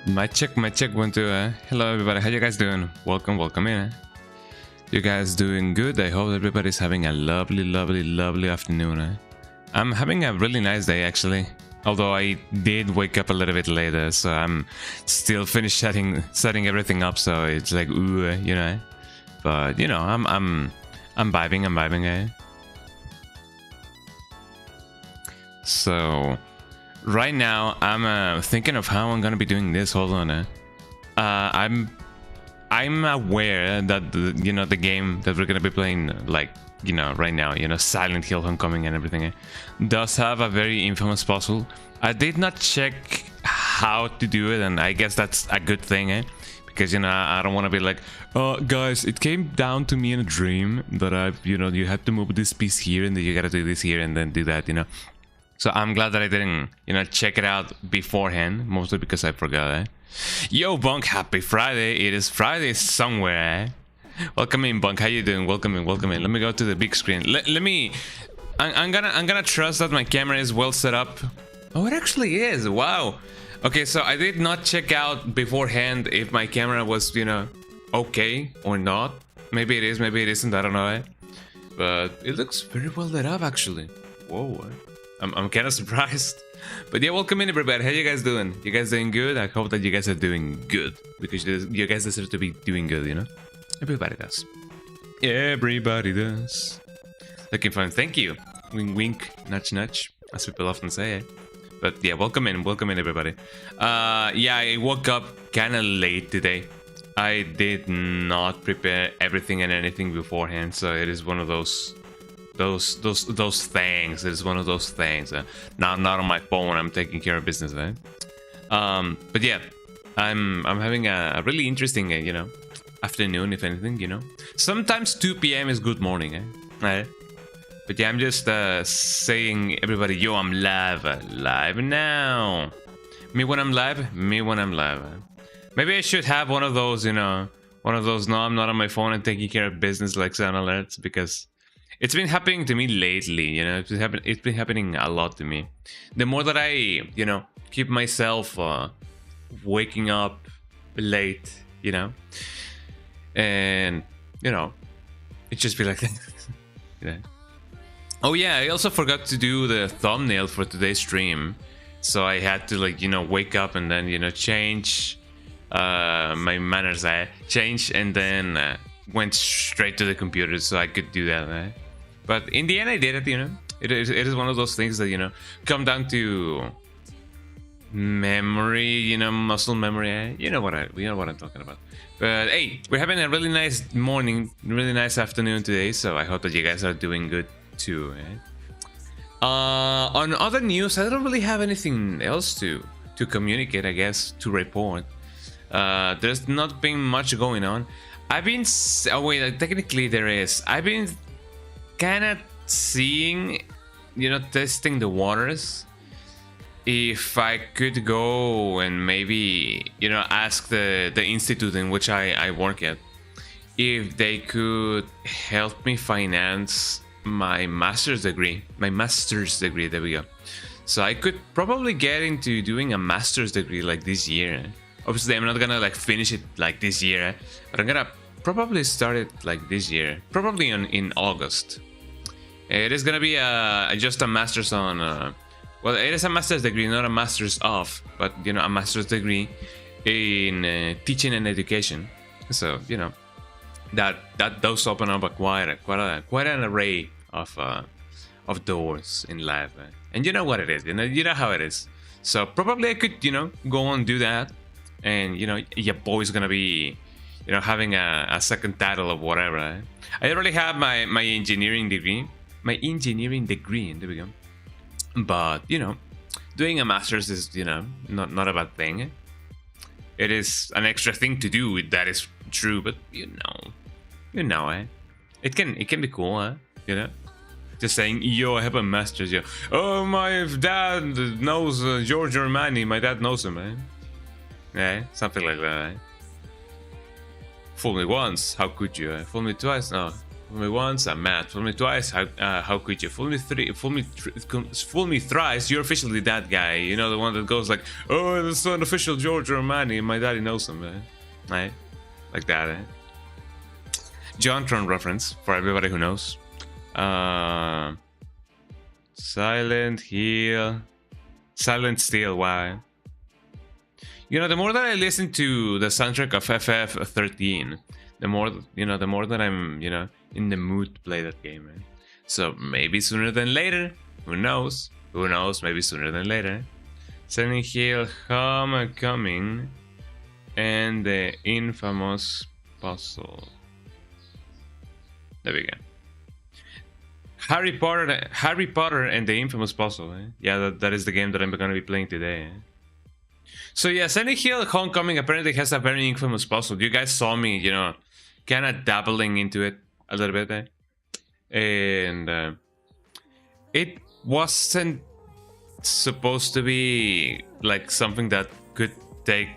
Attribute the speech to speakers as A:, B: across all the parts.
A: Mic check 1 2. Hello everybody, how you guys doing? Welcome in. You guys doing good? I hope everybody's having a lovely afternoon. I'm having a really nice day actually. Although I did wake up a little bit later, so I'm still finished setting everything up. So it's like ooh, you know. But you know, I'm vibing. So right now I'm thinking of how I'm gonna be doing this. Hold on. I'm aware that the game that we're gonna be playing, like right now, Silent Hill Homecoming and everything, does have a very infamous puzzle. I did not check how to do it, and I guess that's a good thing, because I don't want to be like, oh guys, it came down to me in a dream that you have to move this piece here and then you gotta do this here and then do that. So I'm glad that I didn't check it out beforehand, mostly because I forgot. Yo Bunk, happy Friday. It is Friday somewhere. Welcome in, Bunk. How you doing? Welcome in. Let me go to the big screen. I'm gonna trust that my camera is well set up. Oh, it actually is. Wow. Okay, so I did not check out beforehand if my camera was okay or not. Maybe it is, maybe it isn't, I don't know. But it looks very well lit up actually. Whoa. I'm kind of surprised. But yeah, welcome in everybody. How you guys doing? You guys doing good? I hope that you guys are doing good, because you guys deserve to be doing good, Everybody does. Everybody does. Looking fun. Thank you. Wink wink, nudge nudge, as people often say. But yeah, welcome in everybody. Yeah, I woke up kind of late today. I did not prepare everything and anything beforehand, so it is one of those things. It's one of those things. Not on my phone. I'm taking care of business. But yeah, I'm having a really interesting afternoon, if anything. Sometimes 2 p.m. is good morning. But yeah, I'm just saying, everybody, yo, I'm live now. Me when I'm live. Maybe I should have one of those, no, I'm not on my phone and taking care of business like sound alerts, because it's been happening to me lately, it's been happening a lot to me. The more that I, keep myself waking up late, and, it just be like that. Oh yeah, I also forgot to do the thumbnail for today's stream. So I had to wake up and then, change my manners. I changed and then went straight to the computer so I could do that. But in the end, I did it. It is one of those things that come down to memory, muscle memory. You know what I'm talking about. But hey, we're having a really nice morning, really nice afternoon today. So I hope that you guys are doing good too. On other news, I don't really have anything else to communicate. I guess to report. There's not been much going on. I've been technically there is. I've been kind of seeing, testing the waters, if I could go and maybe ask the institute in which I work at if they could help me finance my master's degree. There we go. So I could probably get into doing a master's degree like this year. Obviously I'm not gonna finish it like this year, but I'm gonna probably start it like this year, probably in August. It is gonna be just a master's on well, it is a master's degree, not a master's of, but a master's degree in teaching and education. So that does open up quite an array of doors in life. And you know what it is, you know how it is. So probably I could go and do that, and your boy's gonna be having a second title of whatever. I already have my engineering degree. And there we go. But doing a master's is not a bad thing. It is an extra thing to do, that is true, but it can be cool, just saying, yo, I have a master's. Oh, my dad knows George Armani. My dad knows him, something like that. Fool me once, how could you? Fool me twice, no. Fool me once, I'm mad. Fool me twice, how could you? Fool me fool me thrice, you're officially that guy. You know, the one that goes like, oh, this is an official Giorgio Armani, my daddy knows him, right? Like that, Jontron reference, for everybody who knows. Silent Hill. Silent Steel, why? You know, the more that I listen to the soundtrack of FF13, the more, you know, the more that I'm, you know, in the mood to play that game, right? So maybe sooner than later, who knows? Who knows, maybe sooner than later. Silent Hill Homecoming and the infamous puzzle. There we go. Harry Potter and the infamous puzzle, eh? Yeah, that is the game that I'm gonna be playing today, eh? So yeah, Silent Hill Homecoming apparently has a very infamous puzzle. You guys saw me, you know, kind of dabbling into it a little bit, eh? And it wasn't supposed to be like something that could take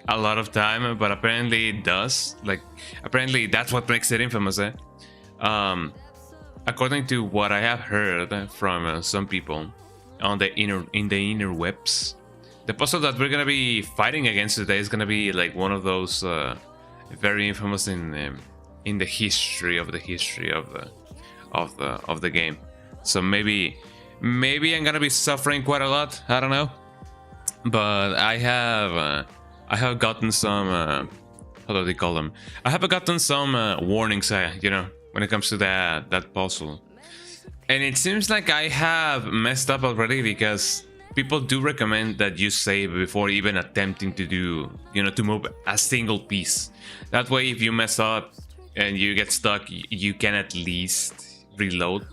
A: a lot of time, but apparently it does. Like, apparently that's what makes it infamous, eh? According to what I have heard from some people on the inner webs, the puzzle that we're gonna be fighting against today is gonna be like one of those very infamous in the history of the game. So maybe I'm gonna be suffering quite a lot. I don't know, but I have gotten some how do they call them? I have gotten some warnings, you know, when it comes to that puzzle, and it seems like I have messed up already because people do recommend that you save before even attempting to do, you know, to move a single piece. That way, if you mess up and you get stuck, you can at least reload.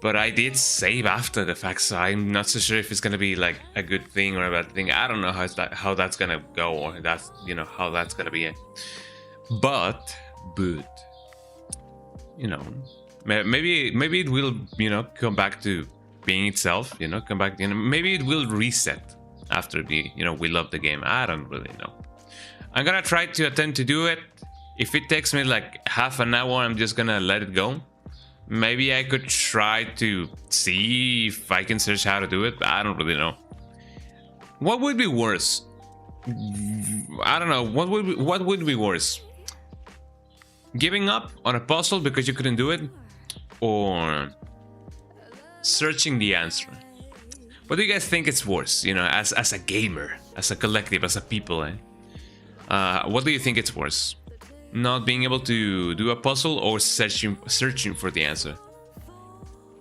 A: But I did save after the fact, so I'm not so sure if it's gonna be like a good thing or a bad thing. I don't know how that's gonna go, or that's, you know, how that's gonna be. But you know, maybe it will, you know, come back to being itself, you know, come back, you know, maybe it will reset after we love the game. I don't really know. I'm gonna try to attempt to do it. If it takes me like half an hour, I'm just gonna let it go. Maybe I could try to see if I can search how to do it, but I don't really know. What would be worse? I don't know. What would be worse? Giving up on a puzzle because you couldn't do it, or searching the answer? What do you guys think it's worse? You know, as a gamer, as a collective, as a people, eh? What do you think it's worse? Not being able to do a puzzle or searching for the answer?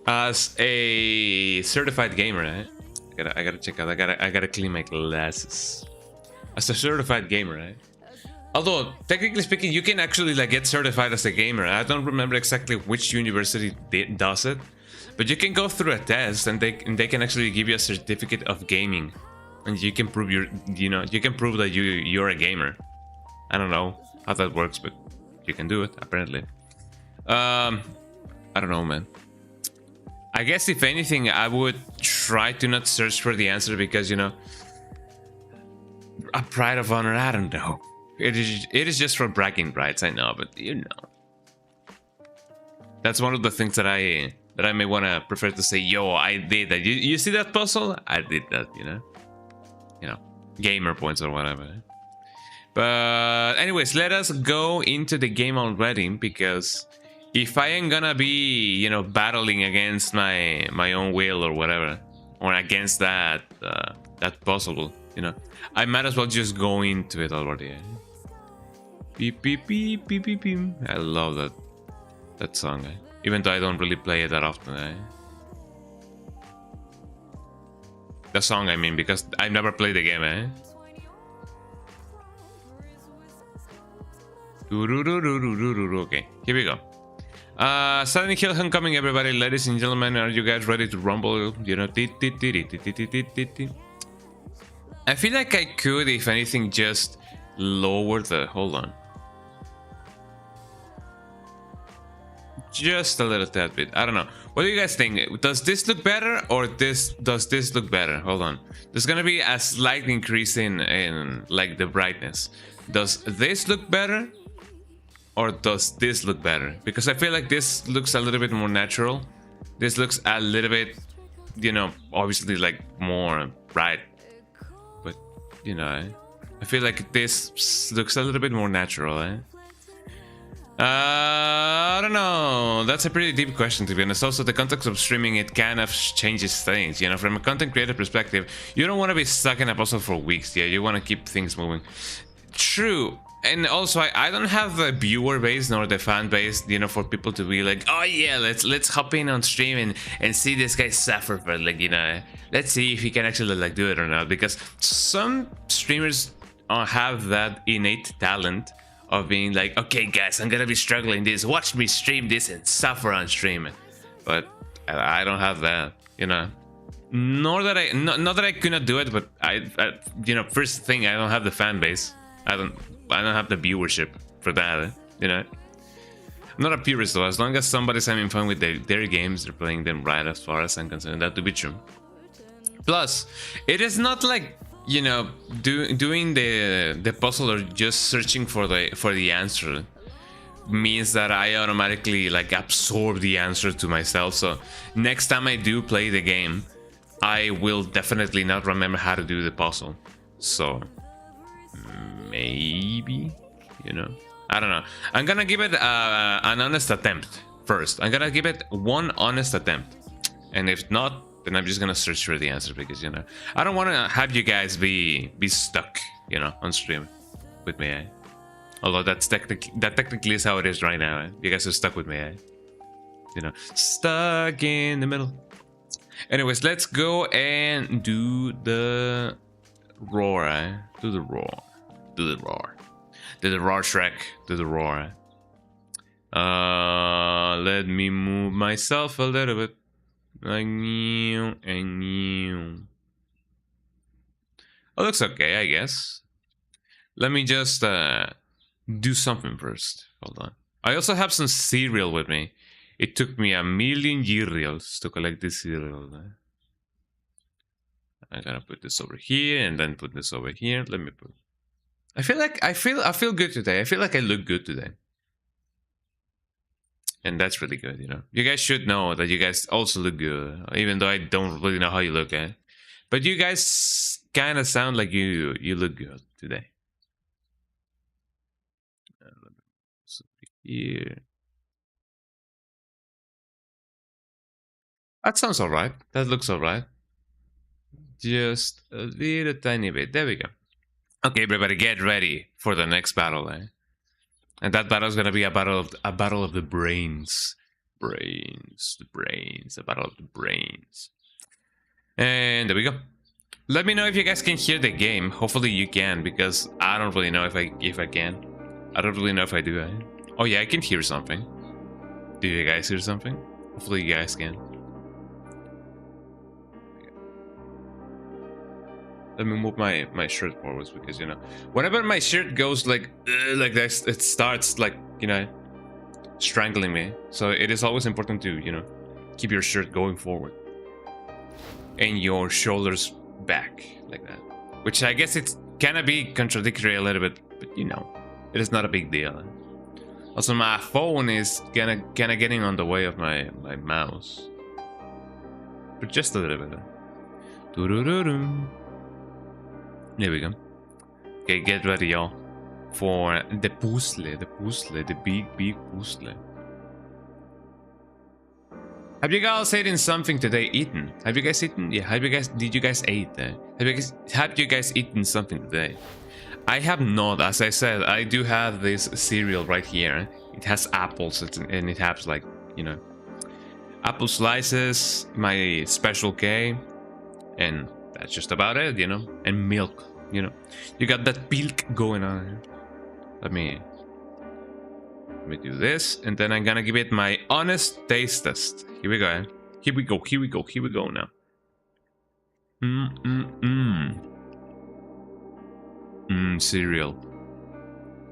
A: As a certified gamer, eh? I gotta check out. I gotta clean my glasses. As a certified gamer, eh? Although, technically speaking, you can actually like get certified as a gamer. I don't remember exactly which university does it, but you can go through a test and they can actually give you a certificate of gaming, and you can prove you can prove that you're a gamer. I don't know how that works, but you can do it apparently. I don't know, man. I guess if anything, I would try to not search for the answer because, you know, a pride of honor. I don't know. It is just for bragging rights, I know, but you know, that's one of the things that I may want to prefer to say. Yo, I did that. You see that puzzle? I did that. You know, gamer points or whatever. But anyways, let us go into the game already, because if I am gonna be, you know, battling against my own will or whatever, or against that puzzle, you know, I might as well just go into it already. Beep beep beep beep beep beep. I love that song, eh? Even though I don't really play it that often, eh? The song, I mean, because I've never played the game, eh? Okay, here we go. Silent Hill Homecoming, everybody, ladies and gentlemen, are you guys ready to rumble? You know, I feel like I could, if anything, just lower the... Hold on. Just a little tad bit. I don't know. What do you guys think? Does this look better, or does this look better? Hold on. There's gonna be a slight increase in like the brightness. Does this look better, or does this look better? Because I feel like this looks a little bit more natural. This looks a little bit, you know, obviously like more bright. But, you know, I feel like this looks a little bit more natural, eh? I don't know. That's a pretty deep question, to be honest. Also, the context of streaming, it kind of changes things. You know, from a content creator perspective, you don't want to be stuck in a puzzle for weeks. Yeah, you want to keep things moving. True. And also, I don't have the viewer base nor the fan base, you know, for people to be like, oh yeah, let's hop in on stream and see this guy suffer for, like, you know, let's see if he can actually like do it or not. Because some streamers have that innate talent of being like, okay guys, I'm gonna be struggling this, watch me stream this and suffer on stream. But I don't have that, you know. Nor that not that I could not do it, but I you know, first thing, I don't have the fan base. I don't have the viewership for that, you know. I'm not a purist though. As long as somebody's having fun with their games, they're playing them right, as far as I'm concerned. That to be true. Plus, it is not like, you know, doing the puzzle or just searching for the answer means that I automatically like absorb the answer to myself. So next time I do play the game, I will definitely not remember how to do the puzzle. So maybe, you know, I don't know. I'm gonna give it an honest attempt first. I'm gonna give it one honest attempt, and if not, then I'm just gonna search for the answer, because, you know, I don't want to have you guys be stuck, you know, on stream with me, eh? Although that technically is how it is right now, eh? You guys are stuck with me, eh? You know, stuck in the middle. Anyways, let's go and do the roar, eh? Do the roar. Do the roar. Do the roar, Shrek. Do the roar, eh? Let me move myself a little bit. Like, it looks okay, I guess. Let me just do something first. Hold on. I also have some cereal with me. It took me 1,000,000 cereals to collect this cereal. I'm gonna put this over here and then put this over here. Let me put. I feel good today. I feel like I look good today. And that's really good, you know. You guys should know that you guys also look good, even though I don't really know how you look, eh? But you guys kind of sound like you look good today. Here. That sounds alright. That looks alright. Just a little tiny bit. There we go. Okay, everybody, get ready for the next battle, eh? And that battle is gonna be a battle of the brains. A battle of the brains. And there we go. Let me know if you guys can hear the game. Hopefully you can, because I don't really know if I can. I don't really know if I do. Eh? Oh yeah, I can hear something. Do you guys hear something? Hopefully you guys can. Let me move my shirt forwards, because, you know, whenever my shirt goes like this, it starts, like, you know, strangling me. So it is always important to, you know, keep your shirt going forward and your shoulders back like that. Which I guess it's gonna be contradictory a little bit, but, you know, it is not a big deal. Also, my phone is kinda getting on the way of my mouse, but just a little bit. Doo-doo-doo-doo. There we go. Okay, get ready, y'all, for the puzzle, the big puzzle. Have you guys eaten something today? Have you guys eaten? Yeah, did you guys eat? Have you guys eaten something today? I have not. As I said, I do have this cereal right here. It has apples, and it has, like, you know, apple slices, my Special K, and that's just about it, you know. And milk, you know. You got that milk going on. Let me do this, and then I'm gonna give it my honest taste test. Here we go, eh? Here we go now. Cereal.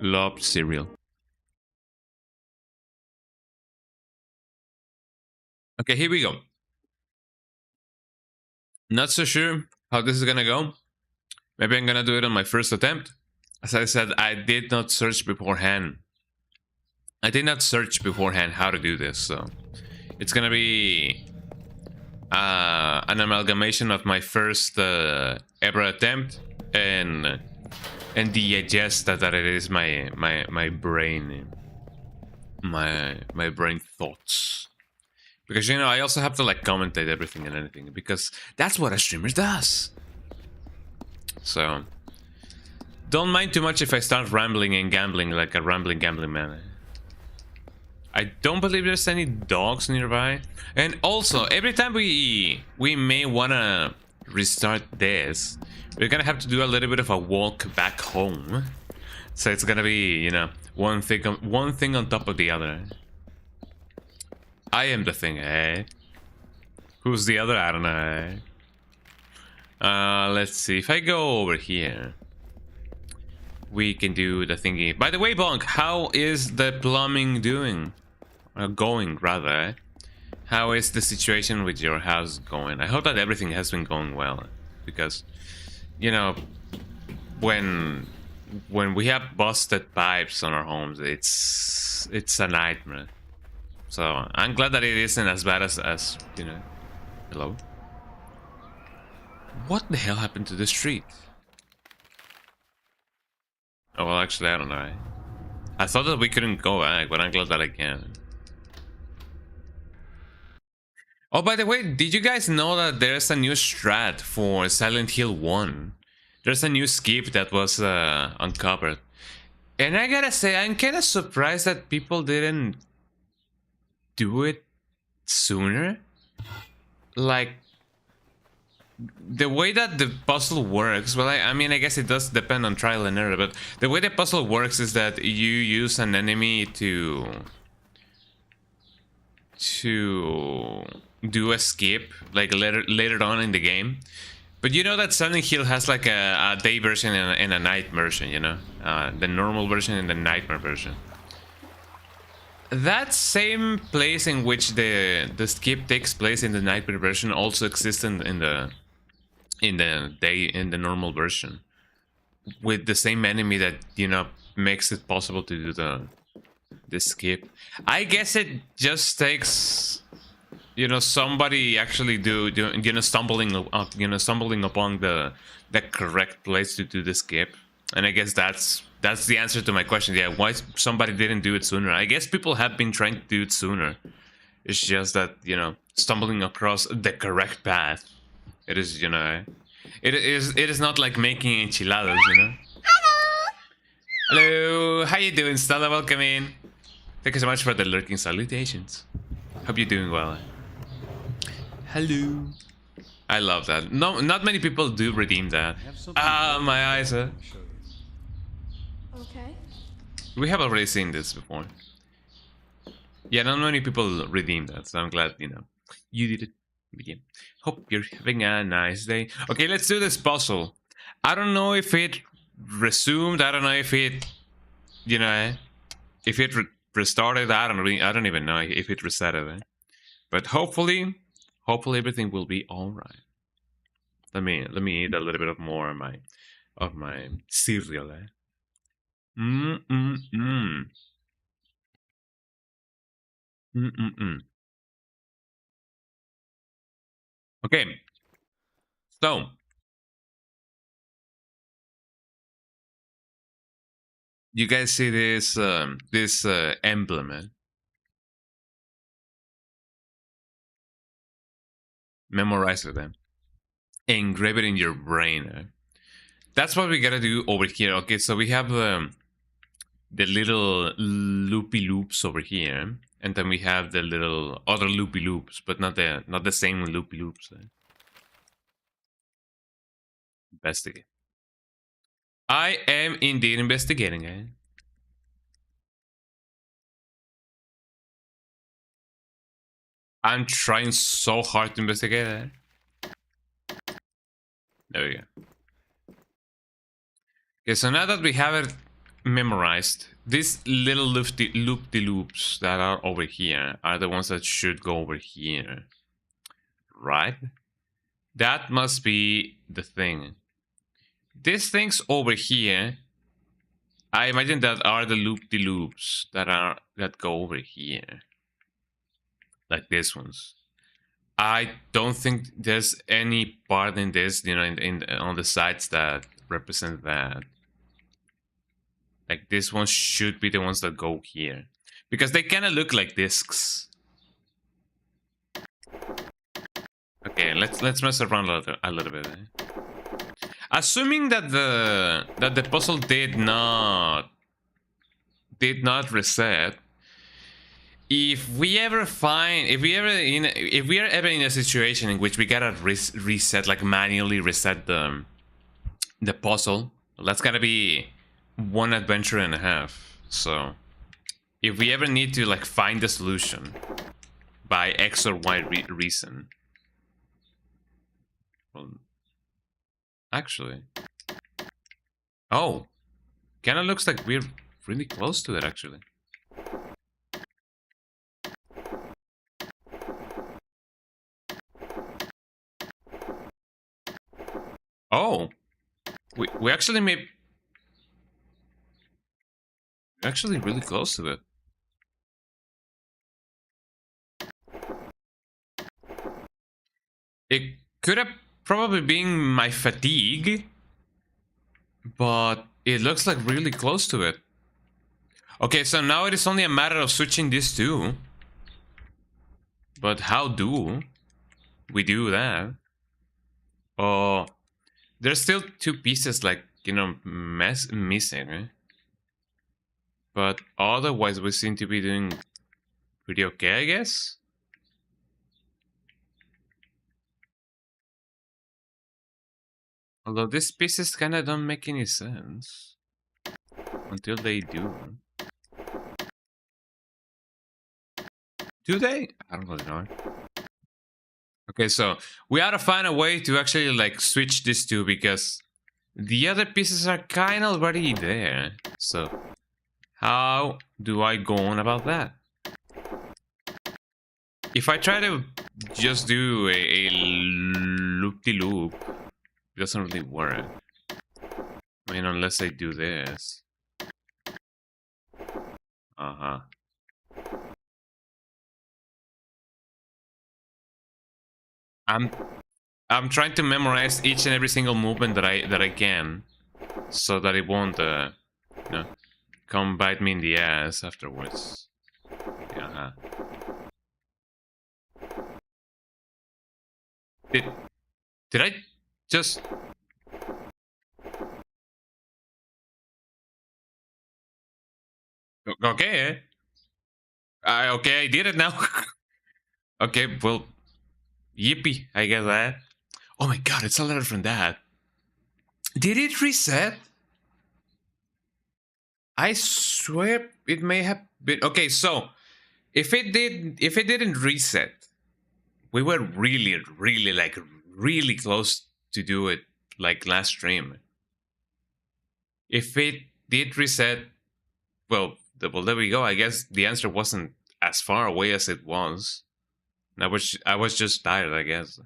A: Love cereal. Okay, here we go. Not so sure how this is gonna go. Maybe I'm gonna do it on my first attempt. As I said, I did not search beforehand. I did not search beforehand how to do this, so it's gonna be an amalgamation of my first ever attempt and the jest that it is my brain, my brain thoughts. Because, you know, I also have to like commentate everything and anything because that's what a streamer does. So don't mind too much if I start rambling and gambling like a rambling gambling man. I don't believe there's any dogs nearby. And also, every time we may wanna restart this, we're gonna have to do a little bit of a walk back home. So it's gonna be, you know, one thing on top of the other. I am the thing, eh? Who's the other? I don't know. Let's see. If I go over here, we can do the thingy. By the way, Bonk, how is the plumbing doing? Going, rather. How is the situation with your house going? I hope that everything has been going well. Because, you know, when we have busted pipes on our homes, it's a nightmare. So I'm glad that it isn't as bad as you know. Hello? What the hell happened to the street? Oh, well, actually, I don't know. I thought that we couldn't go back, but I'm glad that I can. Oh, by the way, did you guys know that there's a new strat for Silent Hill 1? There's a new skip that was uncovered. And I gotta say, I'm kind of surprised that people didn't do it sooner. Like, the way that the puzzle works, well, I mean, I guess it does depend on trial and error, but the way the puzzle works is that you use an enemy to do a skip, like later on in the game. But you know that Silent Hill has like a day version and a night version, you know? The normal version and the nightmare version. That same place in which the skip takes place in the nightmare version also exists in the normal version, with the same enemy that, you know, makes it possible to do the skip. I guess it just takes, you know, somebody actually you know, stumbling upon the correct place to do the skip. And I guess that's the answer to my question. Yeah, why somebody didn't do it sooner? I guess people have been trying to do it sooner. It's just that, you know, stumbling across the correct path. It is, you know, it is not like making enchiladas, you know. Hello, how you doing, Stella? Welcome in. Thank you so much for the lurking salutations. Hope you're doing well. Hello. I love that. No, not many people do redeem that. My eyes. Okay. We have already seen this before. Yeah, not many people redeem that, so I'm glad, you know, you did it. Begin. Hope you're having a nice day. Okay, let's do this puzzle. I don't know if it resumed. I don't know if it, you know, if it restarted. I don't even know if it resetted it. But hopefully everything will be all right. Let me eat a little bit of more of my cereal. Okay, so you guys see this emblem? Memorize it then. Engrave it in your brain. That's what we gotta do over here. Okay, so we have the little loopy loops over here, and then we have the little other loopy loops, but not the same loopy loops. Investigate. I am indeed investigating. I'm trying so hard to investigate. There we go. Okay, so now that we have it memorized, these little loop-de-loops that are over here are the ones that should go over here, right? That must be the thing. These things over here I imagine that are the loop-de-loops that go over here, like this ones. I don't think there's any part in this, you know, in on the sides that represent that. Like this one should be the ones that go here, because they kind of look like discs. Okay, let's mess around a little bit. Assuming that the puzzle did not reset. If we are ever in a situation in which we gotta reset, like manually reset the puzzle, well, that's gotta be one adventure and a half. So if we ever need to like find the solution by X or Y reason, well, actually, oh, kind of looks like we're really close to it actually. Oh, we actually made actually really close to it. It could have probably been my fatigue, but it looks like really close to it. Okay, so now it is only a matter of switching these two. But how do we do that? Oh, there's still two pieces, like, you know, missing, right? But otherwise we seem to be doing pretty okay, I guess. Although these pieces kind of don't make any sense until they do. Do they? I don't really know. Okay, so we ought to find a way to actually like switch these two, because the other pieces are kind of already there. So how do I go on about that? If I try to just do a loop-de-loop, it doesn't really work. I mean, unless I do this. Uh-huh. I'm trying to memorize each and every single movement that I can, so that it won't you know, come bite me in the ass afterwards. Yeah. Did I just okay? Okay, I did it now. Okay, well, yippee! I get that. Oh my god, it's a letter from that. Did it reset? I swear it may have been okay. So if it didn't reset, we were really like really close to do it like last stream. If it did reset, well, there we go. I guess the answer wasn't as far away as it was. I was just tired, I guess.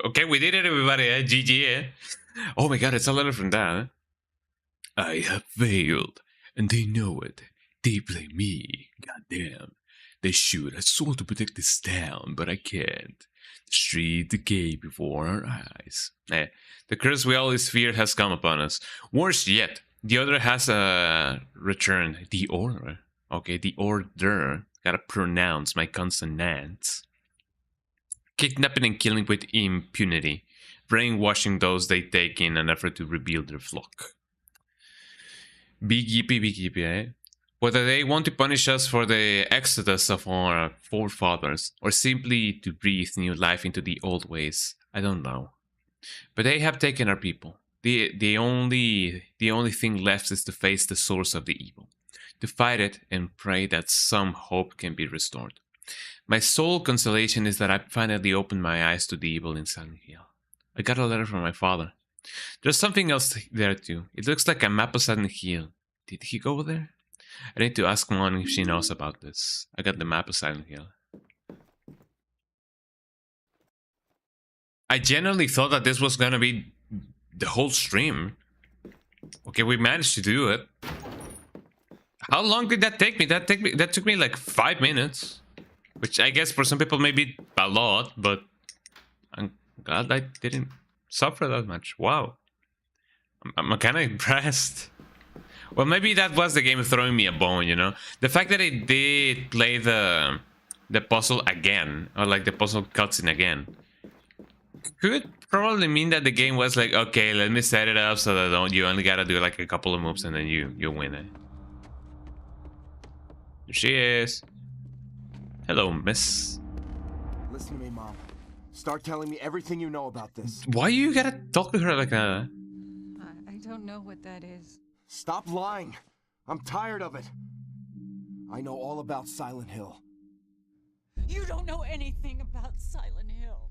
A: Okay, we did it, everybody. GG. Oh my god, it's a letter from that. I have failed, and they know it. They blame me. Goddamn. They should. I swore to protect this town, but I can't. The street decay before our eyes. The curse we always feared has come upon us. Worse yet, the order has returned. The order. Okay, the order. Gotta pronounce my consonants. Kidnapping and killing with impunity. Brainwashing those they take in an effort to rebuild their flock. Big yippee, eh? Whether they want to punish us for the exodus of our forefathers, or simply to breathe new life into the old ways, I don't know. But they have taken our people. The only thing left is to face the source of the evil, to fight it and pray that some hope can be restored. My sole consolation is that I finally opened my eyes to the evil in Silent Hill. I got a letter from my father. There's something else there too. It looks like a map of Silent Hill. Did he go there? I need to ask Mom if she knows about this. I got the map of Silent Hill. I genuinely thought that this was gonna be the whole stream. Okay, we managed to do it. How long did that take me? That took me like 5 minutes. Which I guess for some people may be a lot, but I'm glad I didn't suffer that much. Wow. I'm kind of impressed. Well, maybe that was the game throwing me a bone, you know? The fact that it did play the puzzle again, or like the puzzle cutscene again, could probably mean that the game was like, okay, let me set it up so that you only gotta do like a couple of moves and then you win it. Here she is. Hello, miss.
B: Listen to me, Mom. Start telling me everything you know about this.
A: Why you gotta talk to her like that?
C: I don't know what that is.
B: Stop lying. I'm tired of it. I know all about Silent Hill.
C: You don't know anything about Silent Hill.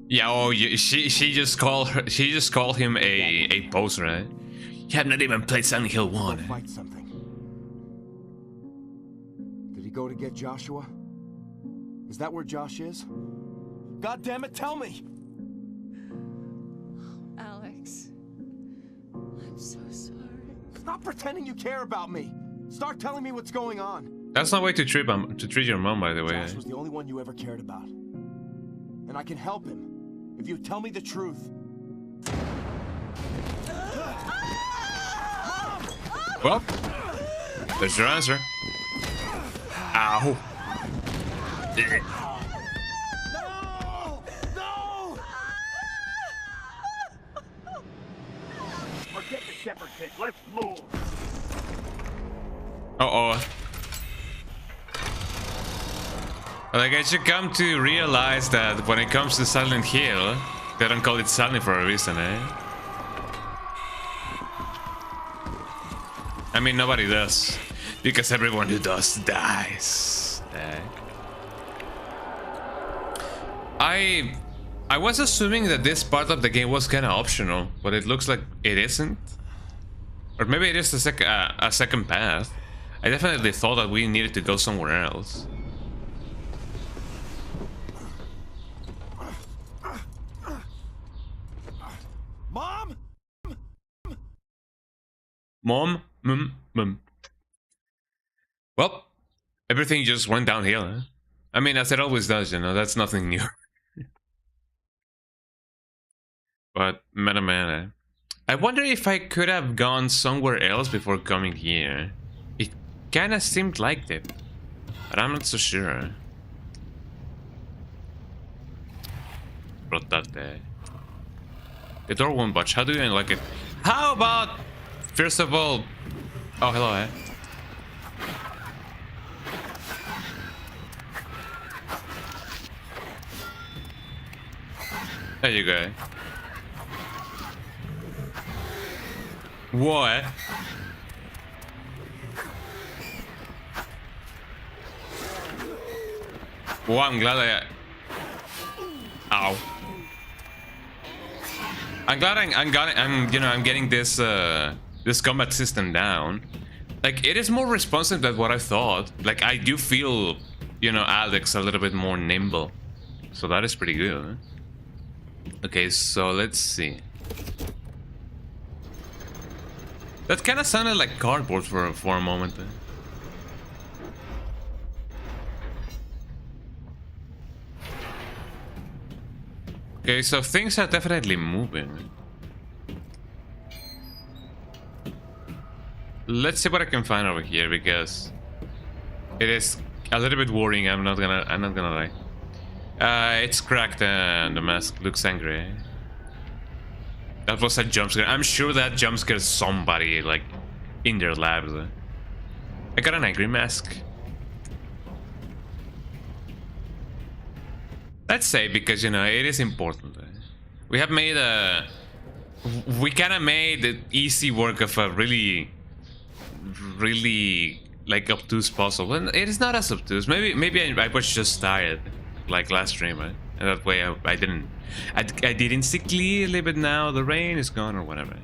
A: Yeah, oh, she just called him a poser, right? You have not even played Silent Hill 1.
B: Go fight something. Did he go to get Joshua? Is that where Josh is? God damn it, tell me!
C: Alex, I'm so sorry.
B: Stop pretending you care about me. Start telling me what's going on.
A: That's not way to treat your mom, by the way.
B: Josh was the only one you ever cared about. And I can help him if you tell me the truth.
A: Well, there's your answer. Ow.
B: No! No!
D: Forget the shepherd pit. Let's move.
A: Uh-oh. Like, I should come to realize that when it comes to Silent Hill, they don't call it Silent for a reason, eh? I mean, nobody does. Because everyone who does dies. Eh? I was assuming that this part of the game was kind of optional, but it looks like it isn't. Or maybe it is a second path. I definitely thought that we needed to go somewhere else.
B: Mom?
A: Mom? Well, everything just went downhill, huh? I mean, as it always does, you know, that's nothing new. But, man, I wonder if I could have gone somewhere else before coming here. It kinda seemed like it, but I'm not so sure. Brought that there. The door won't budge. How do you unlock it? How about, first of all... Oh, hello, eh? There you go. What? Well, I'm glad Ow. I'm glad I'm getting this this combat system down. Like, it is more responsive than what I thought. Like, I do feel, you know, Alex a little bit more nimble. So that is pretty good. Okay, so let's see. That kind of sounded like cardboard for a moment. Okay, so things are definitely moving. Let's see what I can find over here, because it is a little bit worrying. I'm not gonna lie. It's cracked and the mask looks angry. That was a jump scare. I'm sure that jump scared somebody, like, in their labs. I got an angry mask. Let's say, because, you know, it is important. We have made we kind of made the easy work of a really, like, obtuse puzzle. And it is not as obtuse. Maybe I was just tired, like last stream, right? And that way I didn't see clearly, but now the rain is gone or whatever.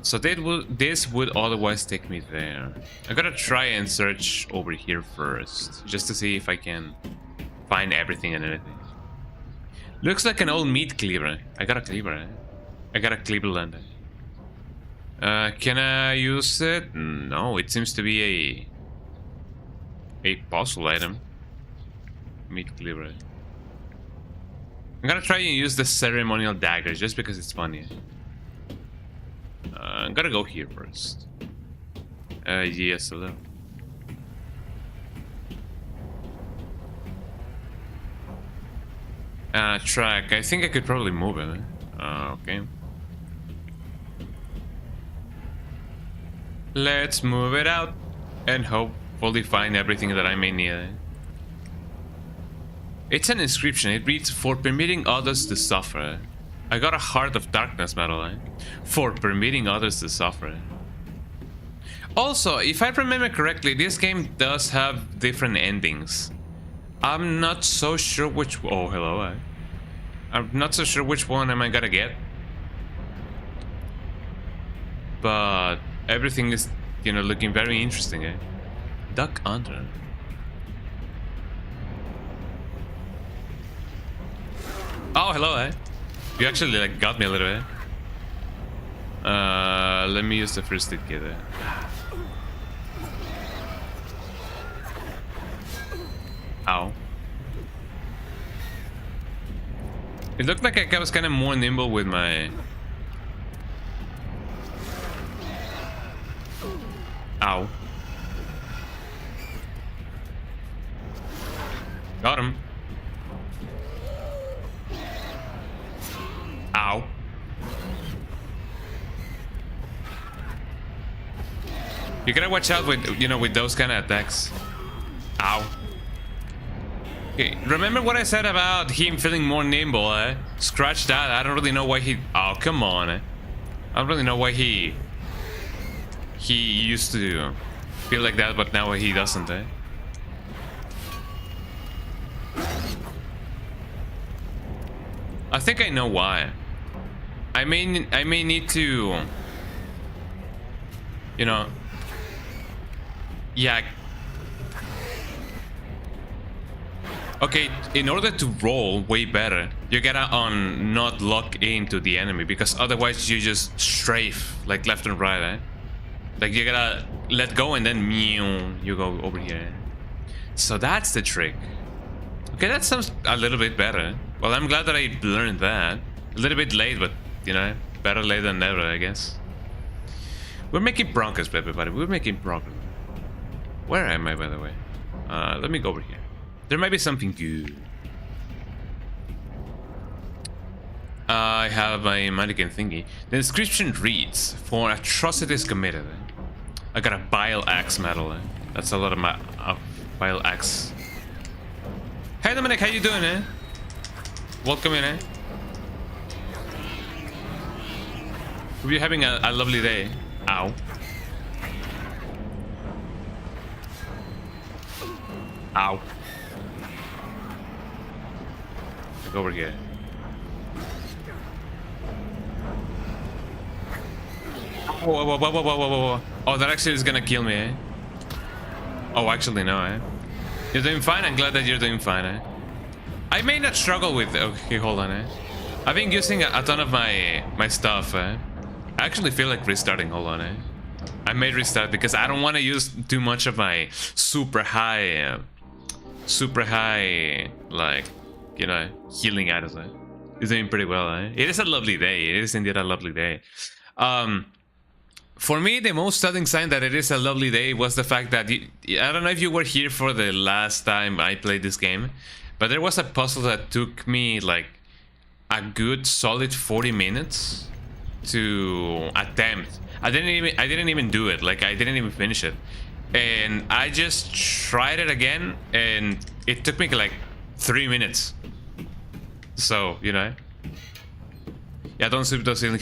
A: So this would otherwise take me there. I gotta try and search over here first, just to see if I can find everything and anything. Looks like an old meat cleaver. I got a cleaver. I got a Cleveland. Can I use it? No, it seems to be a puzzle item. Meat cleaver. I'm gonna try and use the ceremonial dagger just because it's funny. I'm gonna go here first. Yes, hello. Track. I think I could probably move it. Okay. Let's move it out and hopefully find everything that I may need. It's an inscription. It reads, "For permitting others to suffer." I got a Heart of Darkness medal. For permitting others to suffer. Also, if I remember correctly, this game does have different endings. I'm not so sure which... Oh, hello. I'm not so sure which one am I gonna get. But everything is, you know, looking very interesting, eh? Duck under. Oh, hello, eh? You actually, like, got me a little bit. Let me use the first aid kit, eh? Ow. It looked like I was kind of more nimble with my... Ow. Got him. Ow. You gotta watch out with, you know, with those kind of attacks. Ow. Okay, remember what I said about him feeling more nimble, eh? Scratch that. I don't really know why he... Oh, come on, eh? I don't really know why he used to feel like that, but now he doesn't, eh? I think I know why. I may need to... You know... Yeah... Okay, in order to roll way better, you gotta not lock into the enemy, because otherwise you just strafe like left and right, eh? Like you gotta let go and then meow, you go over here. So that's the trick. Okay, that sounds a little bit better. Well, I'm glad that I learned that. A little bit late, but you know, better late than never, I guess. We're making progress, everybody. We're making progress. Where am I, by the way? Let me go over here. There might be something good. I have a mannequin thingy. The inscription reads, "For atrocities committed." I got a bile axe medal. That's a lot of my bile axe. Hey Dominic, how you doing, eh? Welcome in, eh? Hope you're having a lovely day. Ow. Ow. Go over here. Whoa. Oh, that actually is gonna kill me, eh? Oh, actually, no, eh? You're doing fine? I'm glad that you're doing fine, eh? I may not struggle with... Okay, hold on, eh? I've been using a ton of my stuff, eh? I actually feel like restarting. Hold on, eh? I may restart because I don't want to use too much of my super high, like... You know, healing items. It's doing pretty well, eh? It is a lovely day. It is indeed a lovely day. For me, the most telling sign that it is a lovely day was the fact that... I don't know if you were here for the last time I played this game, but there was a puzzle that took me, like, a good solid 40 minutes to attempt. I didn't even do it. Like, I didn't even finish it. And I just tried it again, and it took me, like, 3 minutes. So, you know. Yeah, don't sweep those healing...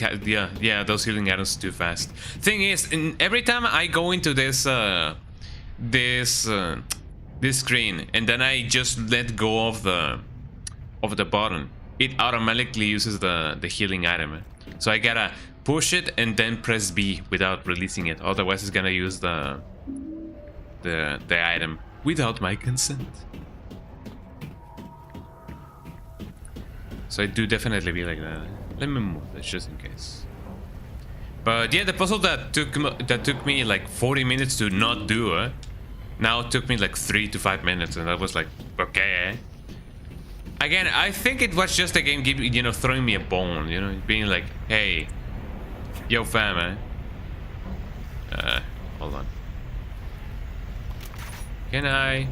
A: Yeah, those healing items too fast. Thing is, every time I go into this this screen and then I just let go of the button, it automatically uses the healing item. So I gotta push it and then press B without releasing it. Otherwise, it's gonna use the item without my consent. So I do definitely be like that. Let me move this just in case. But yeah, the puzzle that took me like 40 minutes to not do, now it took me like 3 to 5 minutes, and I was like, okay. Again, I think it was just a game, you know, throwing me a bone, you know, being like, hey, yo fam, hold on. Can I?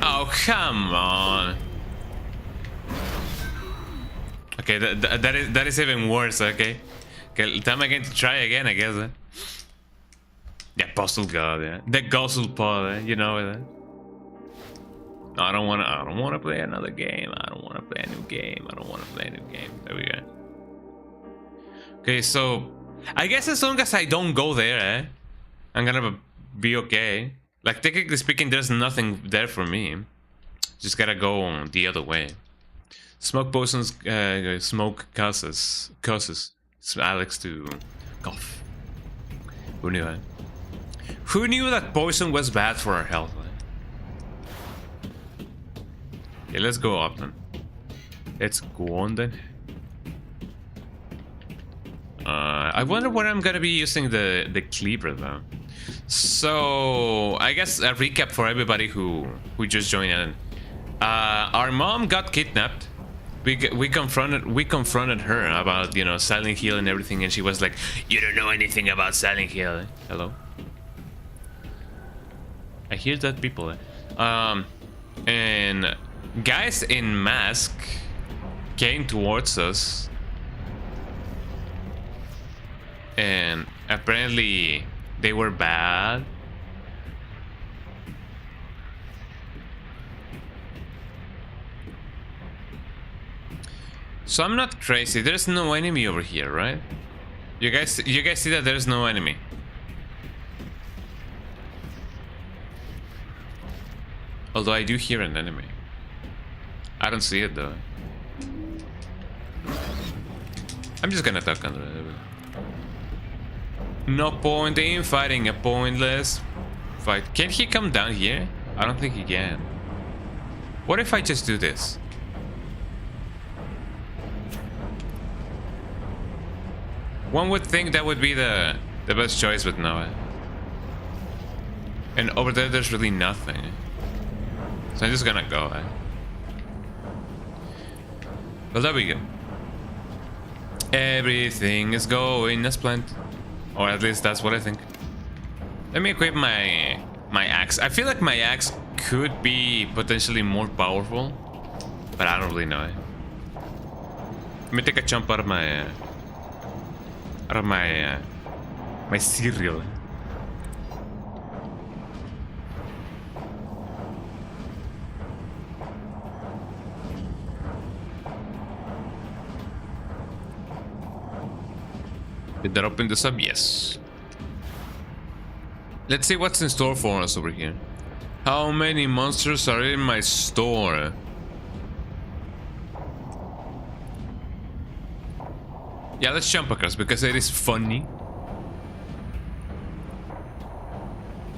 A: Oh, come on. Okay, that is even worse, okay? Okay, time again to try again, I guess. Yeah, puzzle god, yeah. The guzzle pod, you know that. I don't wanna play another game. I don't wanna play a new game. I don't wanna play a new game. There we go. Okay, so I guess as long as I don't go there, I'm gonna be okay. Like, technically speaking, there's nothing there for me. Just gotta go the other way. Smoke poisons, smoke causes Alex to cough. Who knew that? Who knew that poison was bad for our health? Okay, let's go up then. Let's go on then. I wonder where I'm gonna be using the cleaver though. So I guess a recap for everybody who just joined in. Our mom got kidnapped. We confronted her about, you know, Silent Hill and everything, and she was like, "You don't know anything about Silent Hill." Hello. I hear that people. And guys in mask came towards us, and apparently they were bad. So I'm not crazy. There's no enemy over here, right? You guys see that there's no enemy. Although I do hear an enemy. I don't see it though. I'm just gonna duck under it. No point in fighting a pointless fight. Can he come down here? I don't think he can. What if I just do this? One would think that would be the best choice, but no. And over there, there's really nothing. So I'm just gonna go. Well, there we go. Everything is going as planned. Or at least that's what I think. Let me equip my axe. I feel like my axe could be potentially more powerful, but I don't really know it. Let me take a jump out of my my cereal. Did that open this up? Yes. Let's see what's in store for us over here. How many monsters are in my store? Yeah, let's jump across because it is funny.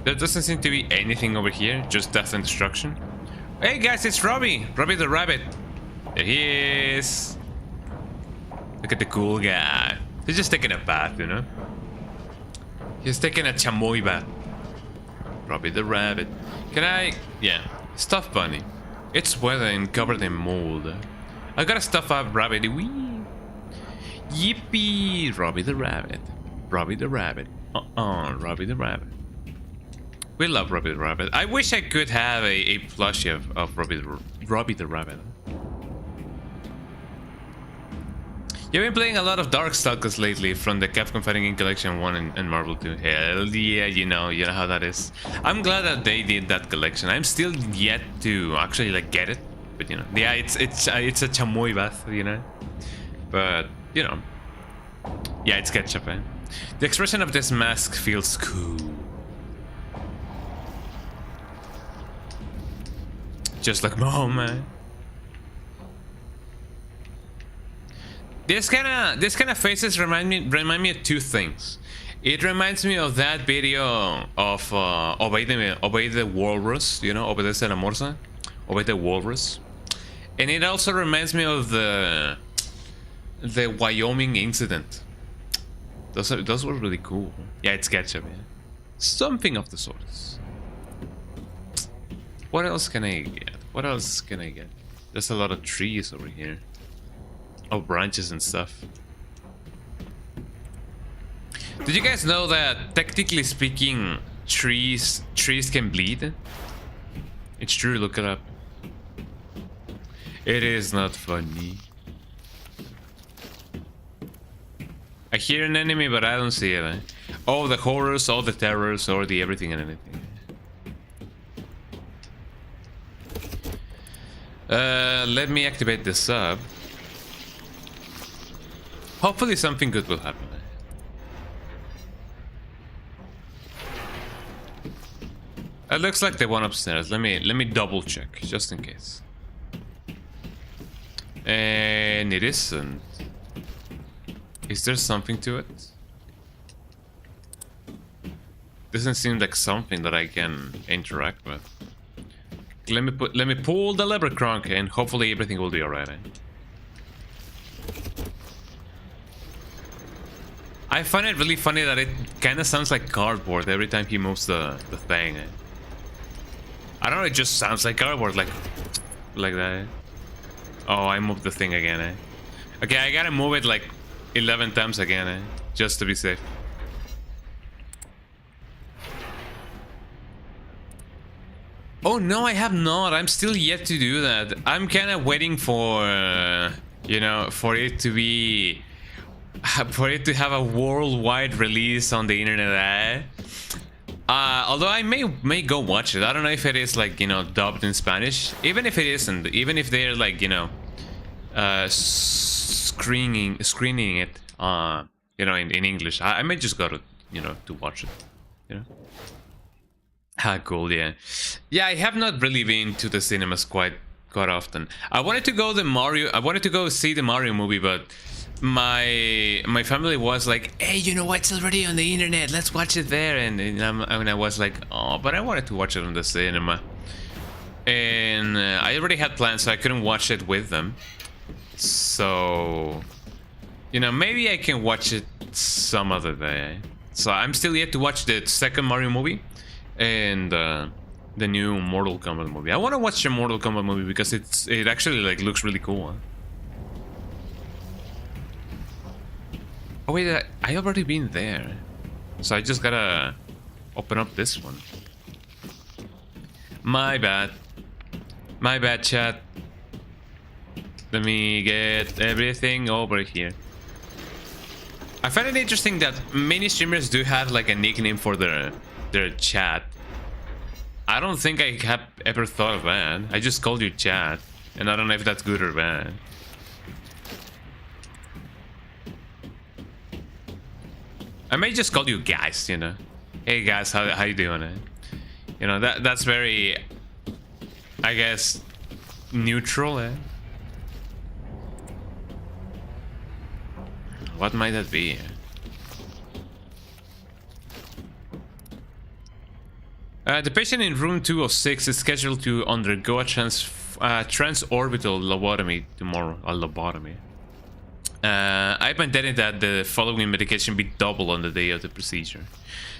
A: There doesn't seem to be anything over here, just death and destruction. Hey guys, it's Robbie! Robbie the rabbit. There he is. Look at the cool guy. He's just taking a bath, you know? He's taking a chamoy bath. Robbie the rabbit. Can I... Yeah. Stuffed bunny. It's wet and covered in mold. I gotta stuff up rabbit. Wee. Yippee! Robbie the rabbit. Robbie the rabbit. Robbie the rabbit. We love Robbie the rabbit. I wish I could have a plushie of Robbie the rabbit. You've been playing a lot of Darkstalkers lately from the Capcom Fighting Game Collection 1 and Marvel 2. Hell yeah, you know how that is. I'm glad that they did that collection. I'm still yet to actually like get it, but you know, yeah, it's a chamoy bath, you know. But you know, yeah, it's ketchup, eh? The expression of this mask feels cool. Just like mom, man. This kind of faces remind me of two things. It reminds me of that video of Obey the Walrus, you know, Obedece la Morsa, with the walrus. And it also reminds me of the Wyoming incident. Those were really cool. Yeah, it's ketchup, yeah. Something of the sorts. What else can I get? What else can I get? There's a lot of trees over here. Oh, branches and stuff. Did you guys know that, technically speaking, trees can bleed? It's true, look it up. It is not funny. I hear an enemy, but I don't see it. Eh? Oh, the horrors, all the terrors, or the everything and anything. Let me activate this sub. Hopefully something good will happen. It looks like the one upstairs. Let me double check, just in case. And it isn't. Is there something to it? Doesn't seem like something that I can interact with. Let me pull the lever crank and hopefully everything will be alright. Eh? I find it really funny that it kind of sounds like cardboard every time he moves the thing. Eh? I don't know, it just sounds like cardboard, like that. Oh, I moved the thing again. Eh? Okay, I gotta move it like 11 times again, eh? Just to be safe. Oh no, I have not. I'm still yet to do that. I'm kind of waiting for, you know, for it to be, for it to have a worldwide release on the internet. Eh? Although I may go watch it. I don't know if it is like, you know, dubbed in Spanish. Even if it isn't, even if they're like, you know, screening it, you know, in English, I may just go to, you know, to watch it, you know. Ah, cool, yeah. Yeah, I have not really been to the cinemas quite often. I wanted to go see the Mario movie, but my family was like, hey, you know what, it's already on the internet, let's watch it there. And I was like, oh, but I wanted to watch it on the cinema. And I already had plans, so I couldn't watch it with them. So, you know, maybe I can watch it some other day. So I'm still yet to watch the second Mario movie and the new Mortal Kombat movie. I want to watch the Mortal Kombat movie because it actually like looks really cool. Huh? Oh wait, I already been there, so I just gotta open up this one. My bad, chat. Let me get everything over here. I find it interesting that many streamers do have like a nickname for their chat. I don't think I have ever thought of that. I just called you chat, and I don't know if that's good or bad. I may just call you guys, you know. Hey guys, how you doing? Eh? You know, that's very, I guess, neutral. Eh? What might that be? The patient in room 206 is scheduled to undergo a transorbital lobotomy tomorrow. A lobotomy. I've mandated that the following medication be double on the day of the procedure.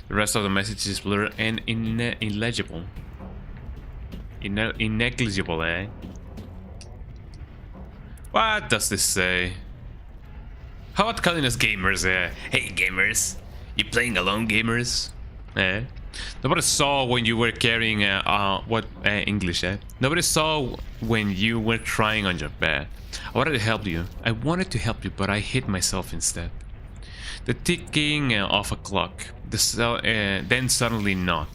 A: The rest of the message is blurred and illegible. Inegligible, eh? What does this say? How about calling us gamers, eh? Hey gamers, you playing alone, gamers? Eh? Nobody saw when you were carrying English, eh? Nobody saw when you were crying on your bed. I wanted to help you. But I hit myself instead. The ticking of a clock, then suddenly not.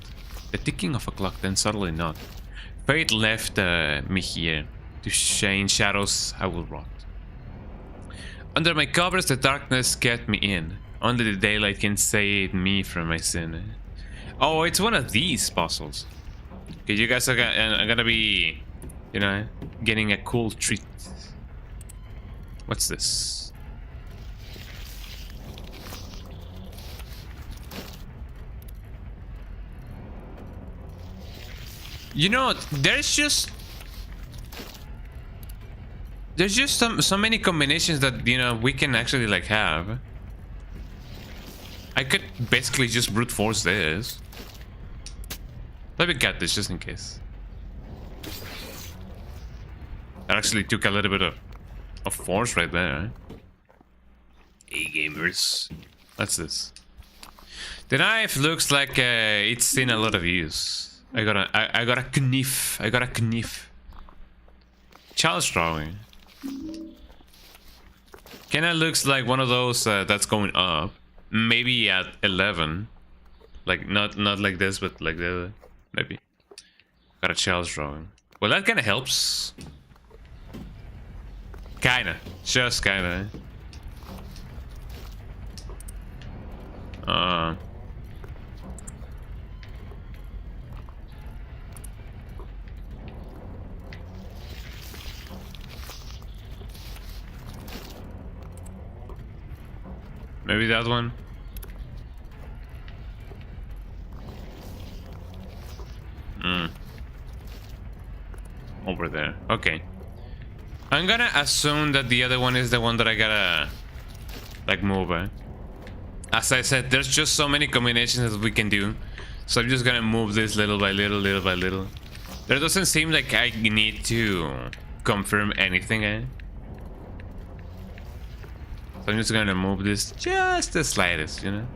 A: The ticking of a clock, then suddenly not. Fate left me here. To shine shadows I will rot. Under my covers the darkness kept me in. Only the daylight can save me from my sin. Oh, it's one of these puzzles. Okay, you guys are gonna be, you know, getting a cool treat. What's this? You know, there's just There's just so many combinations that, you know, we can actually like have. I could basically just brute force this. Let me get this just in case. That actually took a little bit of force right there. Hey gamers. What's this? The knife looks like it's seen a lot of use. I got a knife. I got a knife. Child's drawing. Kinda looks like one of those that's going up. Maybe at 11. Like not like this, but like the other. Maybe. Got a child's drawing. Well, that kinda helps. Kinda. Just kinda. Maybe that one. Over there. Okay. I'm gonna assume that the other one is the one that I gotta like move. As I said, there's just so many combinations that we can do. So I'm just gonna move this little by little, little by little. There doesn't seem like I need to confirm anything, So I'm just gonna move this just the slightest, you know?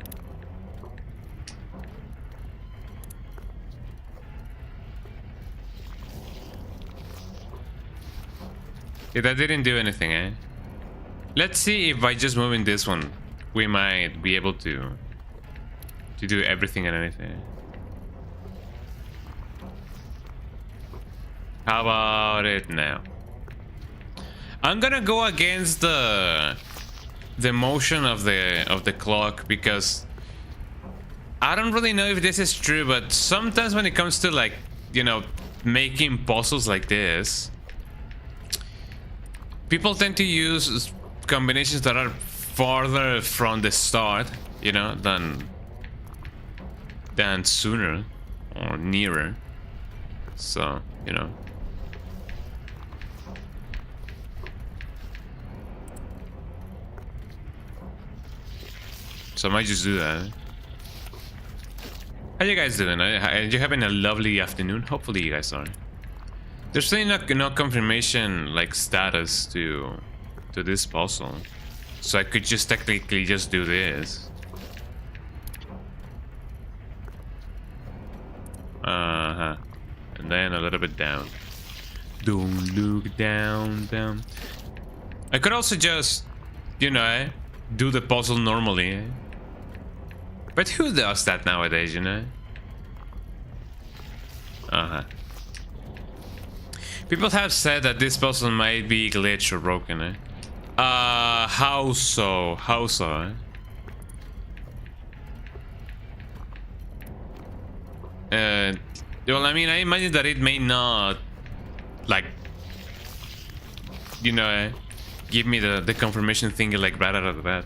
A: Yeah, that didn't do anything, Let's see if by just moving this one, we might be able to do everything and anything. How about it now? I'm gonna go against the motion of the clock because I don't really know if this is true, but sometimes when it comes to like, you know, making puzzles like this, people tend to use combinations that are farther from the start, you know, than sooner or nearer. So, you know. So I might just do that. How you guys doing? Are you having a lovely afternoon? Hopefully you guys are. There's really no confirmation like status to this puzzle, so I could just technically just do this. And then a little bit down. Don't look down. I could also just, you know, do the puzzle normally. But who does that nowadays, you know? People have said that this puzzle might be glitched or broken, how so? How so? Well, I mean, I imagine that it may not, like, you know, give me the confirmation thing like right out of the bat.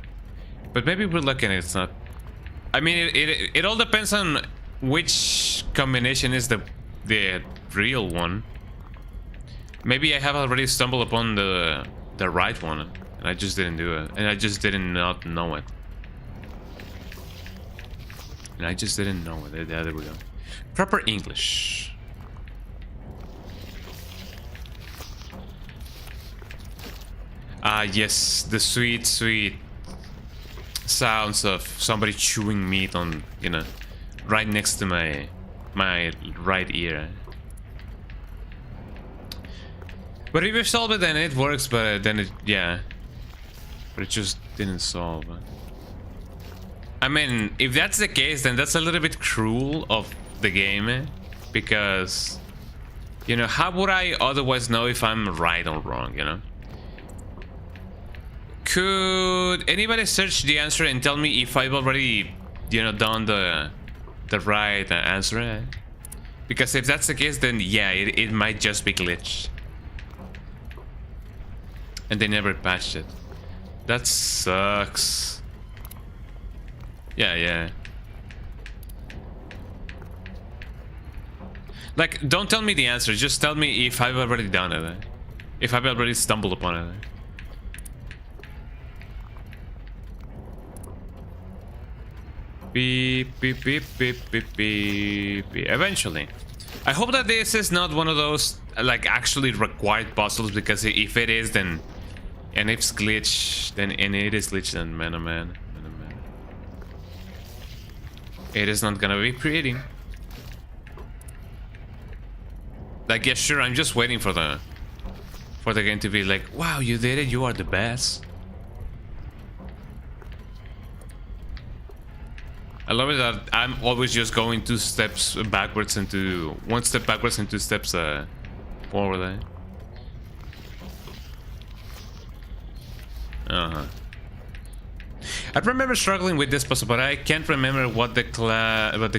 A: But maybe we're lucky and it's not. I mean, it all depends on which combination is the real one. Maybe I have already stumbled upon the right one, and I just didn't do it, and I just did not know it. And I just didn't know it. There we go. Proper English. Yes, the sweet sounds of somebody chewing meat on, you know, right next to my right ear. But if you solve it, then it works, but then it, yeah. But it just didn't solve. I mean, if that's the case, then that's a little bit cruel of the game, because, you know, how would I otherwise know if I'm right or wrong, you know? Could anybody search the answer and tell me if I've already, you know, done the right answer? Because if that's the case, then yeah, it might just be glitched. And they never patched it. That sucks. Yeah. Like, don't tell me the answer. Just tell me if I've already done it. if I've already stumbled upon it. Beep, beep, beep, beep, beep, beep, beep. Eventually. I hope that this is not one of those, like, actually required puzzles, because if it is, then... And if it's glitched, then... And it is glitched, then man, oh man. Man, oh man. It is not gonna be pretty. Like, yeah, sure, I'm just waiting for the game to be like, wow, you did it, you are the best. I love it that I'm always just going 2 steps backwards into 1 step backwards and 2 steps forward. I remember struggling with this puzzle, but I can't remember what the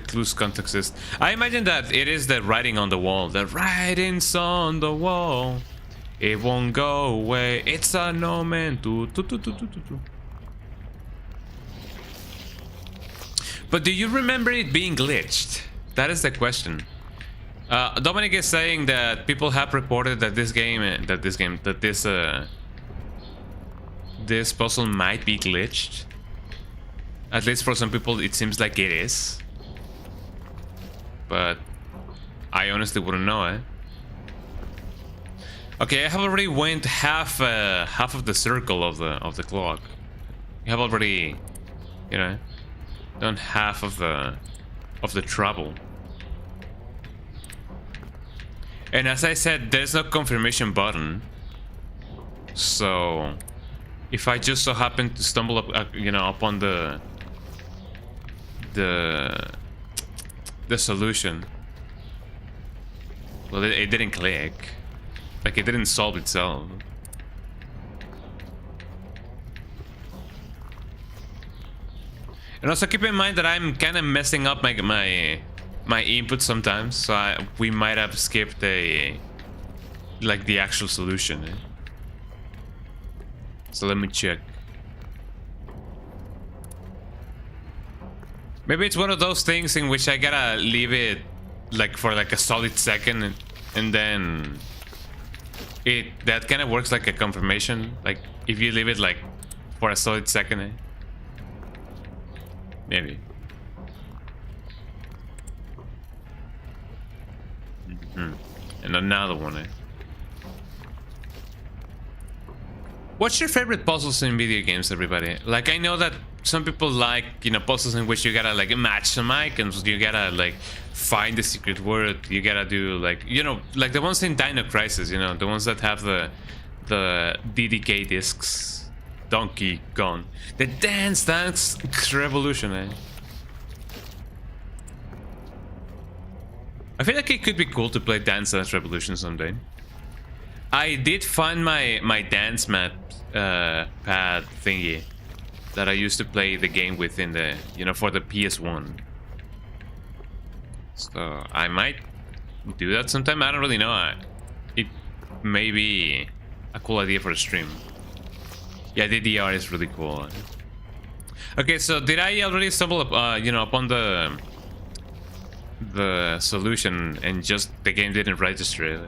A: clue's context is. I imagine that it is the writing on the wall. The writing's on the wall. It won't go away. It's a no man. But do you remember it being glitched? That is the question. Dominic is saying that people have reported that this puzzle might be glitched. At least for some people, it seems like it is. But I honestly wouldn't know, eh? Okay, I have already went half of the circle of the clock. I have already, you know, done half of the trouble. And as I said, there's no confirmation button. So if I just so happen to stumble up, you know, upon the solution, well, it didn't click. Like, it didn't solve itself. And also keep in mind that I'm kind of messing up my input sometimes, so we might have skipped the actual solution. So let me check. Maybe it's one of those things in which I gotta leave it like for like a solid second, and then that kind of works like a confirmation. Like if you leave it like for a solid second, maybe. And another one. What's your favorite puzzles in video games, everybody? Like, I know that some people like, you know, puzzles in which you gotta like match some icons, you gotta like find the secret word, you gotta do like, you know, like the ones in Dino Crisis, you know, the ones that have the DDK discs. Donkey Kong, the Dance Revolution, eh? I feel like it could be cool to play Dance Revolution someday. I did find my dance mat pad thingy that I used to play the game with in the, you know, for the PS1. So I might do that sometime. I don't really know. It may be a cool idea for a stream. Yeah, the DR is really cool. Okay, so did I already stumble up, you know, upon the solution and just the game didn't register it?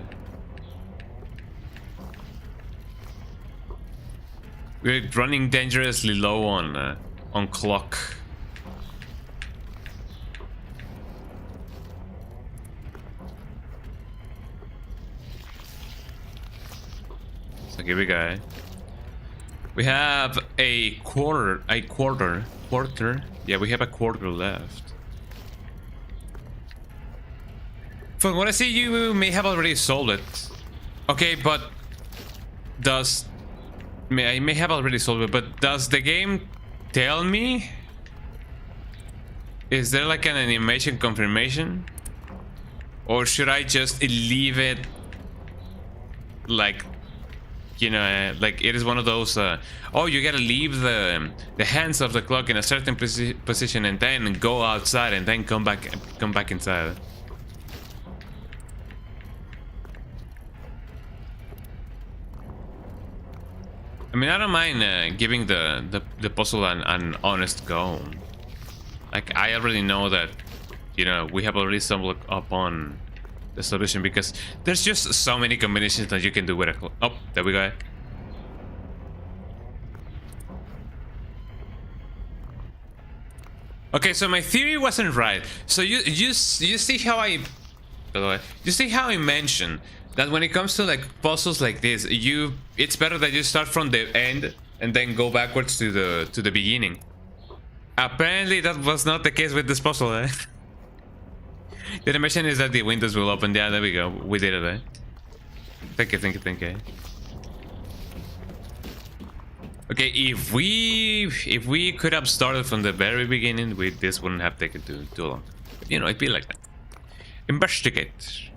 A: We're running dangerously low on clock. So here we go. We have a quarter. Yeah, we have a quarter left. From what I see, you may have already solved it. Okay, but I may have already solved it, but does the game tell me? Is there like an animation confirmation? Or should I just leave it like, you know, like it is one of those, oh, you gotta leave the hands of the clock in a certain position and then go outside and then come back inside. I mean, I don't mind giving the puzzle an honest go. Like, I already know that, you know, we have already stumbled upon the solution, because there's just so many combinations that you can do with a... Oh, there we go. Okay, so my theory wasn't right. So you see how I... By the way, you see how I mentioned that when it comes to like puzzles like this, it's better that you start from the end and then go backwards to the beginning. Apparently that was not the case with this puzzle, eh? The animation is that the windows will open. Yeah, there we go. We did it, eh? Thank you. Okay, if we could have started from the very beginning, this wouldn't have taken too long. You know, it'd be like that. Investigate.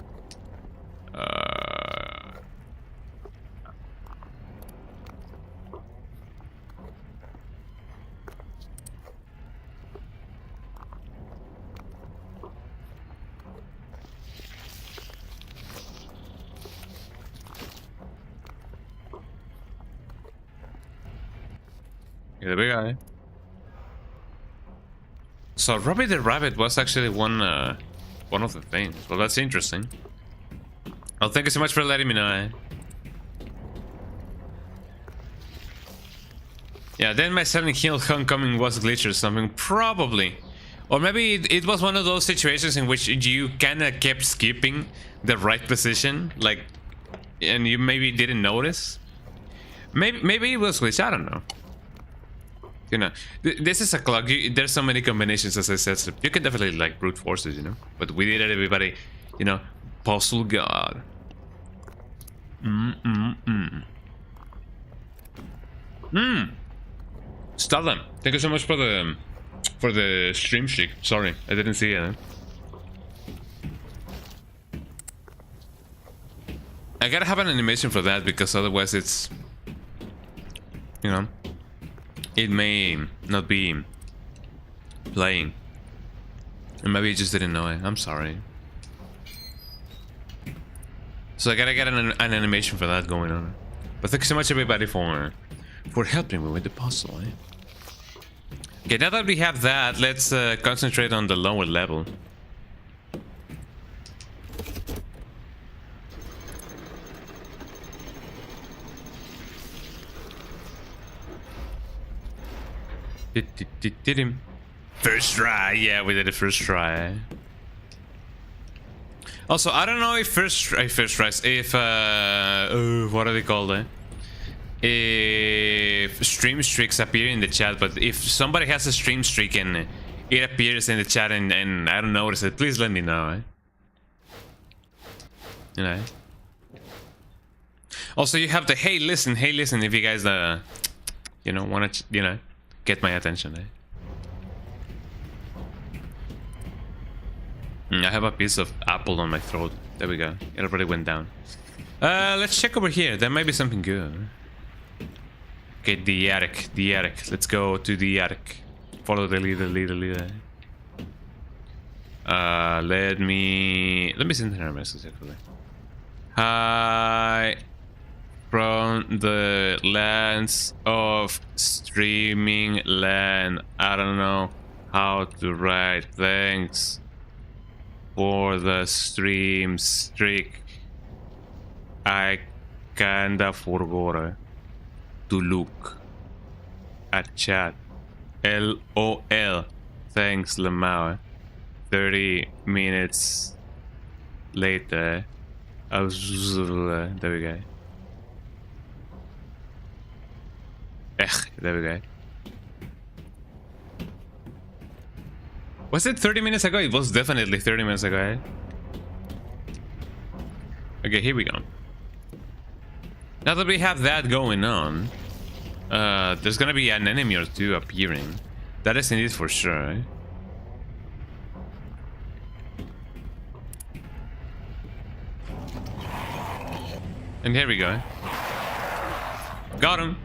A: Yeah, there we go. So Robbie the Rabbit was actually one of the things. Well, that's interesting. Well, thank you so much for letting me know. Eh? Yeah, then my Silent Hill Homecoming was glitched or something, probably. Or maybe it was one of those situations in which you kinda kept skipping the right position, like, and you maybe didn't notice. Maybe it was glitched, I don't know. You know, this is a clock. There's so many combinations, as I said, so you can definitely like brute force it, you know. But we did it, everybody. You know, puzzle god. Stardom, thank you so much for the stream streak. Sorry, I didn't see it. I gotta have an animation for that because otherwise it's, you know, it may not be playing. And maybe you just didn't know it. I'm sorry. So I gotta get an animation for that going on. But thank you so much, everybody, for helping me with the puzzle. Eh? Okay, now that we have that, let's concentrate on the lower level. Did him first try? Yeah, we did it first try. Also, I don't know if first tries, if what are they called? If stream streaks appear in the chat, but if somebody has a stream streak and it appears in the chat and I don't notice it, please let me know. Eh? You know. Also, you have the hey listen if you guys you know want to get my attention. Eh? I have a piece of apple on my throat. There we go. It already went down. Let's check over here. There might be something good. Okay, the attic. Let's go to the attic. Follow the leader. Let me send her a message actually. Hi, from the lands of streaming land. I don't know how to write. Thanks for the stream streak. I kinda forgot to look at chat. LOL. Thanks, Lamau. 30 minutes later. There we go. There we go. Was it 30 minutes ago? It was definitely 30 minutes ago. Eh? Okay, here we go. Now that we have that going on, there's gonna be an enemy or two appearing. That is indeed for sure. Eh? And here we go. Got him.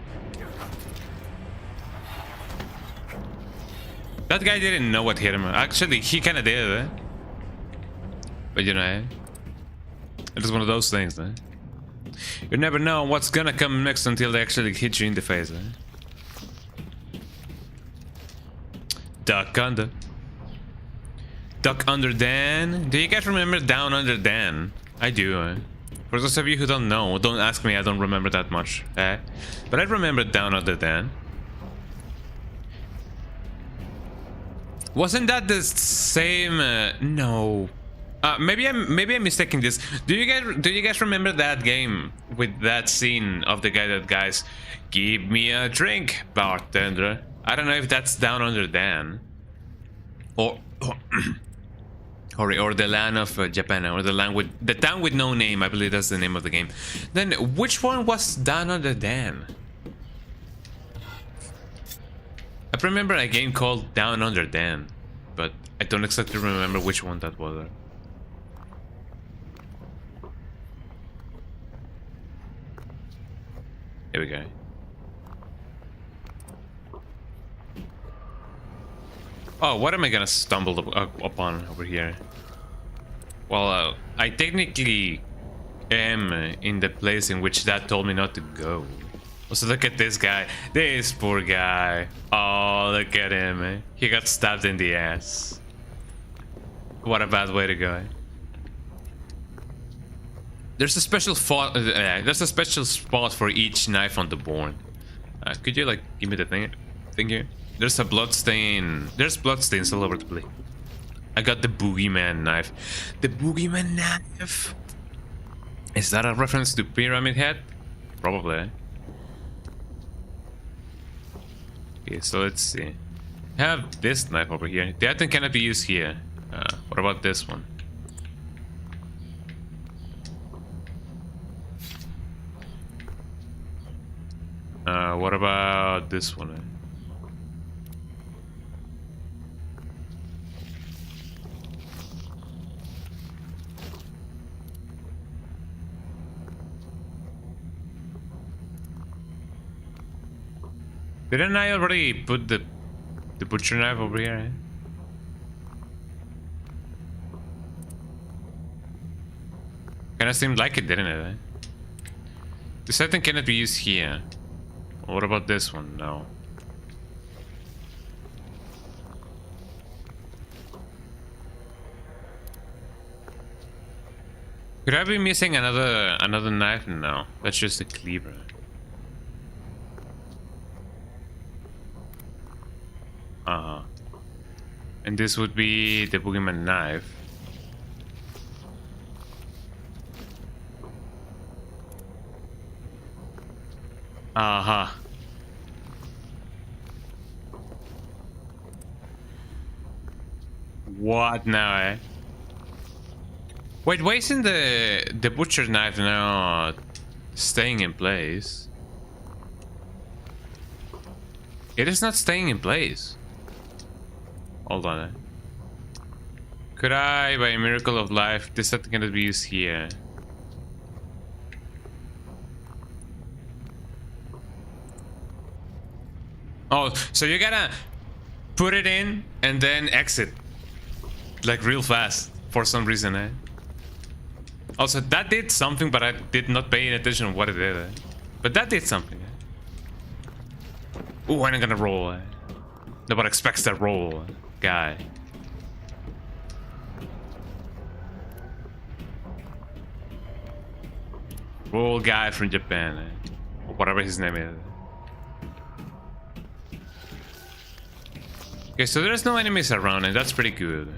A: That guy didn't know what hit him. Actually, he kind of did, eh? But you know, eh? It's one of those things, eh? You never know what's gonna come next until they actually hit you in the face, eh? Duck under. Duck Under Dan. Do you guys remember Down Under Dan? I do. For those of you who don't know, don't ask me, I don't remember that much. But I remember Down Under Dan. Wasn't that the same? No. Maybe I'm mistaking this. Do you guys remember that game with that scene of the guy that guys, give me a drink, bartender? I don't know if that's Down Under Dan, or the land of Japan, or the town with no name. I believe that's the name of the game. Then which one was Down Under Dan? I remember a game called Down Under Dan, but I don't exactly remember which one that was. Here we go. Oh, what am I gonna stumble upon over here? Well, I technically am in the place in which that told me not to go. Also, look at this guy. This poor guy. Oh, look at him. He got stabbed in the ass. What a bad way to go. There's a special spot for each knife on the board. Could you like give me the thing here? There's a blood stain. There's blood stains all over the place. I got the boogeyman knife. The boogeyman knife. Is that a reference to Pyramid Head? Probably. Okay, so let's see. I have this knife over here. The item cannot be used here. What about this one? What about this one? Didn't I already put the butcher knife over here? Kinda seemed like it, didn't it? This item cannot be used here. What about this one? No. Could I be missing another knife? No, that's just a cleaver. And this would be the boogeyman knife. What now, eh? Wait, why isn't the butcher knife now staying in place? It is not staying in place. Hold on. Could I, by a miracle of life, this is going to be used here? Oh, so you gotta put it in and then exit. Like real fast, for some reason, eh? Also, that did something, but I did not pay any attention to what it did. Eh? But that did something. Eh? Ooh, I'm gonna roll. Eh? Nobody expects that roll, guy. Roll guy from Japan, eh? Or whatever his name is. Okay, so there's no enemies around, and that's pretty good.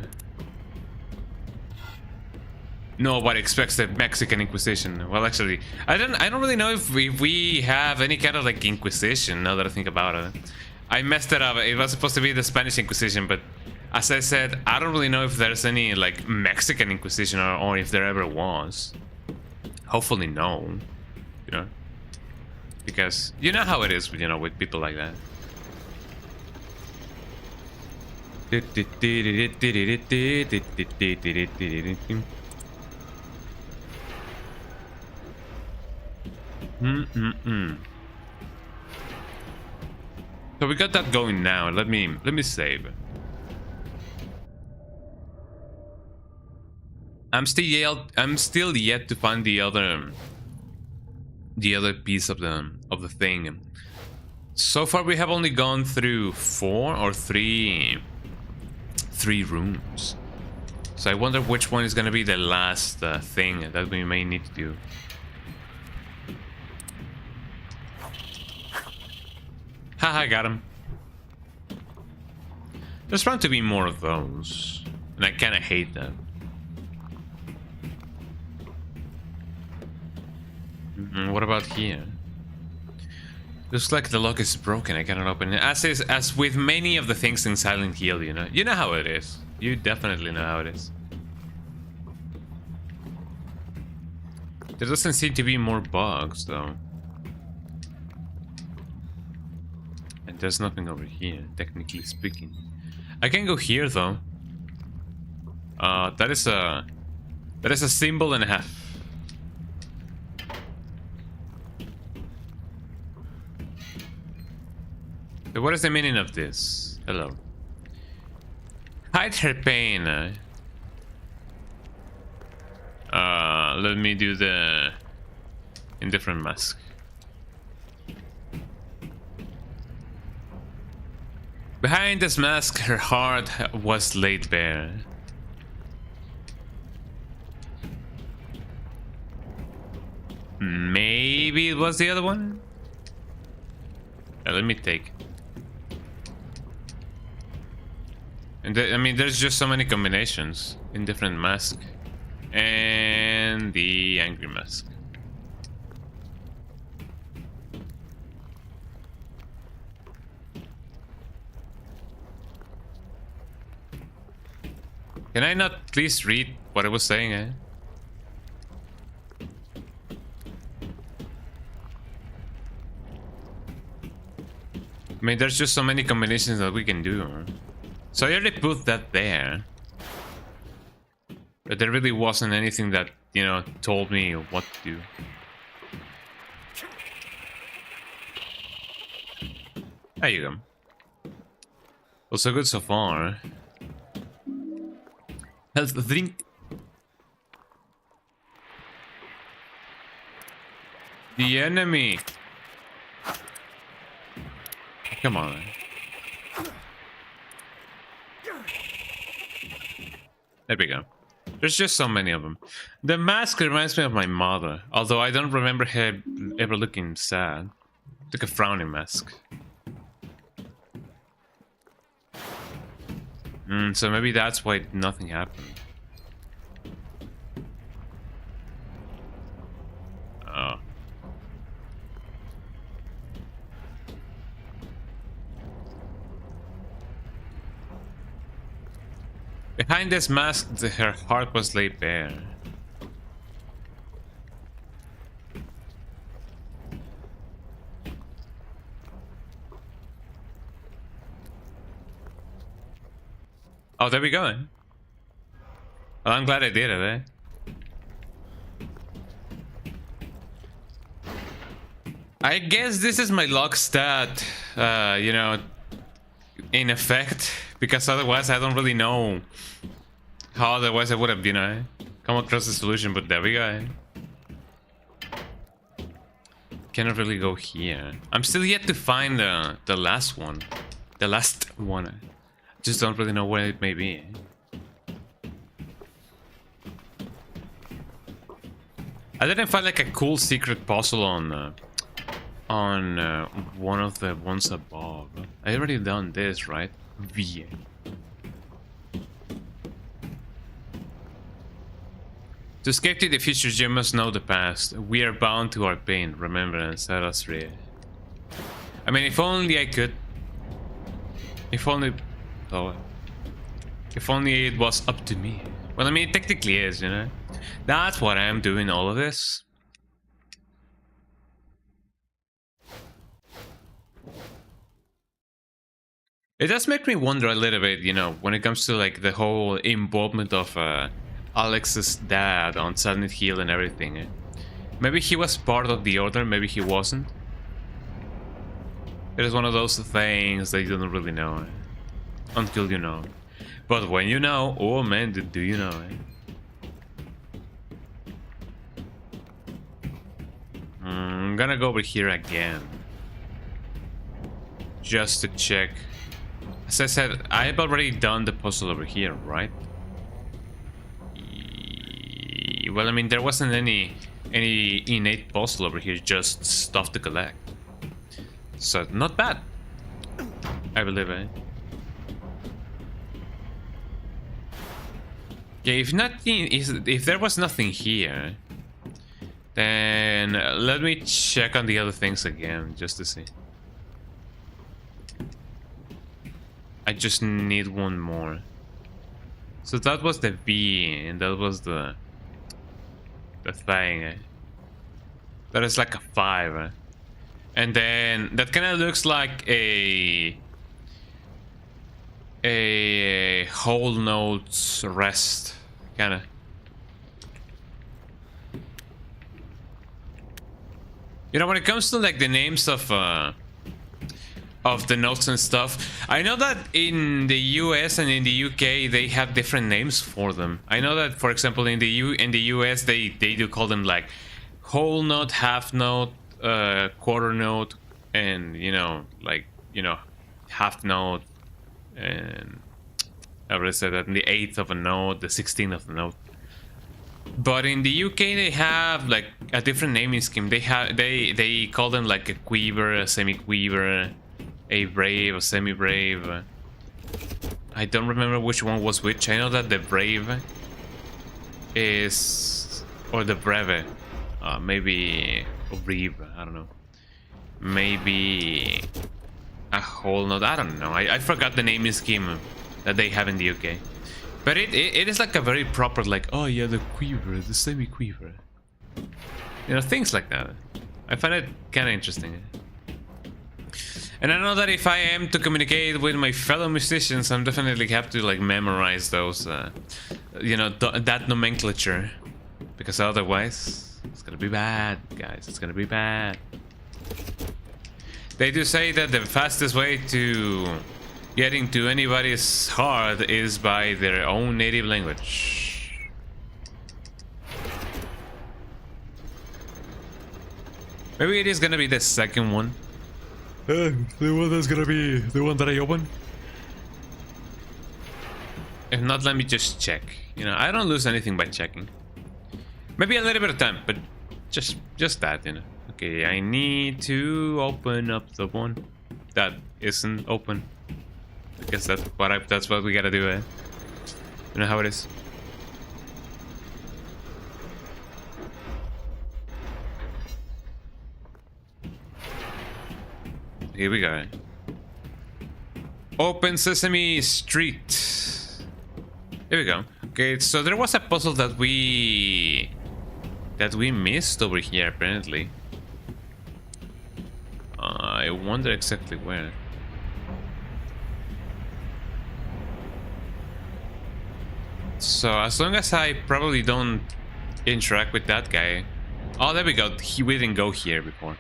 A: Nobody expects the Mexican Inquisition. Well, actually, I don't really know if we have any kind of like Inquisition. Now that I think about it, I messed it up. It was supposed to be the Spanish Inquisition, but as I said, I don't really know if there's any like Mexican Inquisition or if there ever was. Hopefully, no. You know, because you know how it is, you know, with people like that. So we got that going now. Let me save. I'm still yet to find the other piece of the thing. So far we have only gone through 4 or 3 rooms. So I wonder which one is gonna be the last thing that we may need to do. Haha, got him. There's bound to be more of those, and I kinda hate that. What about here? Looks like the lock is broken. I cannot open it. As with many of the things in Silent Hill, you know how it is. You definitely know how it is. There doesn't seem to be more bugs though. And there's nothing over here, technically speaking. I can go here though. That is a symbol and a half. So what is the meaning of this? Hello. Hide her pain. Let me do the indifferent mask. Behind this mask, her heart was laid bare. Maybe it was the other one? Let me take. And I mean, there's just so many combinations in different masks. And the angry mask. Can I not please read what I was saying, eh? I mean, there's just so many combinations that we can do. So I already put that there. But there really wasn't anything that, you know, told me what to do. There you go. Well, so good so far. Health drink. The enemy. Come on. There we go. There's just so many of them. The mask reminds me of my mother, although I don't remember her ever looking sad. Like a frowning mask. So maybe that's why nothing happened. Oh. Behind this mask, her heart was laid bare. Oh, there we go. Well, I'm glad I did it, eh? I guess this is my luck stat, you know, in effect, because otherwise I don't really know how otherwise I would have, you know, come across the solution, but there we go. Eh? Cannot really go here. I'm still yet to find the last one. The last one. Just don't really know where it may be. I didn't find like a cool secret puzzle on one of the ones above. I already done this, right? VA. To escape to the future, you must know the past. We are bound to our pain, remembrance, set us free. I mean, if only I could. If only. Oh. If only it was up to me. Well, I mean, it technically is, you know. That's what I am doing all of this. It does make me wonder a little bit, you know, when it comes to like the whole involvement of Alex's dad on Silent Hill and everything. Eh? Maybe he was part of the order, maybe he wasn't. It is one of those things that you don't really know. Eh? Until you know. But when you know, oh man, do you know, eh? I'm gonna go over here again. Just to check. As I said, I've already done the puzzle over here, right? Well, I mean, there wasn't any innate puzzle over here, just stuff to collect. So not bad, I believe, eh? Yeah, if there was nothing here, then let me check on the other things again, just to see. I just need one more. So that was the V, and that was the thing. Eh? That is like a 5. Eh? And then that kind of looks like a whole notes rest, kind of. You know, when it comes to like the names of the notes and stuff, I know that in the US and in the UK they have different names for them. I know that, for example, in the US they do call them like whole note, half note, quarter note, and half note, and I already said that, in the 8th of a note, the 16th of a note. But in the UK they have like a different naming scheme. They call them like a quiver, a semi-quiver, a brave, a semi-brave. I don't remember which one was which. I know that the brave is, or the breve, maybe a breve, I don't know. Maybe a whole note, I don't know. I forgot the naming scheme that they have in the UK. But it is like a very proper, like, oh yeah, the quiver, the semi-quiver. You know, things like that. I find it kind of interesting. And I know that if I am to communicate with my fellow musicians, I'm definitely have to like memorize those, that nomenclature. Because otherwise, it's gonna be bad, guys. It's gonna be bad. They do say that the fastest way to getting to anybody's heart is by their own native language. Maybe it is gonna be the second one. The one that's gonna be the one that I open. If not, let me just check. You know, I don't lose anything by checking. Maybe a little bit of time, but just that, you know. Okay, I need to open up the one that isn't open. I guess that's what we gotta do, eh? You know how it is. Here we go. Open Sesame Street. Here we go. Okay, so there was a puzzle that we missed over here, apparently. I wonder exactly where. So as long as I probably don't interact with that guy. Oh, there we go. We didn't go here before.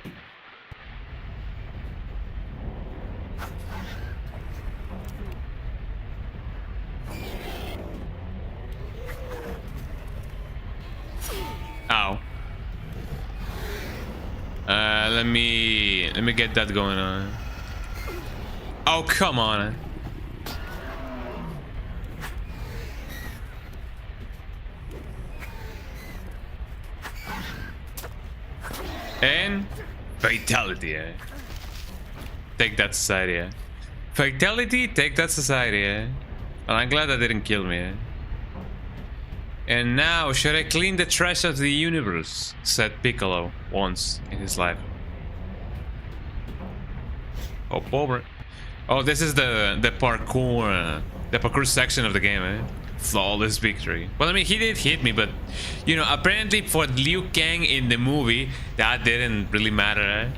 A: Ow. Let me get that going on. Oh, come on. And fatality, eh? Take that society, eh? Fatality, take that society, eh? Well, I'm glad that didn't kill me, eh? And now, should I clean the trash of the universe? Said Piccolo once in his life. Oh, pobre. Oh, this is the parkour section of the game, eh? Flawless victory. Well, I mean, he did hit me, but you know, apparently for Liu Kang in the movie, that didn't really matter,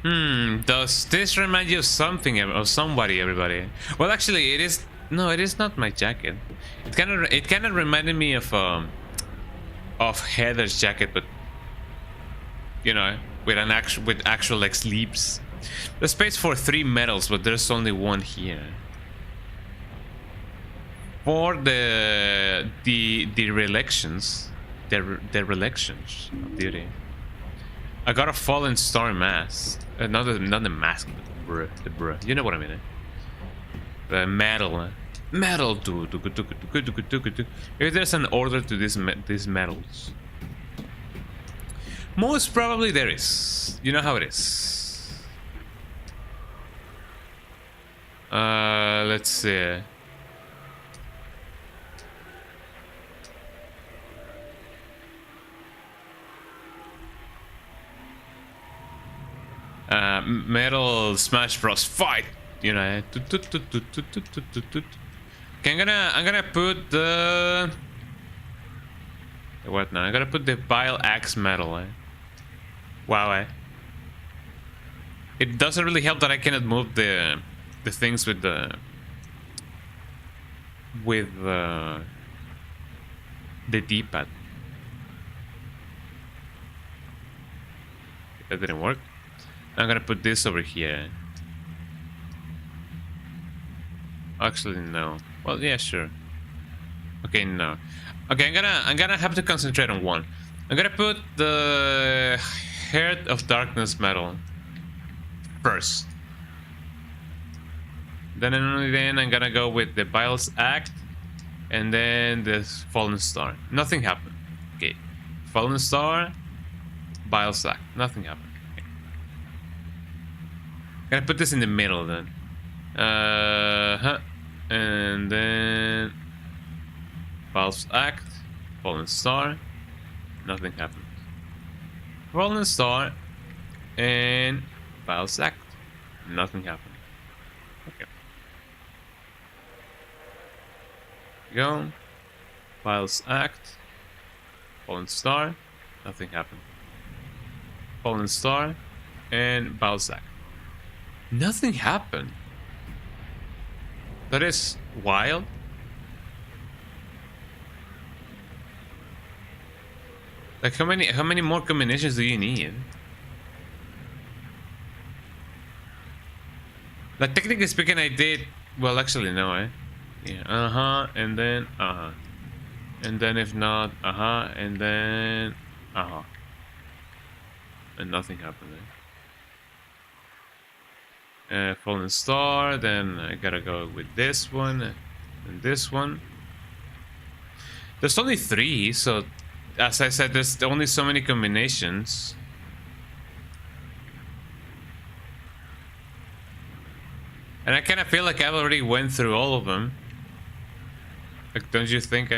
A: eh? Does this remind you of something, of somebody, everybody? Well, actually, it is. No, it is not my jacket. It kind of reminded me of Heather's jacket, but you know, with actual like sleeves. There's space for 3 medals, but there's only 1 here. For the reelections, the reelections of duty. I got a fallen star mask. Not the mask, but the bruh. You know what I mean? Eh? The medal. Metal. If there's an order to these metals. Most probably there is. You know how it is. Let's see. Metal Smash Bros. Fight. You know. Okay, I'm gonna put the what now? I'm gonna put the bile axe metal. Wow. It doesn't really help that I cannot move the things with the D-pad. That didn't work. I'm gonna put this over here. Actually, no. Well, yeah, sure. Okay, no. Okay, I'm gonna have to concentrate on one. I'm gonna put the Heart of Darkness metal first. Then and only then I'm gonna go with the Biles Act and then the Fallen Star. Nothing happened. Okay. Fallen Star, Biles Act. Nothing happened. Okay. Gonna put this in the middle then. And then Biles Act, Fallen Star. Nothing happened. Fallen Star and Biles Act. Nothing happened. Okay. Go. Biles Act. Fallen Star. Nothing happened. Fallen Star and Biles Act. Nothing happened. That is wild. Like how many more combinations do you need? Like technically speaking, I did well. Actually, no, Yeah. And then and then if not, and then and nothing happened. Fallen Star. Then I gotta go with this one and this one. There's only 3, so as I said, there's only so many combinations. And I kind of feel like I've already went through all of them. Like, don't you think?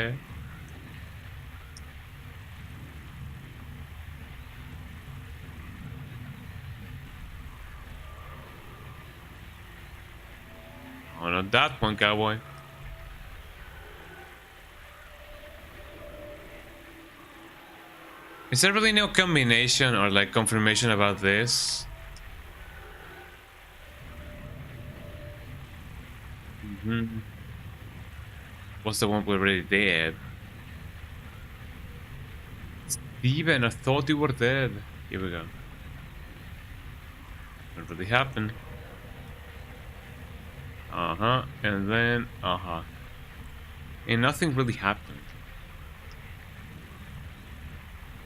A: Oh, not that one, cowboy. Is there really no combination or like confirmation about this? What's the one we already did? Steven, I thought you were dead. Here we go. What really happened? And then and nothing really happened.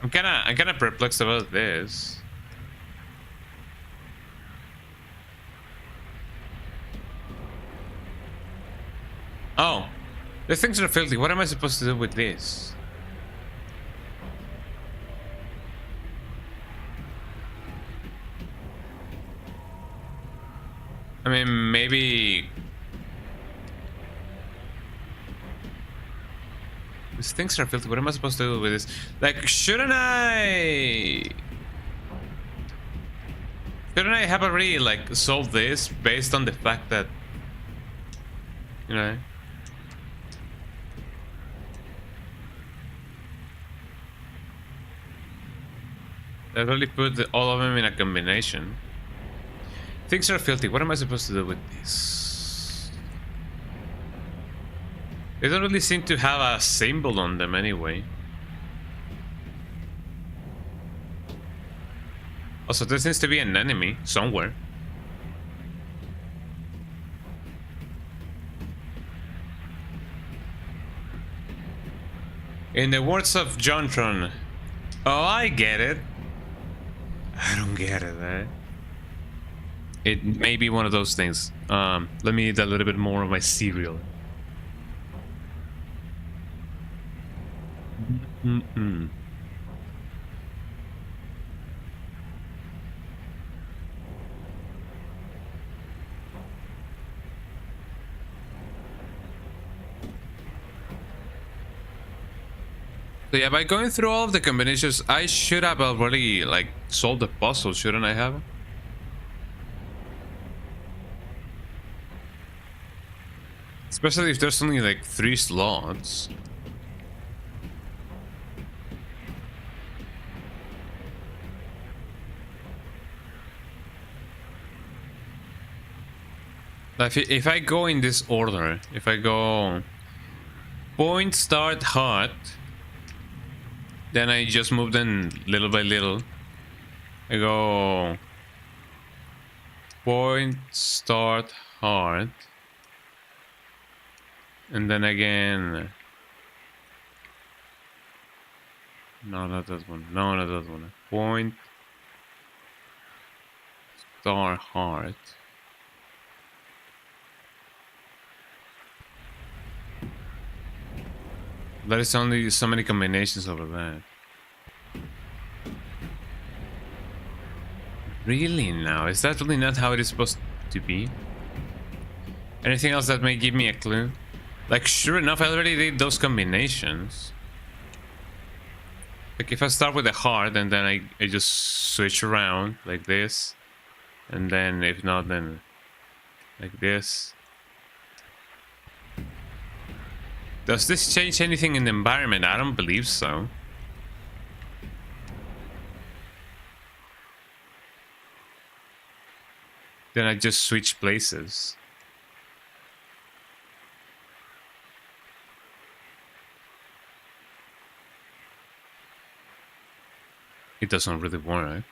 A: I'm kinda perplexed about this. Oh, the things are filthy. What am I supposed to do with this? I mean, maybe these things are filthy. What am I supposed to do with this? Like, shouldn't I have already like solved this based on the fact that, you know, I really put all of them in a combination. Things are filthy. What am I supposed to do with this? They don't really seem to have a symbol on them anyway. Also, there seems to be an enemy somewhere. In the words of Jontron, oh, I get it. I don't get it, eh? It may be one of those things. Let me eat a little bit more of my cereal. Mm-mm. So yeah, by going through all of the combinations, I should have already like solved the puzzle, shouldn't I have? Especially if there's only like 3 slots. Like if I go in this order, if I go point, start, hot, then I just move them little by little. I go point, start, hard, and then again. No, not that one. No, not that one. Point, start, hard. There is only so many combinations of that. Really now? Is that really not how it is supposed to be? Anything else that may give me a clue? Like, sure enough, I already did those combinations. Like, if I start with a hard and then I just switch around like this. And then, if not, then like this. Does this change anything in the environment? I don't believe so. Then I just switch places. It doesn't really work.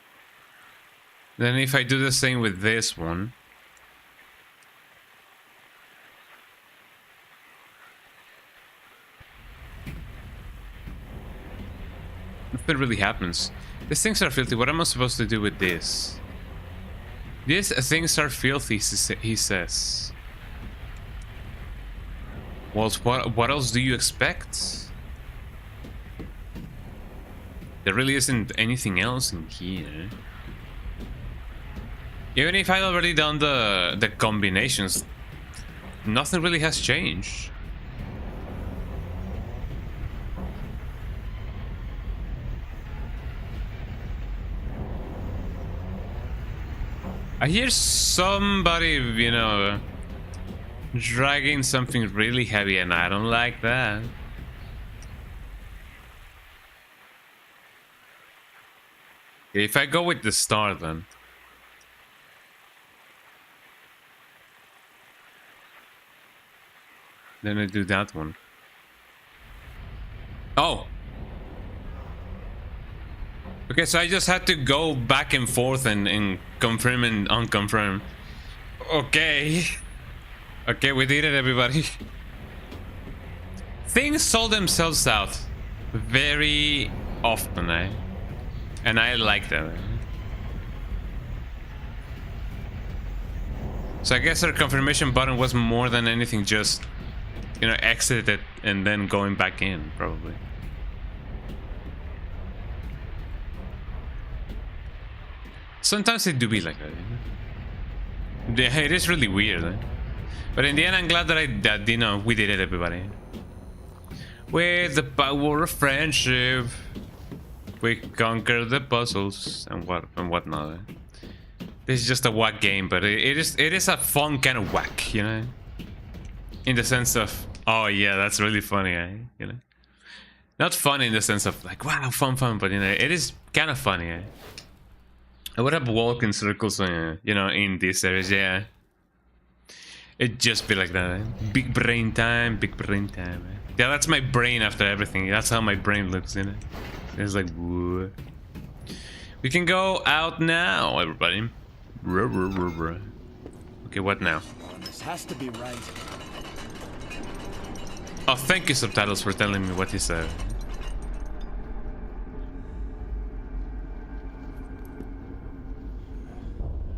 A: Then if I do the same with this one. Nothing really happens. These things are filthy. What am I supposed to do with this? These things are filthy, he says. Well, what else do you expect? There really isn't anything else in here. Even if I'd already done the combinations, nothing really has changed. I hear somebody, you know, dragging something really heavy, and I don't like that. If I go with the star, then. Then I do that one. Oh! Okay, so I just had to go back and forth and confirm and unconfirm. Okay. Okay, we did it, everybody. Things sold themselves out very often, eh? And I like that. So I guess our confirmation button was more than anything just, you know, exit it and then going back in, probably. Sometimes it do be like that, you know? Yeah, it is really weird, eh? But in the end, I'm glad that you know, we did it, everybody. With the power of friendship, we conquer the puzzles and whatnot. Eh? This is just a whack game, but it is a fun kind of whack, you know. In the sense of, oh yeah, that's really funny, eh? You know, not fun in the sense of like, wow, fun, but you know, it is kind of funny, eh? I would have walked in circles, you know, in this series, yeah. It'd just be like that. Eh? Big brain time, big brain time. Eh? Yeah, that's my brain after everything. That's how my brain looks, you know. It's like, whoa. We can go out now, everybody. Okay, what now?
B: This has to be right.
A: Oh, thank you, subtitles, for telling me what he said.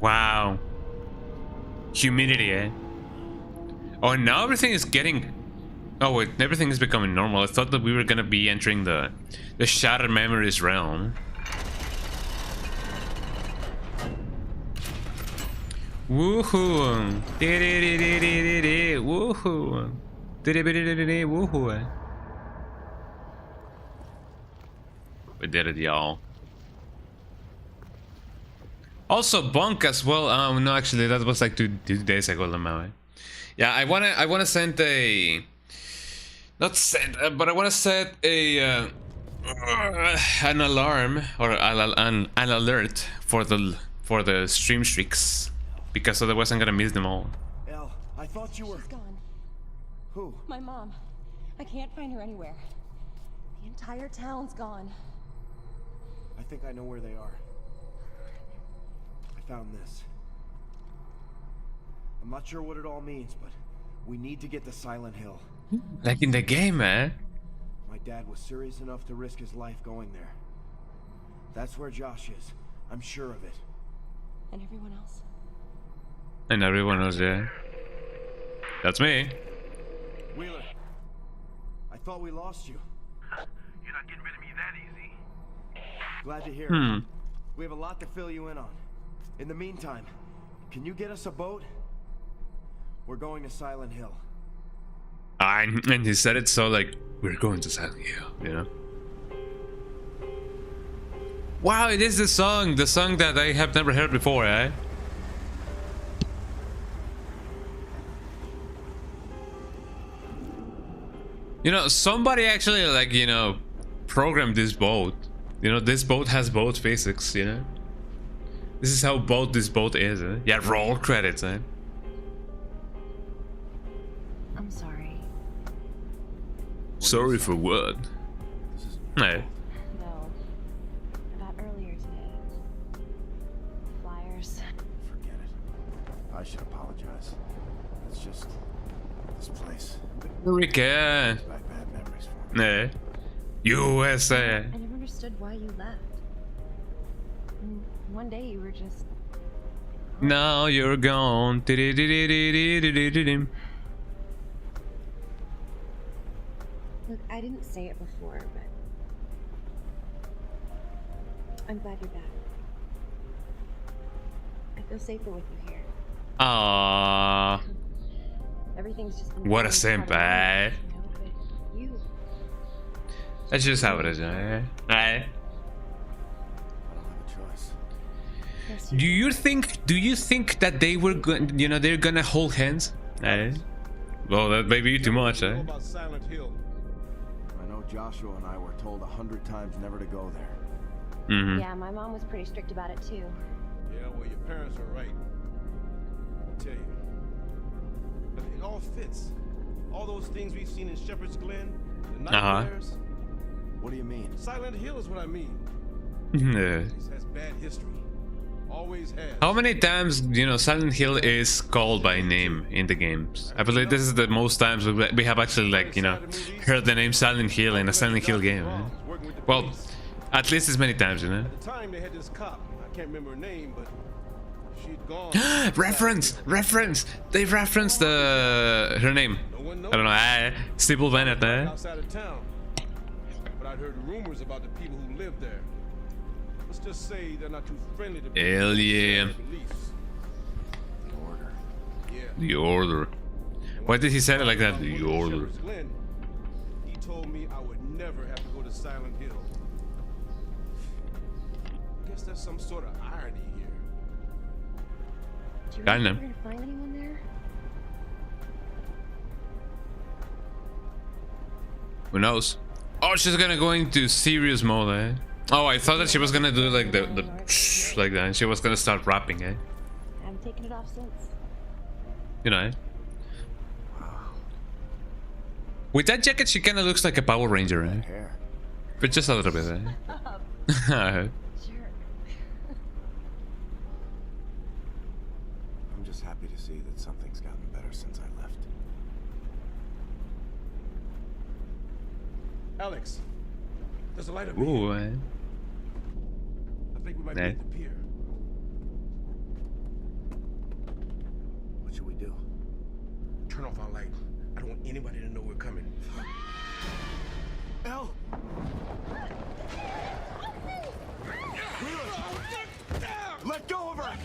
A: Wow. Humidity, eh? Oh, now everything is getting Oh wait, everything is becoming normal. I thought that we were gonna be entering the shattered memories realm. Woohoo! Woohoo! Woohoo! We did it, y'all. Also, bunk as well. No, actually, that was like two days ago. Yeah, I wanna send a. Not send, but I wanna set a an alarm or an alert for the stream streaks, because otherwise I'm gonna miss them all.
B: Elle, I thought you were...
C: She's gone.
B: Who?
C: My mom. I can't find her anywhere. The entire town's gone.
B: I think I know where they are. I found this. I'm not sure what it all means, but we need to get to Silent Hill.
A: Like in the game, man.
B: My dad was serious enough to risk his life going there. That's where Josh is. I'm sure of it.
C: And everyone else?
A: And everyone was there. That's me.
B: Wheeler, I thought we lost you.
D: You're not getting rid of me that easy.
B: Glad to hear it. We have a lot to fill you in on. In the meantime, can you get us a boat? We're going to Silent Hill.
A: And he said it so like, we're going to Silent Hill, you know? Wow, it is the song that I have never heard before, eh? You know, somebody actually, like, you know, programmed this boat. You know, this boat has boat physics, you know? This is how this boat is, eh? Yeah, roll credits, eh?
C: I'm sorry.
A: Sorry for what? No.
C: No. About earlier today. Flyers.
B: Forget it. I should apologize. It's just... this place.
A: America.
B: Back bad memories for me.
A: No. USA.
C: I never understood why you left. And one day you were just...
A: Now you're gone.
C: Look, I didn't say it before, but... I'm glad you're back. I feel safer with you here.
A: Aww.
C: Everything's just... been
A: What a
C: falling apart
A: senpai.
C: around me, you know, but
A: That's just how it is, eh? Right?
B: I don't have a choice.
C: yes,
A: Do you think that they were going, you know, they're gonna hold hands? Eh? Well, that may be too much, eh?
D: About Silent Hill.
B: I know Joshua and I were told 100 times never to go there.
A: Mm-hmm.
C: Yeah, my mom was pretty strict about it too.
D: Yeah, well, your parents are right. I'll tell you. But it all fits. All those things we've seen in Shepherd's Glen, the nightmares.
B: What do you mean?
D: Silent Hill is what I mean.
A: Yeah.
D: It has bad history. Always has.
A: How many times, you know, Silent Hill is called by name in the games? I believe this is the most times we have actually, like, you know, heard the name Silent Hill in a Silent Hill game. Eh? Well, at least as many times, you know.
D: At the time, they had this cop. I can't remember her name, but she'd gone.
A: Reference! They referenced her name.
D: No one knows.
A: I don't know, Sybil Bennett, eh?
D: Outside of town. But I'd heard rumors about the people who lived there. Let's just say they're not too friendly to people.
A: Hell yeah.
D: Beliefs.
B: The order.
D: Yeah.
A: The Order. Why did he say it like that? The Order.
D: Glenn, he told me I would never have to go to Silent Hill. I guess there's some sort of irony here.
C: Do you
A: Kinda.
C: think we're gonna find anyone there?
A: Who knows? Oh, she's gonna go into serious mode, eh? Oh, I thought that she was gonna do like the like that, and she was gonna start rapping, eh?
C: I haven't taken it off since.
A: You know, eh? With that jacket, she kind of looks like a Power Ranger, eh?
B: Hair.
A: But just a little bit, eh?
C: Sure.
B: I'm just happy to see that something's gotten better since I left.
D: Alex, there's a light up
A: Ooh,
D: here.
A: eh?
D: I think we might be
A: Eh?
D: at the pier.
B: What should we do?
D: Turn off our light. I don't want anybody to know we're coming.
B: Elle! Let go of her!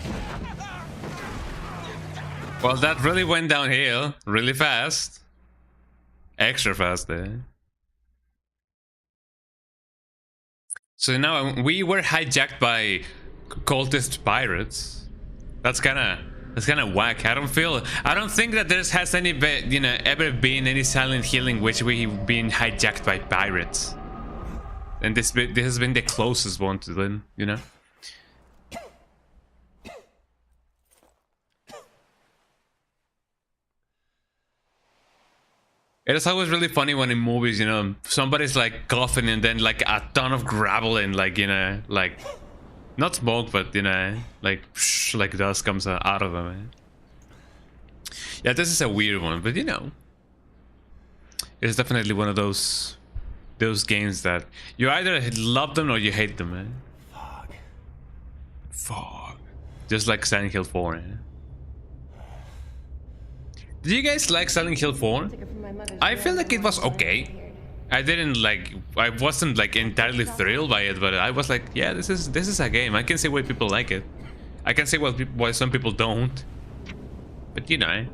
A: Well, that really went downhill really fast. Extra fast there. So now we were hijacked by cultist pirates. That's kind of whack. I don't think that there has any ever been any Silent Hill in which we've been hijacked by pirates. And this has been the closest one to them, you know. It is always really funny when in movies, you know, somebody's like coughing and then like a ton of gravel and like, you know, like not smoke, but you know, like dust comes out of them. Yeah, this is a weird one, but you know, it's definitely one of those games that you either love them or you hate them, man. Fog. Just like Silent Hill 4. Did you guys like Silent Hill 4? I feel like it was okay. I wasn't like entirely thrilled by it, but I was like, yeah, this is a game. I can see why people like it. I can see why some people don't. But you know,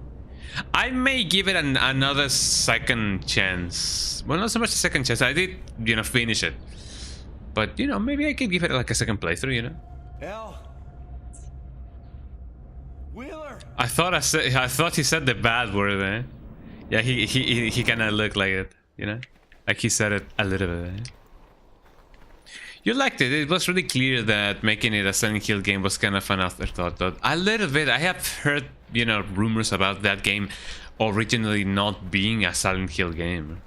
A: I may give it another second chance. Well, not so much a second chance. I did, you know, finish it. But you know, maybe I could give it like a second playthrough, you know.
B: Elle! Wheeler!
A: I thought he said the bad word there. Yeah, he kind of looked like it, you know, like he said it a little bit. You liked it. It was really clear that making it a Silent Hill game was kind of an afterthought. But a little bit, I have heard, you know, rumors about that game originally not being a Silent Hill game,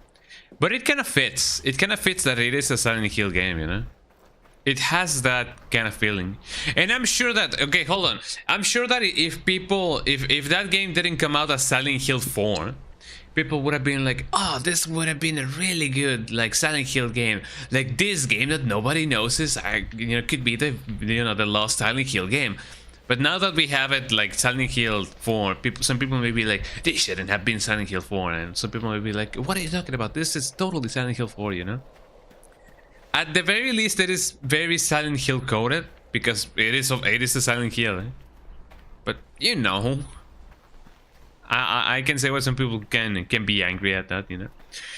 A: but it kind of fits. It kind of fits that it is a Silent Hill game, you know. It has that kind of feeling. And I'm sure that, okay, hold on. I'm sure that if that game didn't come out as Silent Hill 4, people would have been like, oh, this would have been a really good like Silent Hill game. Like this game that nobody knows is, you know, could be the, you know, the lost Silent Hill game. But now that we have it like Silent Hill 4, some people may be like, this shouldn't have been Silent Hill 4. And some people may be like, what are you talking about? This is totally Silent Hill 4, you know? At the very least, it is very Silent Hill coded because it is a Silent Hill. But you know, I can say what some people can be angry at that, you know.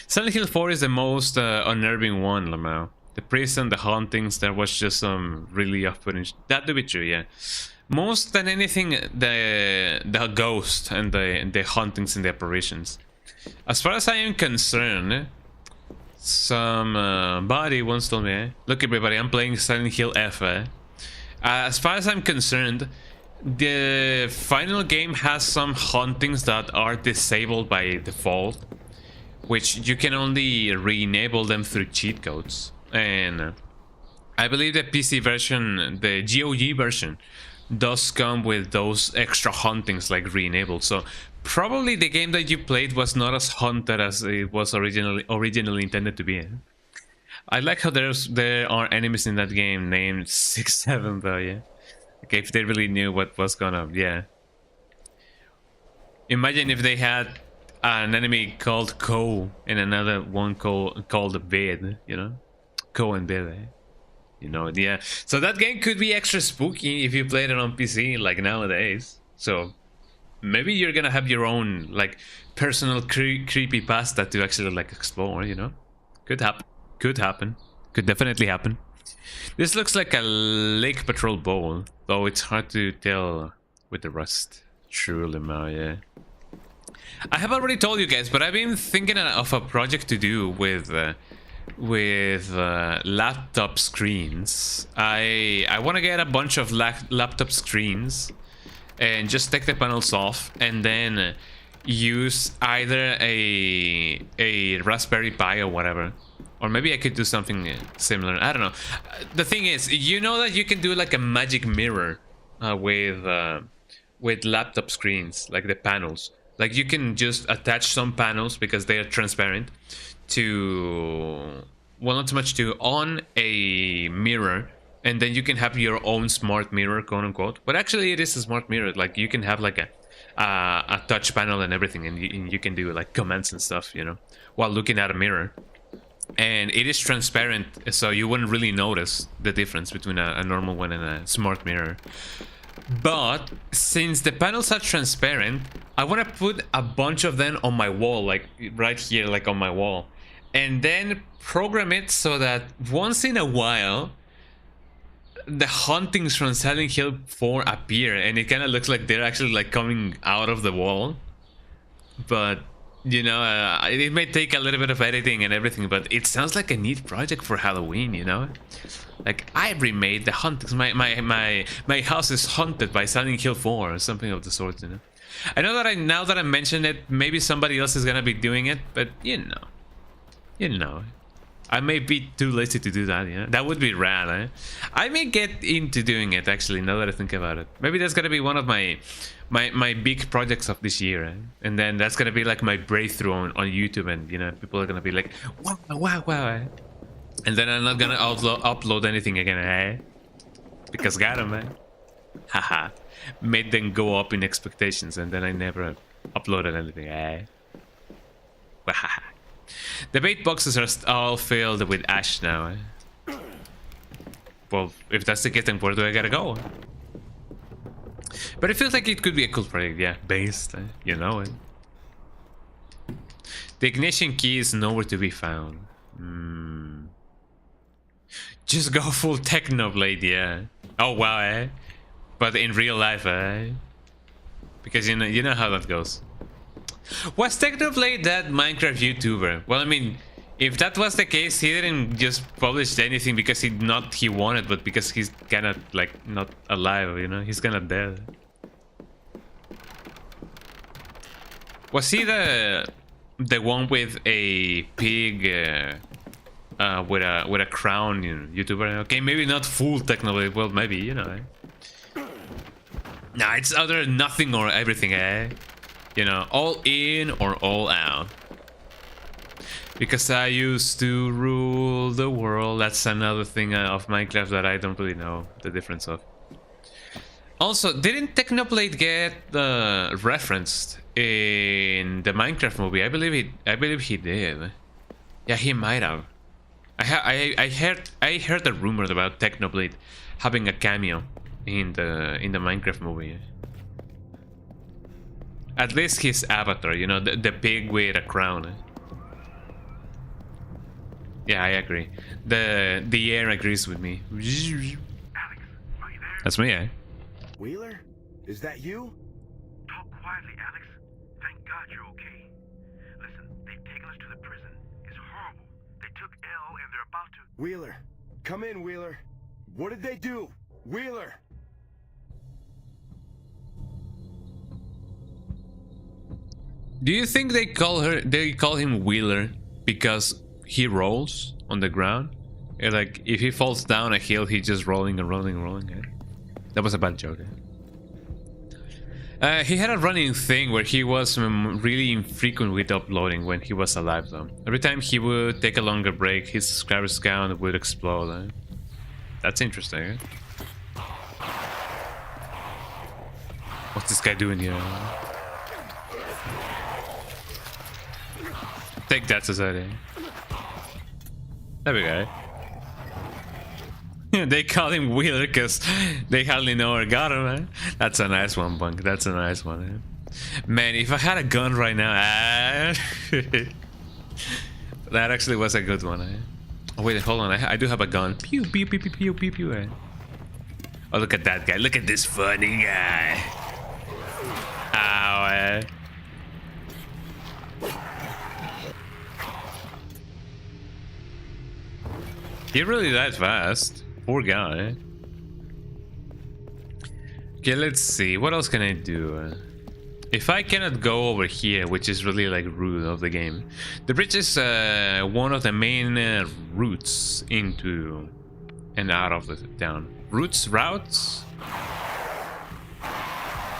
A: Silent Hill 4 is the most unnerving one, Lamau. The prison, the hauntings, there was just some really off-putting. That do be true, yeah. Most than anything, the ghost and the hauntings and the apparitions. As far as I am concerned, somebody once told me, look everybody, I'm playing Silent Hill F. As far as I'm concerned, the final game has some hauntings that are disabled by default, which you can only re-enable them through cheat codes. And I believe the PC version, the GOG version, does come with those extra hauntings like re-enabled. So probably the game that you played was not as haunted as it was originally intended to be. I like how there are enemies in that game named 6-7 though, yeah. Okay, if they really knew what was gonna, yeah. Imagine if they had an enemy called Ko and another one called Bed, you know? Ko and Bed, eh? You know, yeah. So that game could be extra spooky if you played it on PC like nowadays. So maybe you're gonna have your own like personal creepy pasta to actually like explore, you know? Could happen. Could definitely happen. This looks like a Lake Patrol bowl, though it's hard to tell with the rust. Truly, yeah. I have already told you guys, but I've been thinking of a project to do with laptop screens. I want to get a bunch of laptop screens and just take the panels off and then use either a Raspberry Pi or whatever. Or maybe I could do something similar. I don't know. The thing is, you know that you can do like a magic mirror with laptop screens, like the panels. Like you can just attach some panels because they are transparent to, well, not so much to, on a mirror, and then you can have your own smart mirror, quote unquote. But actually, it is a smart mirror. Like you can have like a touch panel and everything, and you can do like commands and stuff, you know, while looking at a mirror. And it is transparent, so you wouldn't really notice the difference between a normal one and a smart mirror. But since the panels are transparent, I want to put a bunch of them on my wall, like right here, like on my wall, and then program it so that once in a while the hauntings from Silent Hill 4 appear, and it kind of looks like they're actually like coming out of the wall. But you know, it may take a little bit of editing and everything, but it sounds like a neat project for Halloween, you know? Like, I remade the hauntings. My house is haunted by Silent Hill 4 or something of the sort, you know? I know that now that I mentioned it, maybe somebody else is gonna be doing it, but you know. I may be too lazy to do that, you know? That would be rad, eh? I may get into doing it, actually, now that I think about it. Maybe that's gonna be one of my big projects of this year, eh? And then that's gonna be like my breakthrough on YouTube, and you know, people are gonna be like, wow, eh? And then I'm not gonna upload anything again, eh? Because got 'em, eh? Haha. Made them go up in expectations, and then I never uploaded anything, eh? Wahaha. The bait boxes are all filled with ash now, eh? Well, if that's the case, then where do I gotta go? But it feels like it could be a cool project, yeah. Based, you know it. The ignition key is nowhere to be found. Just go full Technoblade, yeah. Oh wow, eh? But in real life, eh? Because you know how that goes. Was Technoblade that Minecraft YouTuber? Well, I mean, if that was the case, he didn't just publish anything because he wanted, but because he's kinda like not alive, you know? He's kinda dead. Was he the one with a pig with a crown, you know, YouTuber? Okay, maybe not full Technoblade. Well, maybe, you know. Nah, it's either nothing or everything, eh? You know, all in or all out. Because I used to rule the world. That's another thing of Minecraft that I don't really know the difference of. Also, didn't Technoblade get referenced in the Minecraft movie? I believe he did. Yeah, he might have. I heard a rumor about Technoblade having a cameo in the Minecraft movie. At least his avatar, you know, the pig with a crown. Yeah, I agree. The air agrees with me.
B: Alex, are you there?
A: That's me, eh?
B: Wheeler? Is that you?
E: Talk quietly, Alex. Thank God you're okay. Listen, they've taken us to the prison. It's horrible. They took Elle and they're about to...
B: Wheeler, come in, Wheeler. What did they do? Wheeler!
A: Do you think they call him Wheeler because he rolls on the ground? Like, if he falls down a hill, he's just rolling and rolling and rolling. Eh? That was a bad joke. Eh? He had a running thing where he was really infrequent with uploading when he was alive, though. Every time he would take a longer break, his subscribers count would explode. Eh? That's interesting. Eh? What's this guy doing here? Take that, society. There we go. They call him Wheeler because they hardly know where got him, man. That's a nice one, Bunk. That's a nice one, man. Man, if I had a gun right now... that actually was a good one, eh? Oh, wait, hold on. I do have a gun. Pew, pew, pew, pew, pew, pew, pew, eh? Oh, look at that guy. Look at this funny guy. Ow, eh? He really died fast. Poor guy. Okay, let's see. What else can I do? If I cannot go over here, which is really like rude of the game. The bridge is one of the main routes into and out of the town. Routes?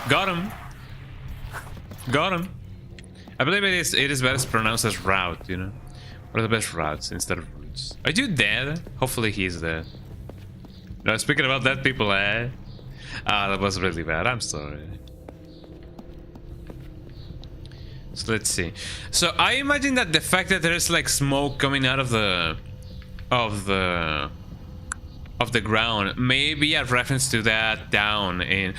A: Got him. Got him. I believe it is best pronounced as route, you know? What are the best routes instead of routes? Are you dead? Hopefully he's dead. No, speaking about dead people, eh? Ah, that was really bad. I'm sorry. So let's see. So I imagine that the fact that there's like smoke coming out of the ground may be a reference to that down in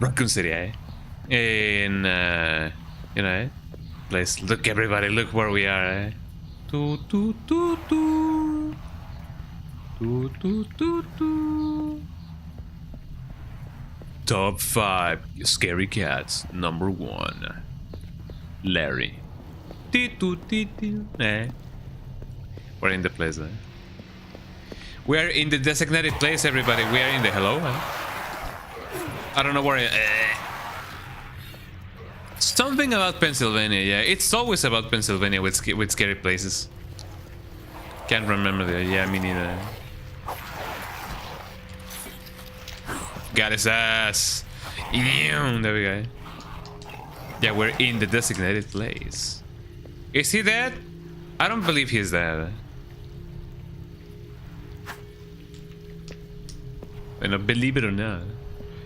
A: Raccoon City, eh? In you know, place. Look, everybody, look where we are, eh? Do, do, do, do. Do, do, do, do. Top 5 scary cats. Number 1, Larry. Eh? We're in the place, eh? We are in the designated place, everybody. We are in the hello. Eh? I don't know where. Something about Pennsylvania. Yeah, it's always about Pennsylvania with scary places. Can't remember the. Yeah, me neither. Got his ass. There we go. Yeah, we're in the designated place. Is he dead? I don't believe he's dead. And believe it or not,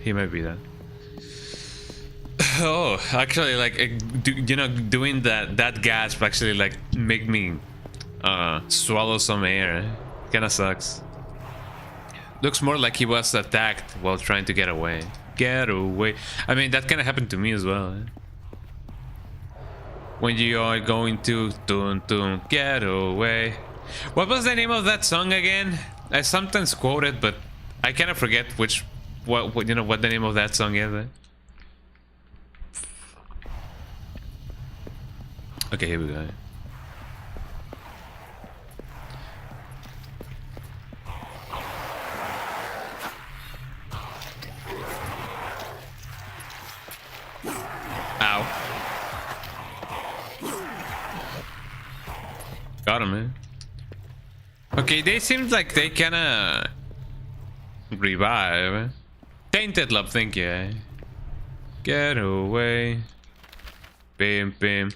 A: he might be dead. Oh, actually, like, you know, doing that gasp actually like make me swallow some air. Kinda sucks. Looks more like he was attacked while trying to get away. Get away. I mean, that kind of happened to me as well. Eh? When you are going to get away. What was the name of that song again? I sometimes quote it, but I kind of forget what you know what the name of that song is. Eh? Okay, here we go. Ow. Got him, man. Okay, they seem like they kinda revive. Tainted love, thank you. Eh? Get away. Bim, bim.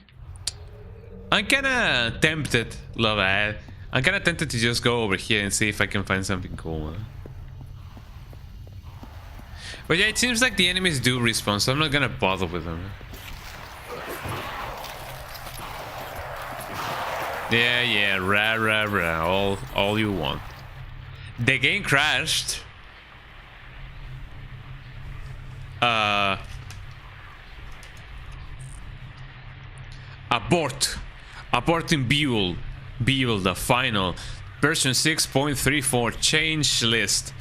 A: I'm kinda tempted, love it. I'm kinda tempted to just go over here and see if I can find something cool. But yeah, it seems like the enemies do respawn, so I'm not gonna bother with them. Yeah, rah, all you want. The game crashed. Aborting Buell, the final. Version 6.34 change list.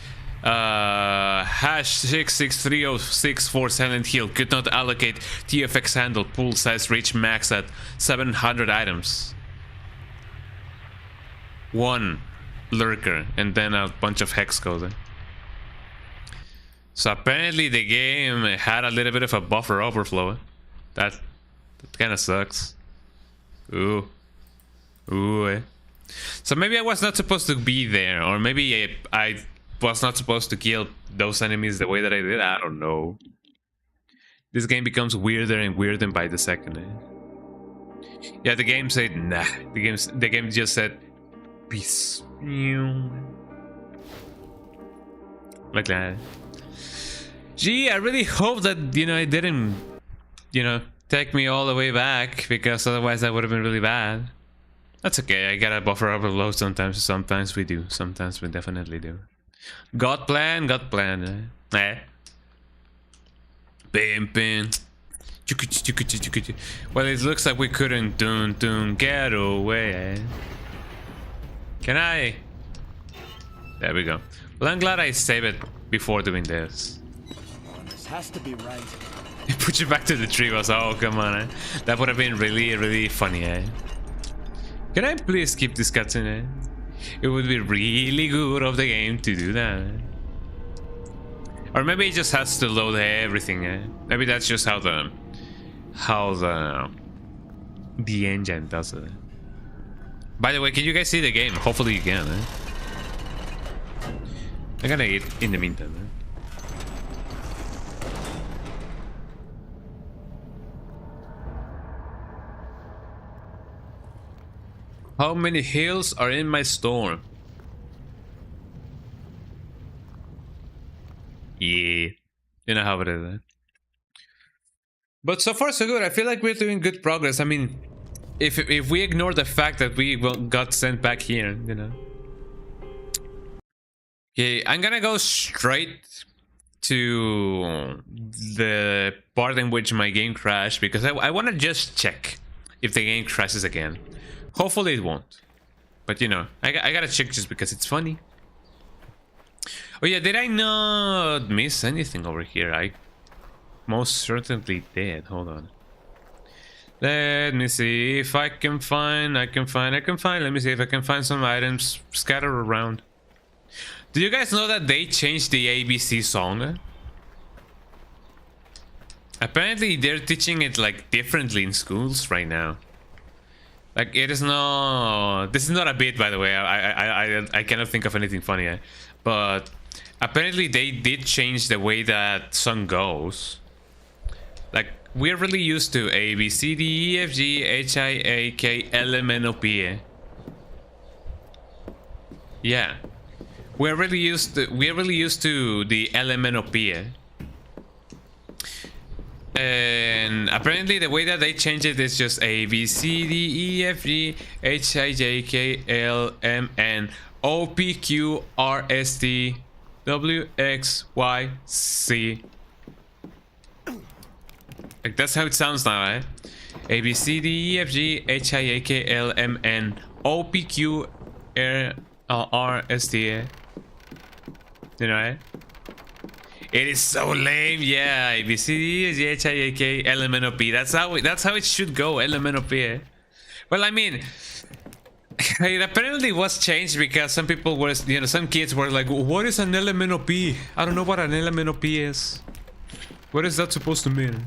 A: Hash 66306 for Silent Hill could not allocate TFX handle pool size reach max at 700 items. 1 lurker and then a bunch of hex codes. Eh? So apparently the game had a little bit of a buffer overflow. That kind of sucks. Ooh. Eh. So maybe I was not supposed to be there, or maybe I was not supposed to kill those enemies the way that I did. I don't know. This game becomes weirder and weirder by the second. Eh? Yeah, the game said nah. The game just said peace. Like that. Gee, I really hope that, you know, it didn't, you know, take me all the way back, because otherwise that would have been really bad. That's okay, I gotta buffer overload sometimes. Sometimes we do. Sometimes we definitely do. God plan. Eh? Bim. Well, it looks like we couldn't get away. Eh? Can I? There we go. Well, I'm glad I saved it before doing this.
B: This has to be right.
A: It put you back to the tree. Was oh, come on, eh? That would have been really funny, eh? Can I please keep this cutscene, eh? It would be really good of the game to do that. Eh? Or maybe it just has to load everything, eh? Maybe that's just how the engine does it. By the way, can you guys see the game? Hopefully you can, eh? I'm gonna eat in the meantime, eh? How many hills are in my store? Yeah, you know how it is. Eh? But so far so good. I feel like we're doing good progress. I mean, if we ignore the fact that we got sent back here, you know. Okay, I'm gonna go straight to the part in which my game crashed because I want to just check if the game crashes again. Hopefully it won't. But you know, I gotta check just because it's funny. Oh yeah, did I not miss anything over here? I most certainly did. Hold on. Let me see if I can find. Let me see if I can find some items scattered around. Do you guys know that they changed the ABC song? Apparently they're teaching it like differently in schools right now. Like it is no. This is not a bit, by the way. I cannot think of anything funny, but apparently they did change the way that song goes. Like we're really used to A B C D E F G H I A K L M N O P. Yeah, we're really used to the LMNOP. And apparently the way that they change it is just A B C D E F G H I J K L M N O P Q R S T W X Y C. Like that's how it sounds now, eh? A B C D E F G H I A K L M N O P Q R S T. You know, eh? It is so lame, yeah. A B C D E F G H I A K L M N O P. That's how it should go. LMNOP. Well, I mean, it apparently was changed because some people were, you know, some kids were like, "What is an LMNOP? I don't know what an LMNOP is. What is that supposed to mean?"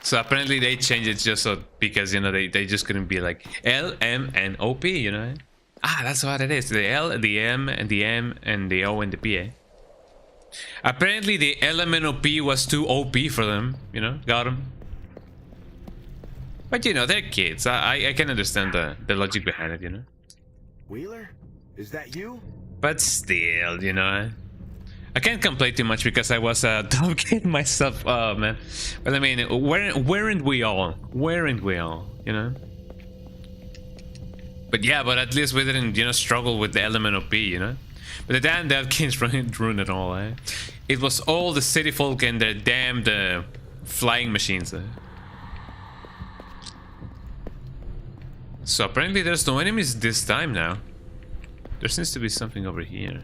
A: So apparently they changed it just so because, you know, they just couldn't be like L M N O P, you know. Ah, that's what it is. The L, the M, and the M, and the O and the P. Apparently the LMNOP was too OP for them, you know. Got them. But you know, they're kids. I can understand the logic behind it, you know.
B: Wheeler, is that you?
A: But still, you know, I can't complain too much because I was a dumb kid myself. Oh man. But I mean, weren't we all? Weren't we all? You know. But yeah, but at least we didn't, you know, struggle with the LMNOP, you know. But the damn dev kids ruined it all, eh? It was all the city folk and their damned flying machines. So apparently there's no enemies this time now. There seems to be something over here.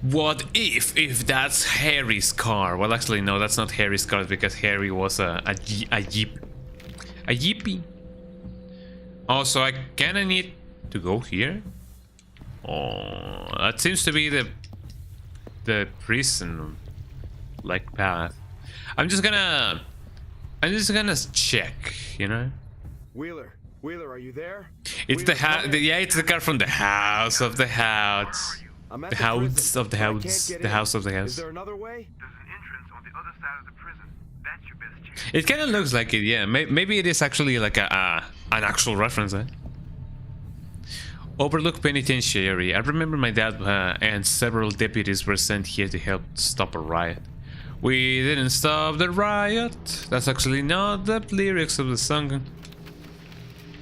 A: What if that's Harry's car? Well, actually, no, that's not Harry's car because Harry was a jeep. A jeepy. Oh, so I kinda need to go here? Oh, that seems to be the prison like path. I'm just gonna check, you know?
B: Wheeler, are you there?
A: It's
B: Wheeler,
A: yeah, it's the car from the house of the house.
B: I'm at
A: The
B: prison,
A: house of the
B: but I
A: house.
B: can't get
A: The
B: in.
A: house of the
B: Is
A: house.
B: there another way?
E: There's an entrance on the other side of the prison. That's your best chance.
A: It kind of looks like it, yeah. Maybe it is actually like an actual reference, eh? Overlook Penitentiary. I remember my dad and several deputies were sent here to help stop a riot. We didn't stop the riot. That's actually not the lyrics of the song.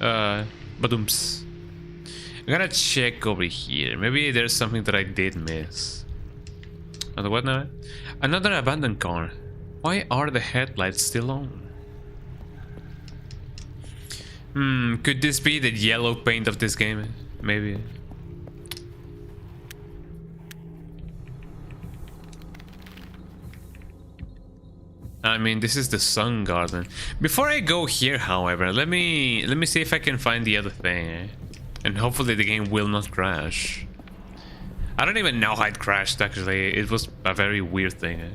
A: Badumps. I'm gonna check over here. Maybe there's something that I did miss. Oh, what now? Another abandoned car. Why are the headlights still on? Could this be the yellow paint of this game? Maybe. I mean, this is the sun garden. Before I go here, however, let me see if I can find the other thing, eh? And hopefully the game will not crash. I don't even know how it crashed, actually. It was a very weird thing, eh?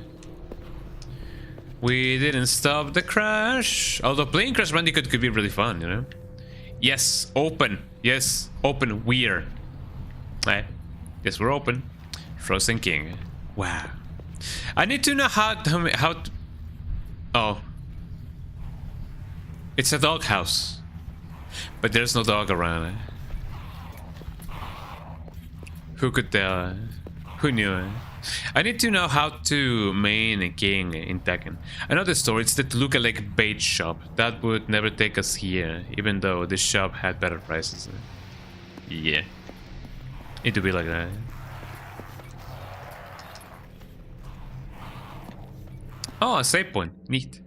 A: We didn't stop the crash. Although playing Crash Bandicoot could be really fun, you know? Yes, open. Yes, open. We're. Yes, we're open. Frozen King. Wow. I need to know how to... Oh. It's a doghouse. But there's no dog around. Who could tell? Who knew? I need to know how to main a king in Tekken. I know the story, it's the look-alike bait shop. That would never take us here, even though this shop had better prices. Yeah. Need to be like that. Oh, a save point. Neat.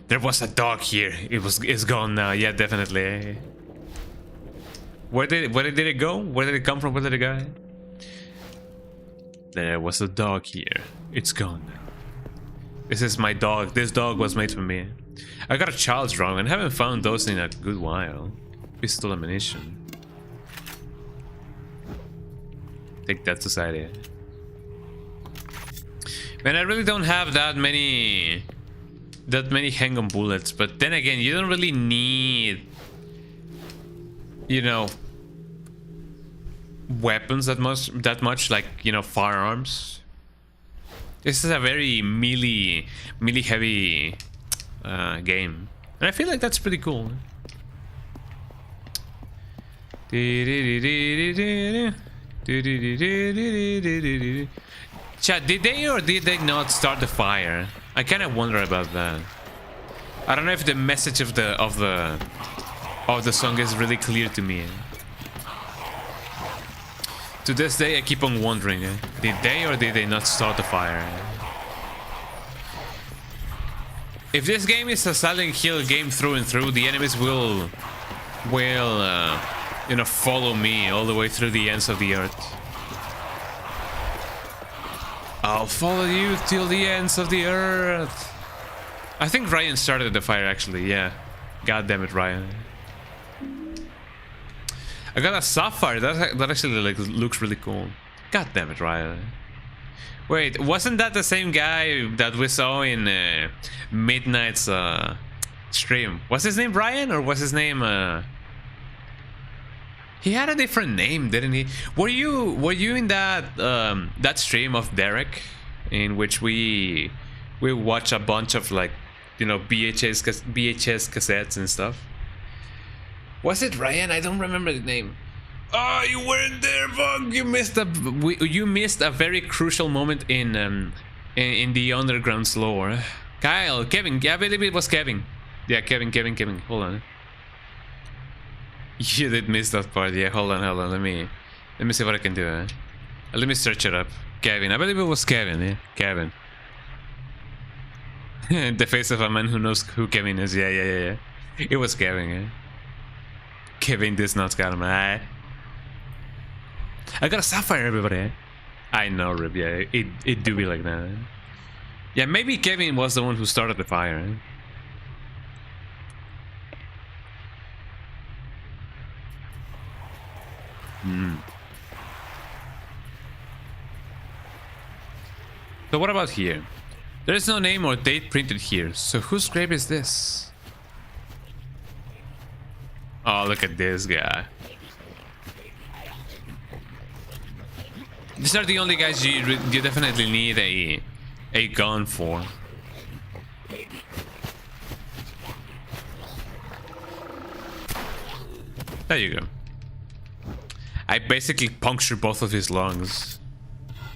A: There was a dog here. It's gone now. Yeah, definitely. Where did it go? Where did it come from? Where did it go? There was a dog here. It's gone now. This is my dog. This dog was made for me. I got a child's drum and haven't found those in a good while. Pistol ammunition. Take that, society. Man, I really don't have that many handgun bullets, but then again, you don't really need, you know, weapons that much, like, you know, firearms. This is a very melee heavy game, and I feel like that's pretty cool. Chat, did they or did they not start the fire? I kind of wonder about that. I don't know if the message of the song is really clear to me. To this day, I keep on wondering, did they or did they not start the fire? If this game is a Silent Hill game through and through, the enemies will you know, follow me all the way through the ends of the earth. I'll follow you till the ends of the earth. I think Ryan started the fire, actually. Yeah. God damn it, Ryan. I got a sapphire. That actually like looks really cool. God damn it, Ryan. Wait, wasn't that the same guy that we saw in Midnight's stream? Was his name Ryan or was his name? He had a different name, didn't he? Were you in that that stream of Derek, in which we watch a bunch of, like, you know, VHS cassettes and stuff? Was it Ryan? I don't remember the name. Oh, you weren't there, Vog. You missed a very crucial moment in the Underground's lore. Kyle, Kevin, I believe it was Kevin. Yeah, Kevin. Hold on. You did miss that part. Yeah, hold on. Let me see what I can do. Let me search it up. Kevin, I believe it was Kevin. Yeah, Kevin. The face of a man who knows who Kevin is. Yeah. It was Kevin. Yeah. Kevin does not got him. I got a sapphire, everybody. I know, Rip. Yeah, it do be like that. Yeah, maybe Kevin was the one who started the fire. So what about here? There is no name or date printed here, so whose grave is this? Oh, look at this guy. These are the only guys you definitely need a gun for. There you go. I basically punctured both of his lungs.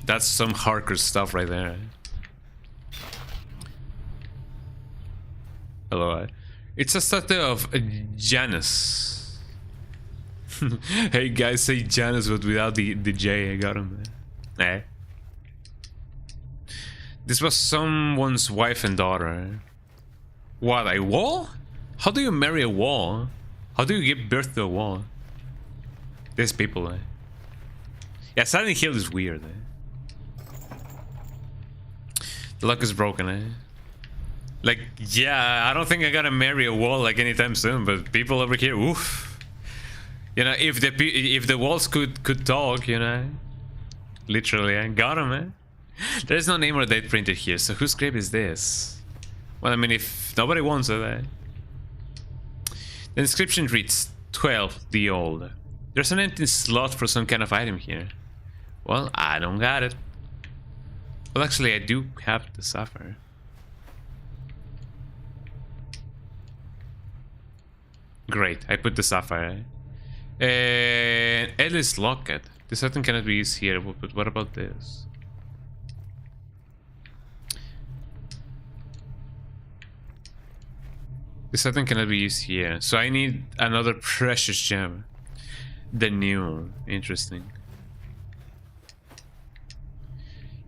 A: That's some hardcore stuff right there. Hello. It's a statue of Janus. Hey guys, say Janus but without the J. I got him. Eh? This was someone's wife and daughter. What, a wall? How do you marry a wall? How do you give birth to a wall? There's people, eh? Yeah, Silent Hill is weird, eh? The lock is broken, eh? Like, yeah, I don't think I gotta marry a wall like anytime soon, but people over here, oof. You know, if the walls could talk, you know, literally, I got them, man. There's no name or date printed here, so whose grave is this? Well, I mean, if nobody wants it, eh? The inscription reads 12 the old. There's an empty slot for some kind of item here. Well, I don't got it. Well, actually, I do have the sapphire. Great, I put the sapphire. Ellis locket. This item cannot be used here, but what about this? This item cannot be used here. So I need another precious gem. The new. Interesting.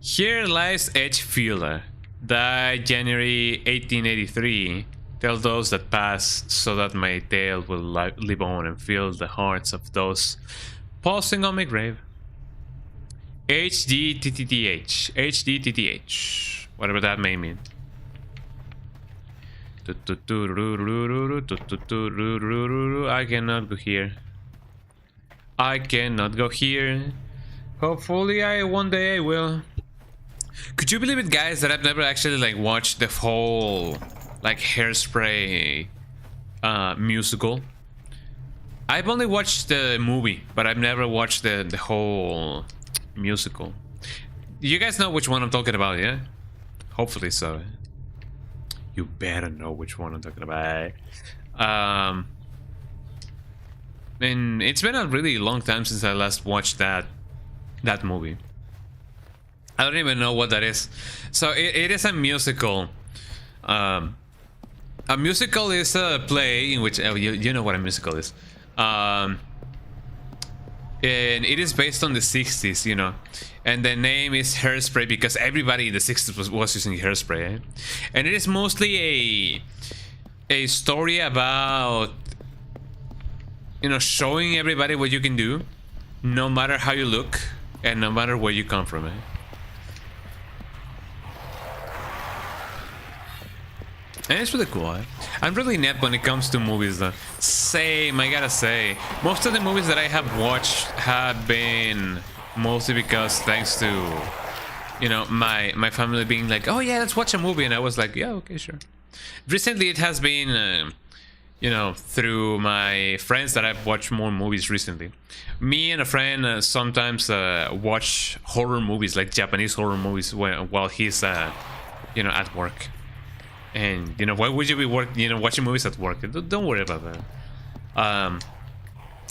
A: Here lies Edgefielder. Died January 1883. Tell those that pass so that my tale will live on and fill the hearts of those pausing on my grave. HDTTH. HDTTH. Whatever that may mean. I cannot go here. I cannot go here. Hopefully one day I will. Could you believe it, guys, that I've never actually like watched the whole like Hairspray musical? I've only watched the movie, but I've never watched the whole musical. You guys know which one I'm talking about, yeah? Hopefully so. You better know which one I'm talking about. And it's been a really long time since I last watched that movie. I don't even know what that is. So it is a musical. A musical is a play in which you know what a musical is. And it is based on the 60s, you know. And the name is Hairspray because everybody in the 60s was using hairspray. Eh? And it is mostly a story about, you know, showing everybody what you can do, no matter how you look and no matter where you come from. Eh? And it's really cool. Eh? I'm really net when it comes to movies though. Same, I gotta say. Most of the movies that I have watched have been mostly because thanks to, you know, my family being like, oh yeah, let's watch a movie. And I was like, yeah, okay, sure. Recently it has been, you know, through my friends that I've watched more movies recently. Me and a friend sometimes watch horror movies, like Japanese horror movies while he's, you know, at work. And, you know, why would you be watching movies at work? Don't worry about that.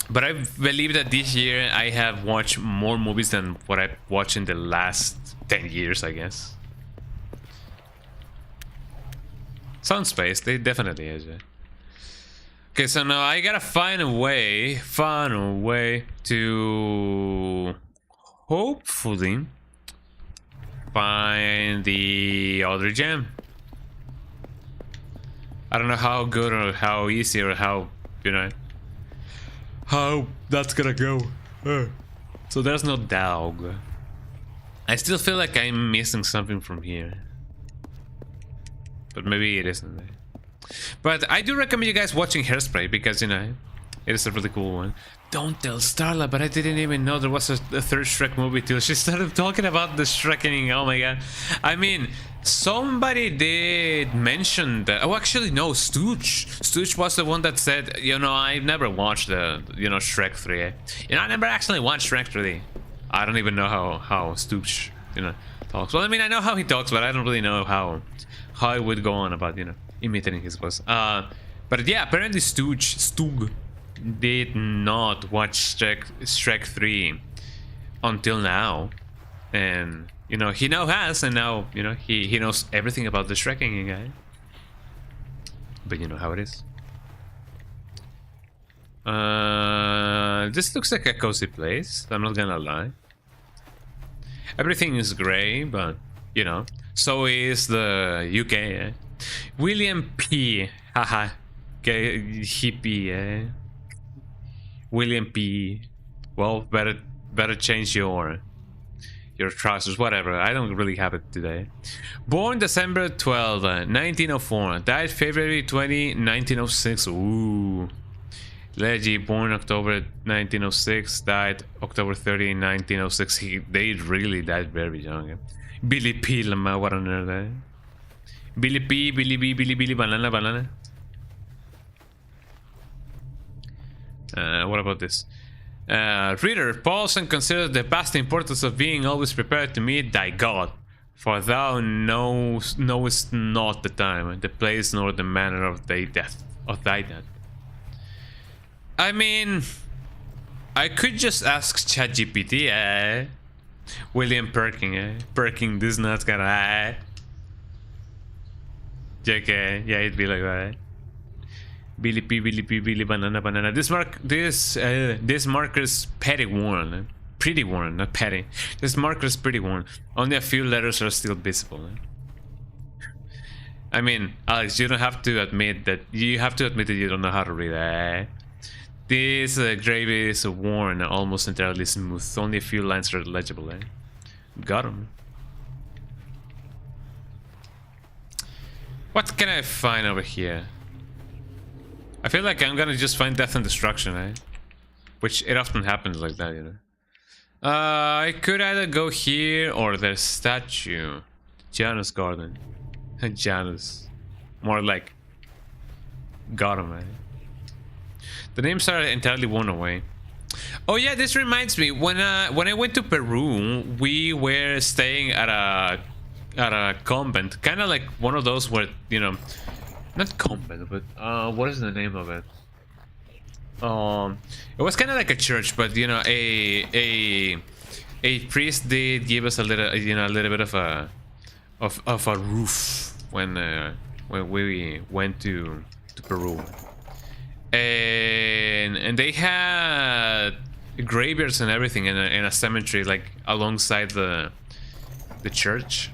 A: But I believe that this year I have watched more movies than what I've watched in the last 10 years, I guess. Sound Space, they definitely is. Yeah. Okay, so now I gotta find a way to hopefully find the other gem. I don't know how good or how easy or how, you know, how that's gonna go. So there's no dog. I still feel like I'm missing something from here. But maybe it isn't. But I do recommend you guys watching Hairspray because, you know, it is a really cool one. Don't tell Starla, but I didn't even know there was a third Shrek movie till she started talking about the Shrekening. Oh my god. I mean, somebody did mention that. Oh, actually, no, Stooge. Stooge was the one that said, you know, I've never watched the, you know, Shrek 3. You know, I never actually watched Shrek 3. I don't even know how Stooge, you know, talks. Well, I mean, I know how he talks, but I don't really know how it would go on about, you know, imitating his voice. But yeah, apparently Stoog did not watch Shrek 3 until now. And, you know, he now has, and now, you know, he knows everything about the Shreking guy. But you know how it is. This looks like a cozy place, I'm not gonna lie. Everything is grey, but, you know, so is the UK, eh? William P. Haha. Hippie, eh? William P. Well, better change your trousers, whatever. I don't really have it today. Born December 12, 1904. Died February 20, 1906. Ooh. Leggy, born October 1906. Died October 30, 1906. They really died very young. Eh? Billy P. Lama, what on earth, eh? Billy P. Billy B. Billy Billy Banana. What about this? Reader, pause and consider the vast importance of being always prepared to meet thy God. For thou knowest not the time, the place, nor the manner of thy death. I mean, I could just ask ChatGPT, eh? William Perkin, eh? Perkin, this not gonna, eh? JK, yeah, it'd be like that. Billy P, Billy P, Billy Banana, Banana. This marker's petty worn. Pretty worn, not petty. This marker's pretty worn. Only a few letters are still visible. I mean, Alex, you don't have to admit that. You have to admit that you don't know how to read. This gravy is worn, almost entirely smooth. Only a few lines are legible. Got him. What can I find over here? I feel like I'm gonna just find death and destruction, which it often happens like that, you know. I could either go here or the statue. Janus Garden. Janus. More like got him, The names are entirely worn away. Oh yeah, this reminds me. When I went to Peru, we were staying at a convent, kind of like one of those where, you know, not convent, but what is the name of it? It was kind of like a church, but you know, a priest did give us a little, you know, a little bit of a roof when we went to Peru, and they had graveyards and everything in a cemetery like alongside the church,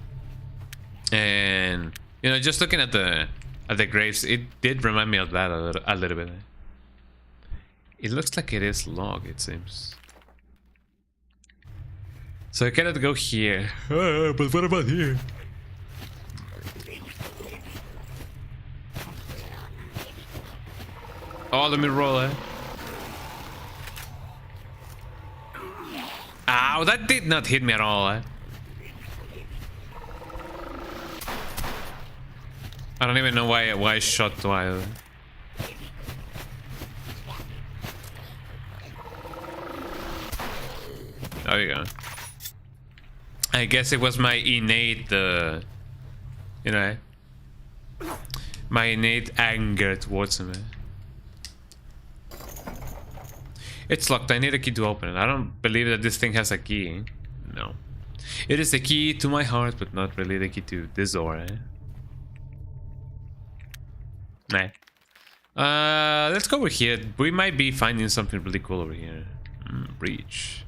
A: and you know, just looking at the graves, it did remind me of that a little bit. It looks like it is log, it seems. So I cannot go here. But what about here? Oh, let me roll it. Ow, that did not hit me at all. I don't even know why I shot twice. There you go. I guess it was my innate, you know, my innate anger towards him. It's locked. I need a key to open it. I don't believe that this thing has a key. No. It is the key to my heart, but not really the key to this door. Nah. Let's go over here. We might be finding something really cool over here. Breach.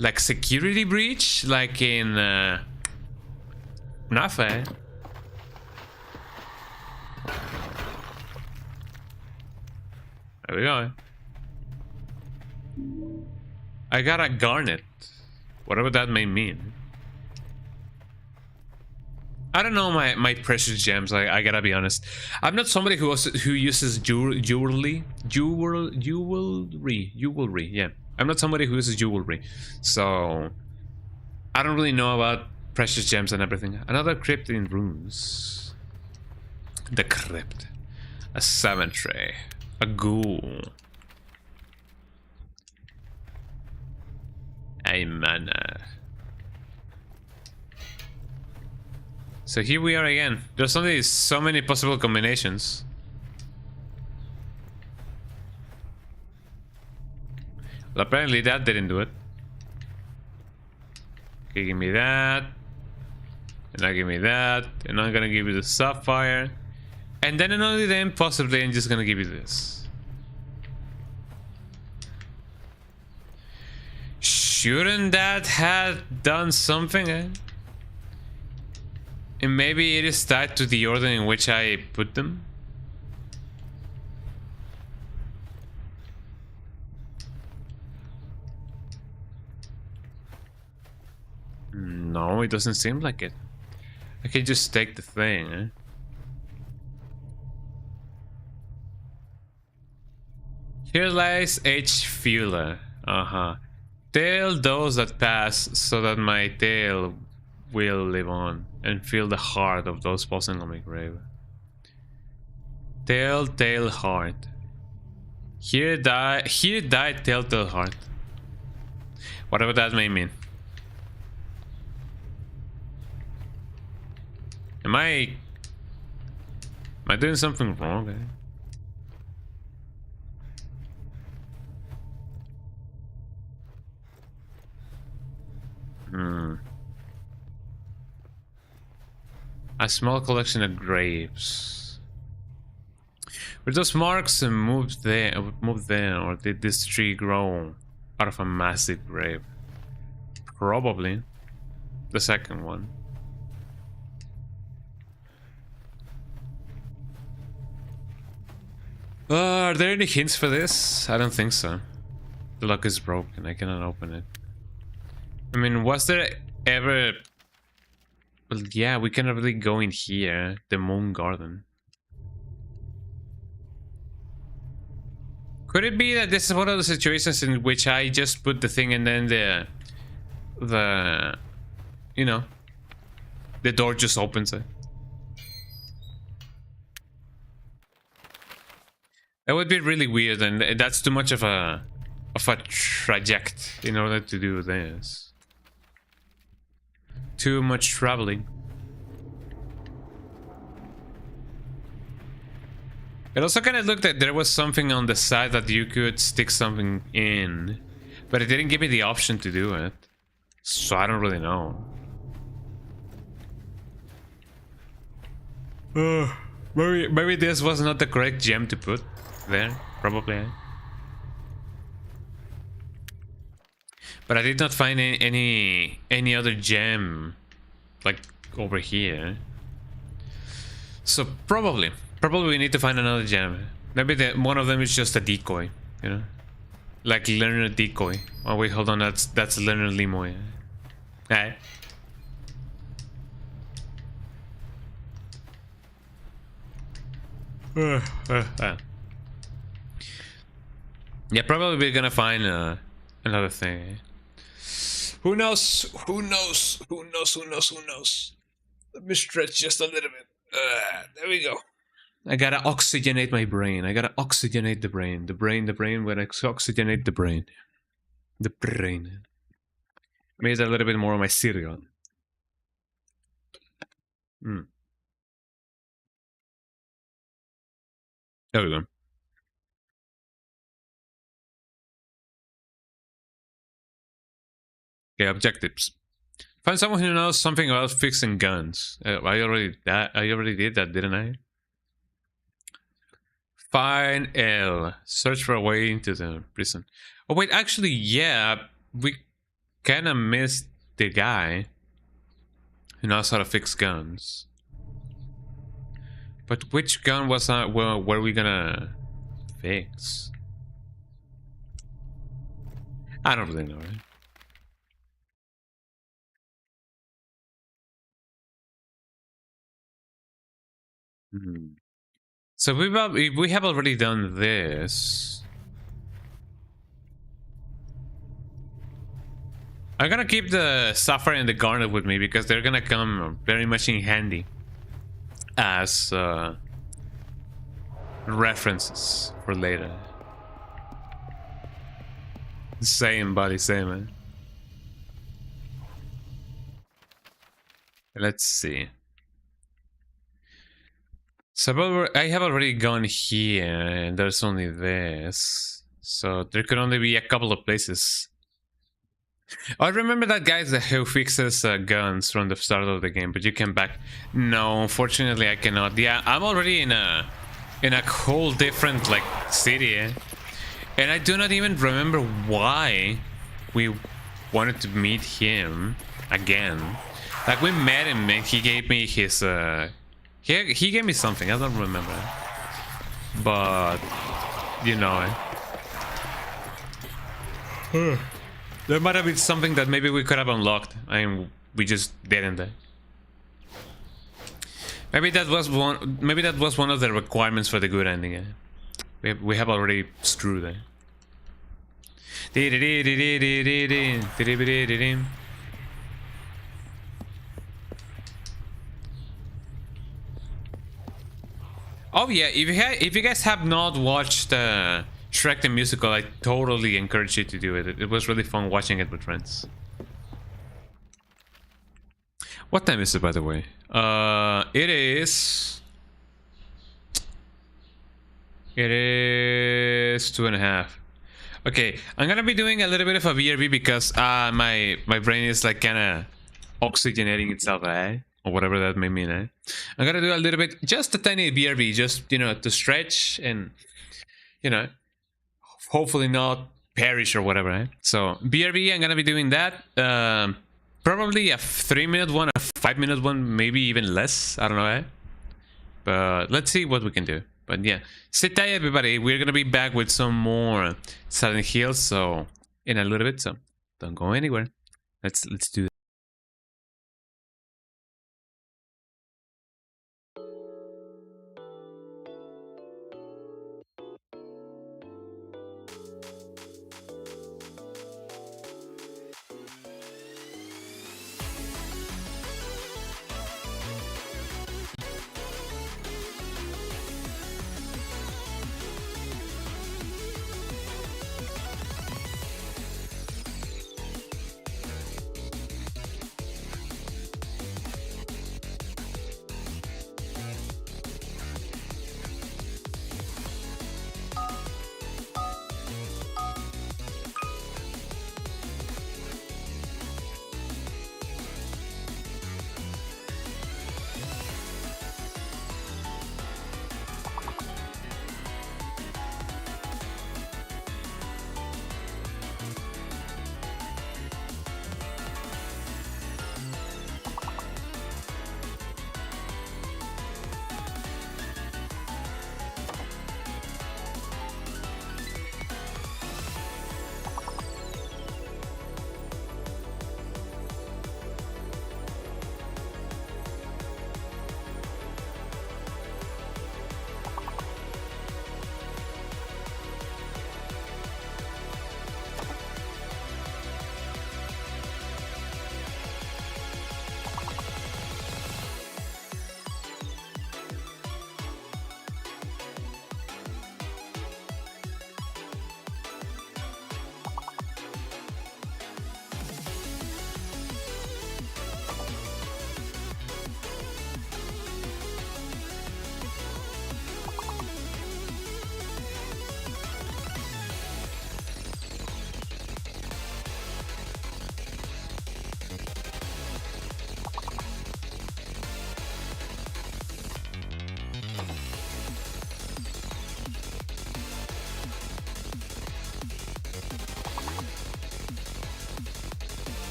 A: Like security breach? Like in nothing. There we go. I got a garnet. Whatever that may mean. I don't know my precious gems. I gotta be honest. I'm not somebody who uses jewelry. Yeah, I'm not somebody who uses jewelry, so I don't really know about precious gems and everything. Another crypt in runes. The crypt, a cemetery, a ghoul, a manor. So here we are again. There's only so many possible combinations. Well, apparently that didn't do it. Okay, give me that. And now give me that. And I'm gonna give you the sapphire. And then and only then, possibly, I'm just gonna give you this. Shouldn't that have done something, eh? And maybe it is tied to the order in which I put them. No, it doesn't seem like it. I can just take the thing, eh? Here lies H. Fueler. Tell those that pass so that my tale will live on and feel the heart of those pausing on my grave. Telltale heart. Here died Telltale heart. Whatever that may mean. Am I doing something wrong, eh? A small collection of graves. Were those marks moved there, or did this tree grow out of a massive grave? Probably the second one. Are there any hints for this? I don't think so. The lock is broken. I cannot open it. I mean, was there ever... Well, yeah, we cannot really go in here. The moon garden. Could it be that this is one of the situations in which I just put the thing and then the you know, the door just opens it? That would be really weird, and that's too much of a traject in order to do this. Too much traveling. It also kind of looked like there was something on the side that you could stick something in, but it didn't give me the option to do it, so I don't really know. Maybe this was not the correct gem to put there, probably. But I did not find any other gem like over here. So probably we need to find another gem. Maybe one of them is just a decoy, you know, like learner decoy. Oh wait, hold on, that's learner limo. Hey. Yeah, probably we're gonna find another thing. Who knows? Who knows? Who knows? Who knows? Who knows? Let me stretch just a little bit. There we go. I gotta oxygenate my brain. I gotta oxygenate the brain. The brain. When I oxygenate the brain. The brain. Made a little bit more of my cereal. There we go. Okay, objectives. Find someone who knows something about fixing guns. I already did that, didn't I? Find L. Search for a way into the prison. Oh wait, actually, yeah, we kind of missed the guy who knows how to fix guns. But which gun was that? Were we gonna fix? I don't really know. Right? So we have already done this. I'm gonna keep the sapphire and the garnet with me because they're gonna come very much in handy as references for later. Same, buddy, same, man. Let's see. So I have already gone here, and there's only this. So there could only be a couple of places. I remember that guy who fixes guns from the start of the game, but you can back. No, unfortunately I cannot. Yeah, I'm already in a whole different like city, and I do not even remember why we wanted to meet him again. Like we met him and he gave me his he gave me something, I don't remember. But, you know, there might have been something that maybe we could have unlocked and we just didn't. Maybe that was one of the requirements for the good ending. We have already screwed it. Oh yeah, if you guys have not watched Shrek the Musical, I totally encourage you to do it. It was really fun watching it with friends. What time is it, by the way? It is 2:30. Okay, I'm gonna be doing a little bit of a BRB because my brain is like kind of oxygenating itself, or whatever that may mean. I'm gonna do a little bit, just a tiny BRB, just to stretch and hopefully not perish or whatever. So BRB, I'm gonna be doing that. Probably a 3-minute one, a 5-minute one, maybe even less. I don't know. But let's see what we can do. But yeah, sit tight, everybody. We're gonna be back with some more Silent Hill, so in a little bit. So don't go anywhere. Let's do that.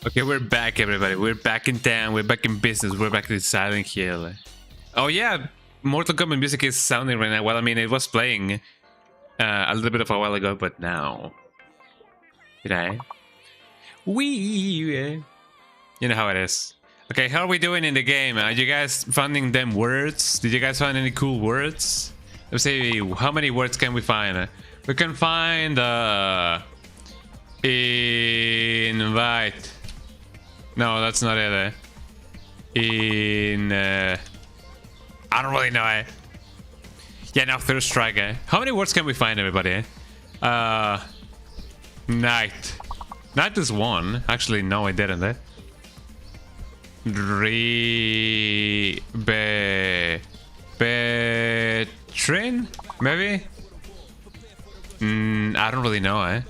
A: Okay, we're back, everybody. We're back in town. We're back in business. We're back to Silent Hill. Oh yeah, Mortal Kombat music is sounding right now. Well, I mean, it was playing a little bit of a while ago, but now, did I? You know how it is. Okay, how are we doing in the game? Are you guys finding them words? Did you guys find any cool words? Let's see, how many words can we find? We can find invite. No, that's not it. I don't really know. Yeah, now Third Strike. How many words can we find, everybody? Night. Night is one. Actually, no, I didn't. Train? Maybe? I don't really know.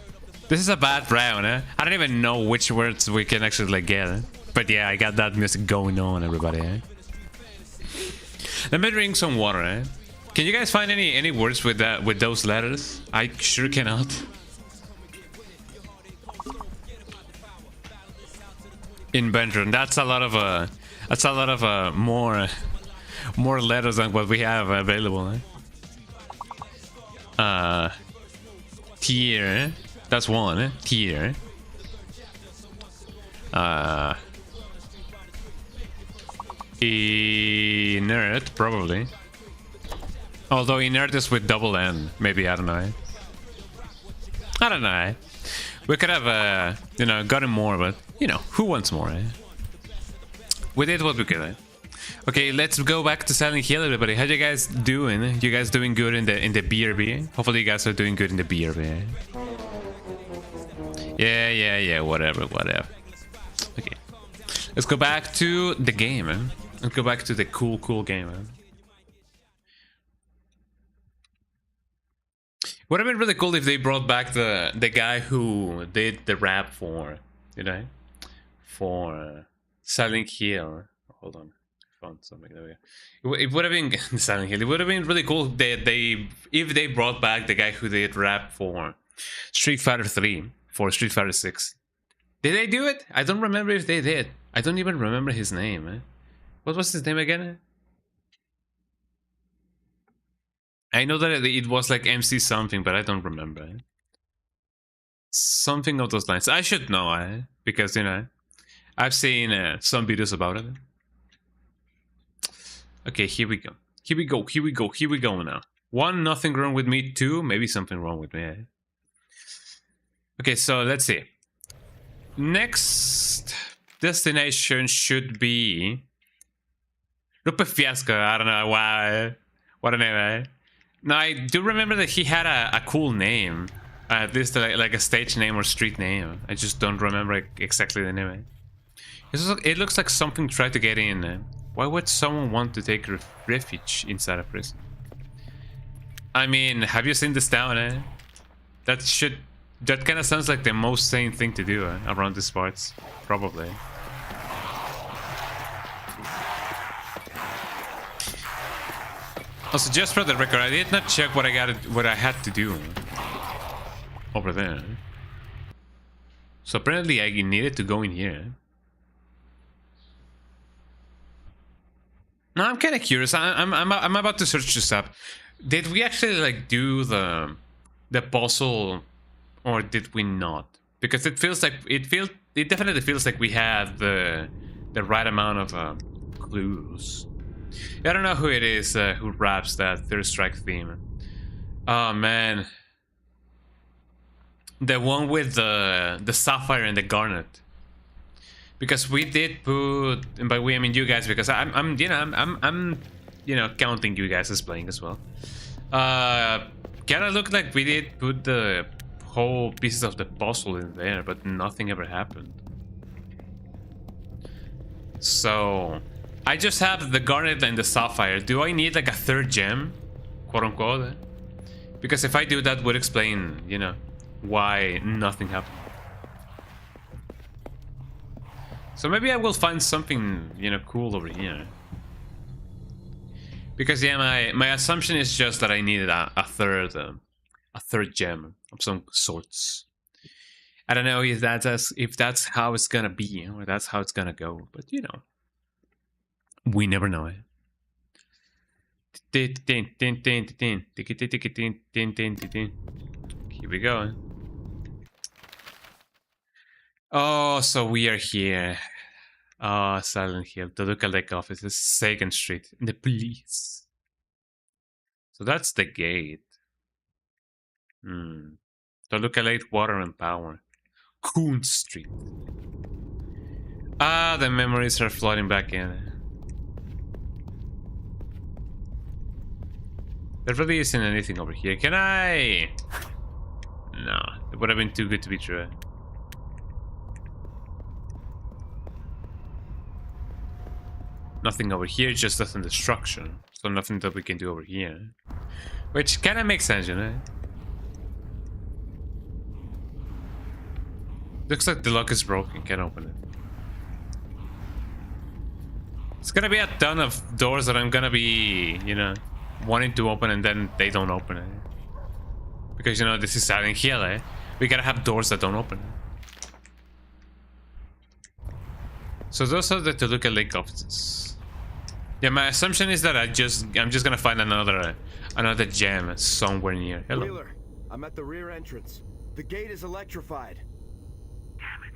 A: This is a bad round. I don't even know which words we can actually like get. But yeah, I got that music going on, everybody. Let me drink some water. Can you guys find any words with that, with those letters? I sure cannot. Inventor. That's a lot of more letters than what we have available. Tier. That's one. Tier. Inert, probably. Although inert is with double N. Maybe, I don't know. I don't know. We could have, you know, gotten more, but, you know, who wants more, We did what we could, Okay, let's go back to Silent Hill, everybody. How you guys doing? You guys doing good in the BRB? Hopefully you guys are doing good in the BRB. Yeah, whatever. Okay. Let's go back to the game, Let's go back to the cool game, Would have been really cool if they brought back the guy who did the rap for, you know, for Silent Hill. Hold on, I found something. There we go. It would have been Silent Hill. It would have been really cool if they brought back the guy who did rap for Street Fighter 3 for Street Fighter 6. Did they do it? I don't remember if they did. I don't even remember his name. What was his name again? I know that it was like MC something, but I don't remember. Something of those lines. I should know, because, you know, I've seen some videos about it. Okay, here we go. Here we go now. 1, nothing wrong with me. 2, maybe something wrong with me. Okay, so let's see. Next destination should be Rupe Fiasco. I don't know why. What a name, No, I do remember that he had a cool name. At least like a stage name or street name. I just don't remember exactly the name. It looks like something tried to get in. Why would someone want to take refuge inside a prison? I mean, have you seen this town? That kind of sounds like the most sane thing to do around these parts. Probably. Also, just for the record, I did not check what I had to do over there. So apparently I needed to go in here. No, I'm kind of curious. I'm about to search this up. Did we actually like do the puzzle, or did we not? because it definitely feels like we have the right amount of clues. I don't know who it is who raps that Third Strike theme. Oh man, the one with the sapphire and the garnet. Because we did put, and by we I mean you guys, because I'm counting you guys as playing as well. Kinda looked like we did put the whole pieces of the puzzle in there, but nothing ever happened. So I just have the garnet and the sapphire. Do I need like a third gem, quote unquote? Because if I do, that would explain, you know, why nothing happened. So maybe I will find something, you know, cool over here. Because yeah, my assumption is just that I needed a third gem of some sorts. I don't know if that's how it's gonna be or that's how it's gonna go, but you know, we never know. Here we go. Oh, so we are here. Oh, Silent Hill. The lookalike office is 2nd Street. The police. So that's the gate. The lookalike water and power. Coon Street. Ah, the memories are flooding back in. There really isn't anything over here. Can I? No, it would have been too good to be true. Nothing over here, just nothing destruction. So nothing that we can do over here. Which kind of makes sense, you know? Looks like the lock is broken, can't open it. It's gonna be a ton of doors that I'm gonna be, you know, wanting to open and then they don't open it. Because, you know, this is Silent Hill, eh? We gotta have doors that don't open. So those are the Toluca Lake offices. Yeah, my assumption is that I'm just gonna find another gem somewhere near. Hello.
B: Wheeler, I'm at the rear entrance. The gate is electrified.
E: Damn it.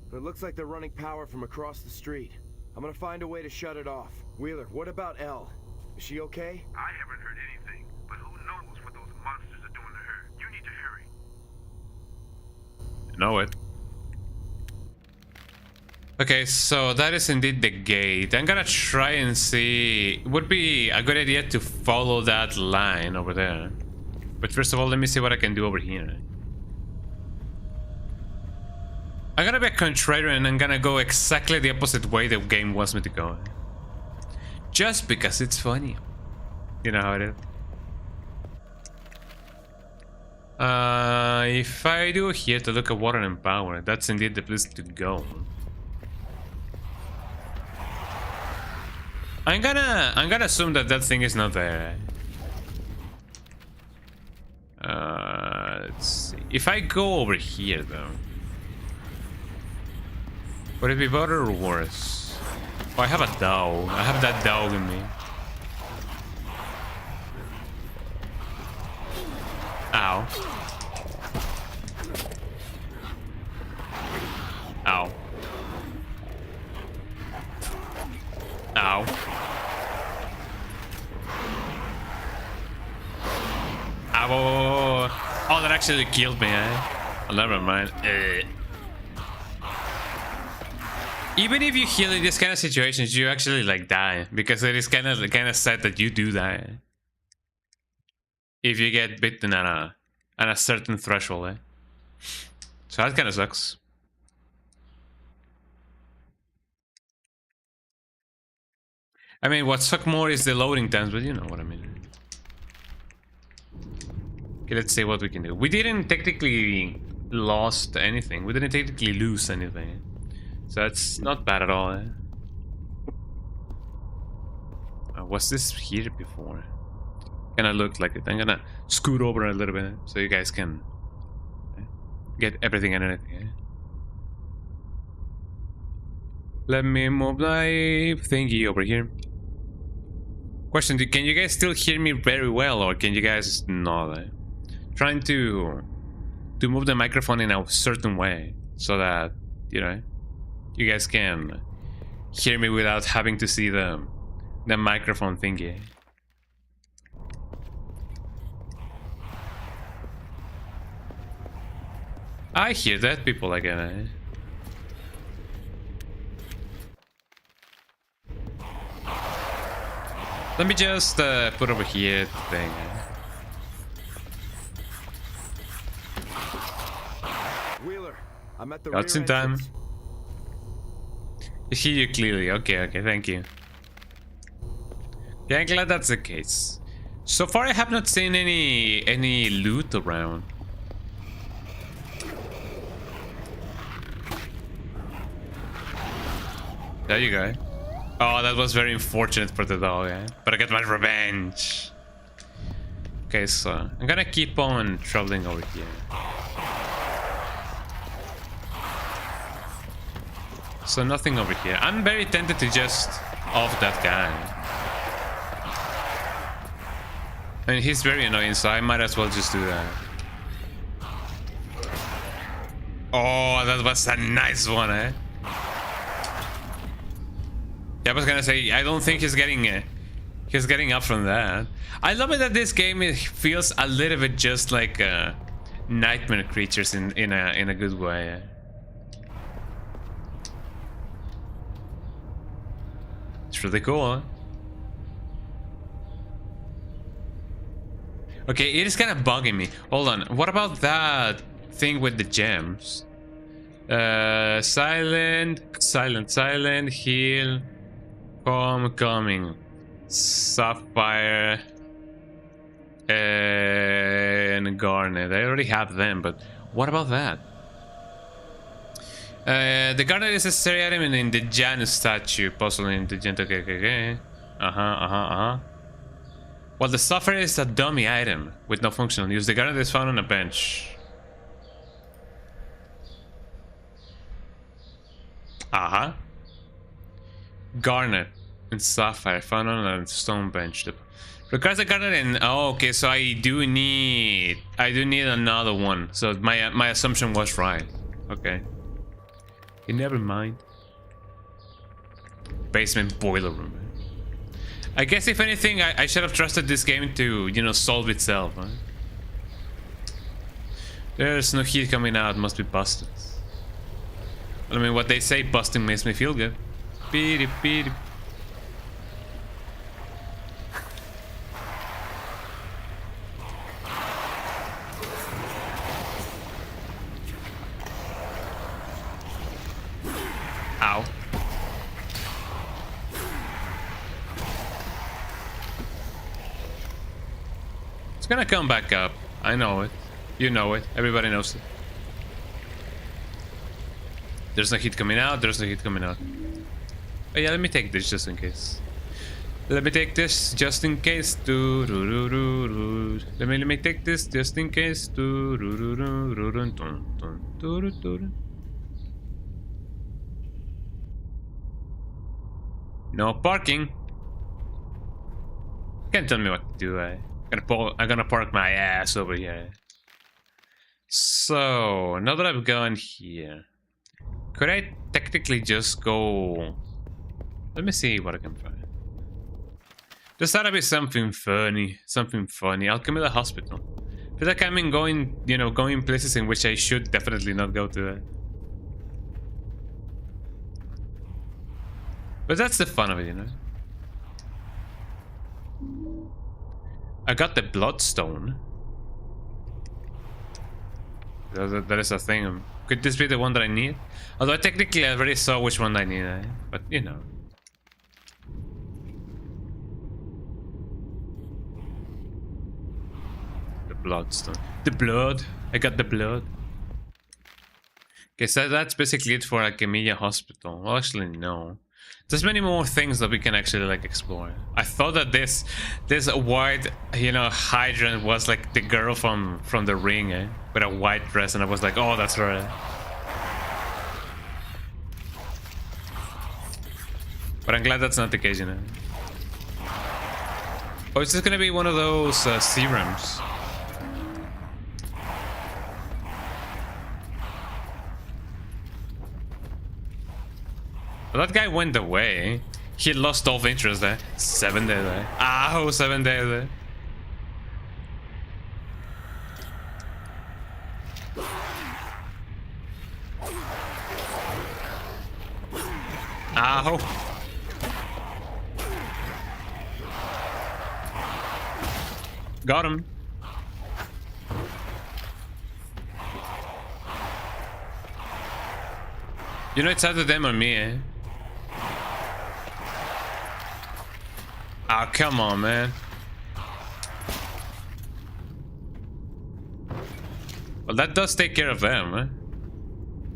B: But it looks like they're running power from across the street. I'm gonna find a way to shut it off. Wheeler, what about Elle? Is she okay?
E: I haven't heard anything, but who knows what those monsters are doing to her. You need to hurry.
A: Know it. Okay, so that is indeed the gate. I'm gonna try and see. It would be a good idea to follow that line over there. But first of all, let me see what I can do over here. I'm gonna be a contrarian and I'm gonna go exactly the opposite way the game wants me to go. Just because it's funny. You know how it is. If I do here to look at water and power, that's indeed the place to go. I'm gonna assume that that thing is not there. Let's see. If I go over here though, would it be better or worse? Oh, I have a dog. I have that dog in me. Ow. Ow. Ow. Ow. Oh, that actually killed me, eh? Oh, never mind. Even if you heal in this kind of situations, you actually like die because it is kind of sad that you do die if you get bitten at a certain threshold, eh? So that kind of sucks. I mean, what sucks more is the loading times, but you know what I mean. Okay, let's see what we can do. We didn't technically lost anything. We didn't technically lose anything. So that's not bad at all, eh? Was this here before? Kinda looked like it. I'm gonna scoot over a little bit so you guys can get everything and anything, eh? Let me move my thingy over here. Question, can you guys still hear me very well or can you guys not? Trying to to move the microphone in a certain way so that, you know, you guys can hear me without having to see the microphone thingy. I hear dead people again. Let me just put over here the thing.
B: Wheeler, I'm at the
A: That's
B: rear
A: in time.
B: entrance.
A: I hear you clearly. Okay, thank you. Yeah, I'm glad that's the case. So far, I have not seen any loot around. There you go. Oh, that was very unfortunate for the dog, eh? But I get my revenge. Okay, so I'm gonna keep on traveling over here. So nothing over here. I'm very tempted to just off that guy. I mean, he's very annoying, so I might as well just do that. Oh, that was a nice one, eh? Yeah, I was gonna say, I don't think he's getting up from that. I love it that this game feels a little bit just like nightmare creatures in a good way. It's really cool, huh? Okay, it is kind of bugging me. Hold on, what about that thing with the gems? Silent, heal, coming, sapphire, and garnet. I already have them, but what about that? The garnet is a necessary item in the Janus statue, possibly in the Gent. Okay. Well, the sapphire is a dummy item with no functional use. The garnet is found on a bench. Garnet and sapphire found on a stone bench. Requires a garnet and okay, so I do need another one. So my assumption was right. Okay. Never mind. Basement boiler room. I guess if anything, I should have trusted this game to, you know, solve itself. Huh? There's no heat coming out. Must be busted. I mean, what they say, busting makes me feel good. Beep. Ow. It's gonna come back up. I know it. You know it. Everybody knows it. There's no heat coming out. Oh yeah, let me take this just in case. Let me take this just in case. Let me take this just in case. No parking. Can't tell me what to do. I'm gonna park my ass over here. So now that I've gone here, could I technically just go? Let me see what I can find. There's gotta be something funny. Alchemy Hospital. I feel like I'm going places in which I should definitely not go to. But that's the fun of it, you know. I got the bloodstone. That is a thing. Could this be the one that I need? Although technically I already saw which one I need, but you know. The bloodstone. The blood. I got the blood. Okay, so that's basically it for Alchemy Hospital. Well, actually, no. There's many more things that we can actually like explore. I thought that this white, you know, hydrant was like the girl from The Ring, with a white dress, and I was like, oh, that's right. But I'm glad that's not the case, you know. Oh, is this gonna be one of those serums? But that guy went away. He lost all interest there. 7 days there. Ow, 7 days there. Ow. Got him. You know, it's either them or me, eh? Oh, come on, man. Well, that does take care of them, eh?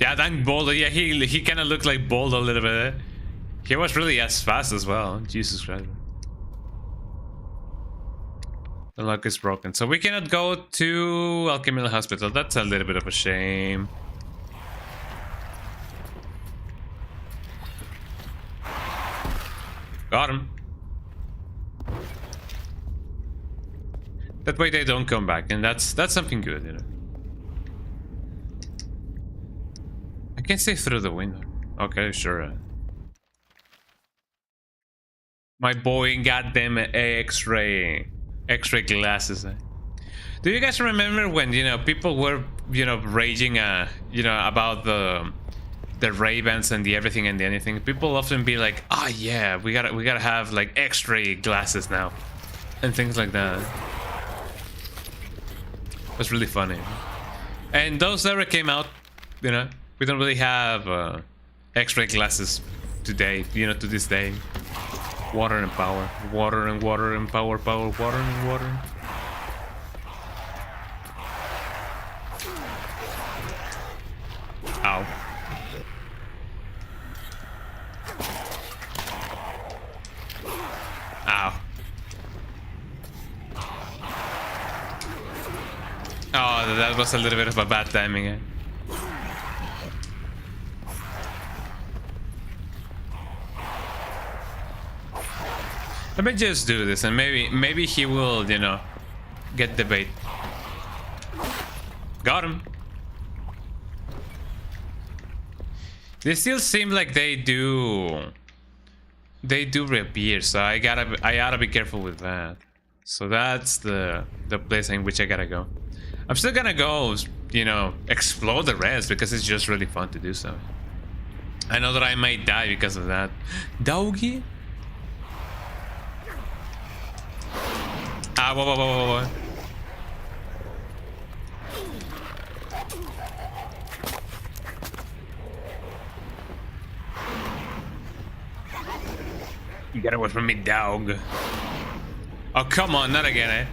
A: Yeah, that Boulder, yeah, he kind of looked like Boulder a little bit, eh? He was really as fast as well. Jesus Christ. The lock is broken. So we cannot go to Alchemilla Hospital. That's a little bit of a shame. Got him. That way they don't come back, and that's something good, you know. I can see through the window. Okay, sure. My boy got them X-ray glasses. Do you guys remember when, you know, people were, you know, raging, you know, about the Ray-Bans and the everything and the anything? People often be like, "Oh yeah, we gotta have like X-ray glasses now," and things like that. It was really funny. And those never came out, you know. We don't really have X-ray glasses today, you know, to this day. Water and power. Water and water and power, power, water and water. Ow. Ow. Oh, that was a little bit of a bad timing, eh? Let me just do this, and maybe he will, you know, get the bait. Got him. They still seem like they do reappear, so I gotta be careful with that. So that's the place in which I gotta go. I'm still gonna go, you know, explore the rest because it's just really fun to do so. I know that I might die because of that. Doggy? Ah, whoa. You got away from me, dog. Oh, come on, not again, eh?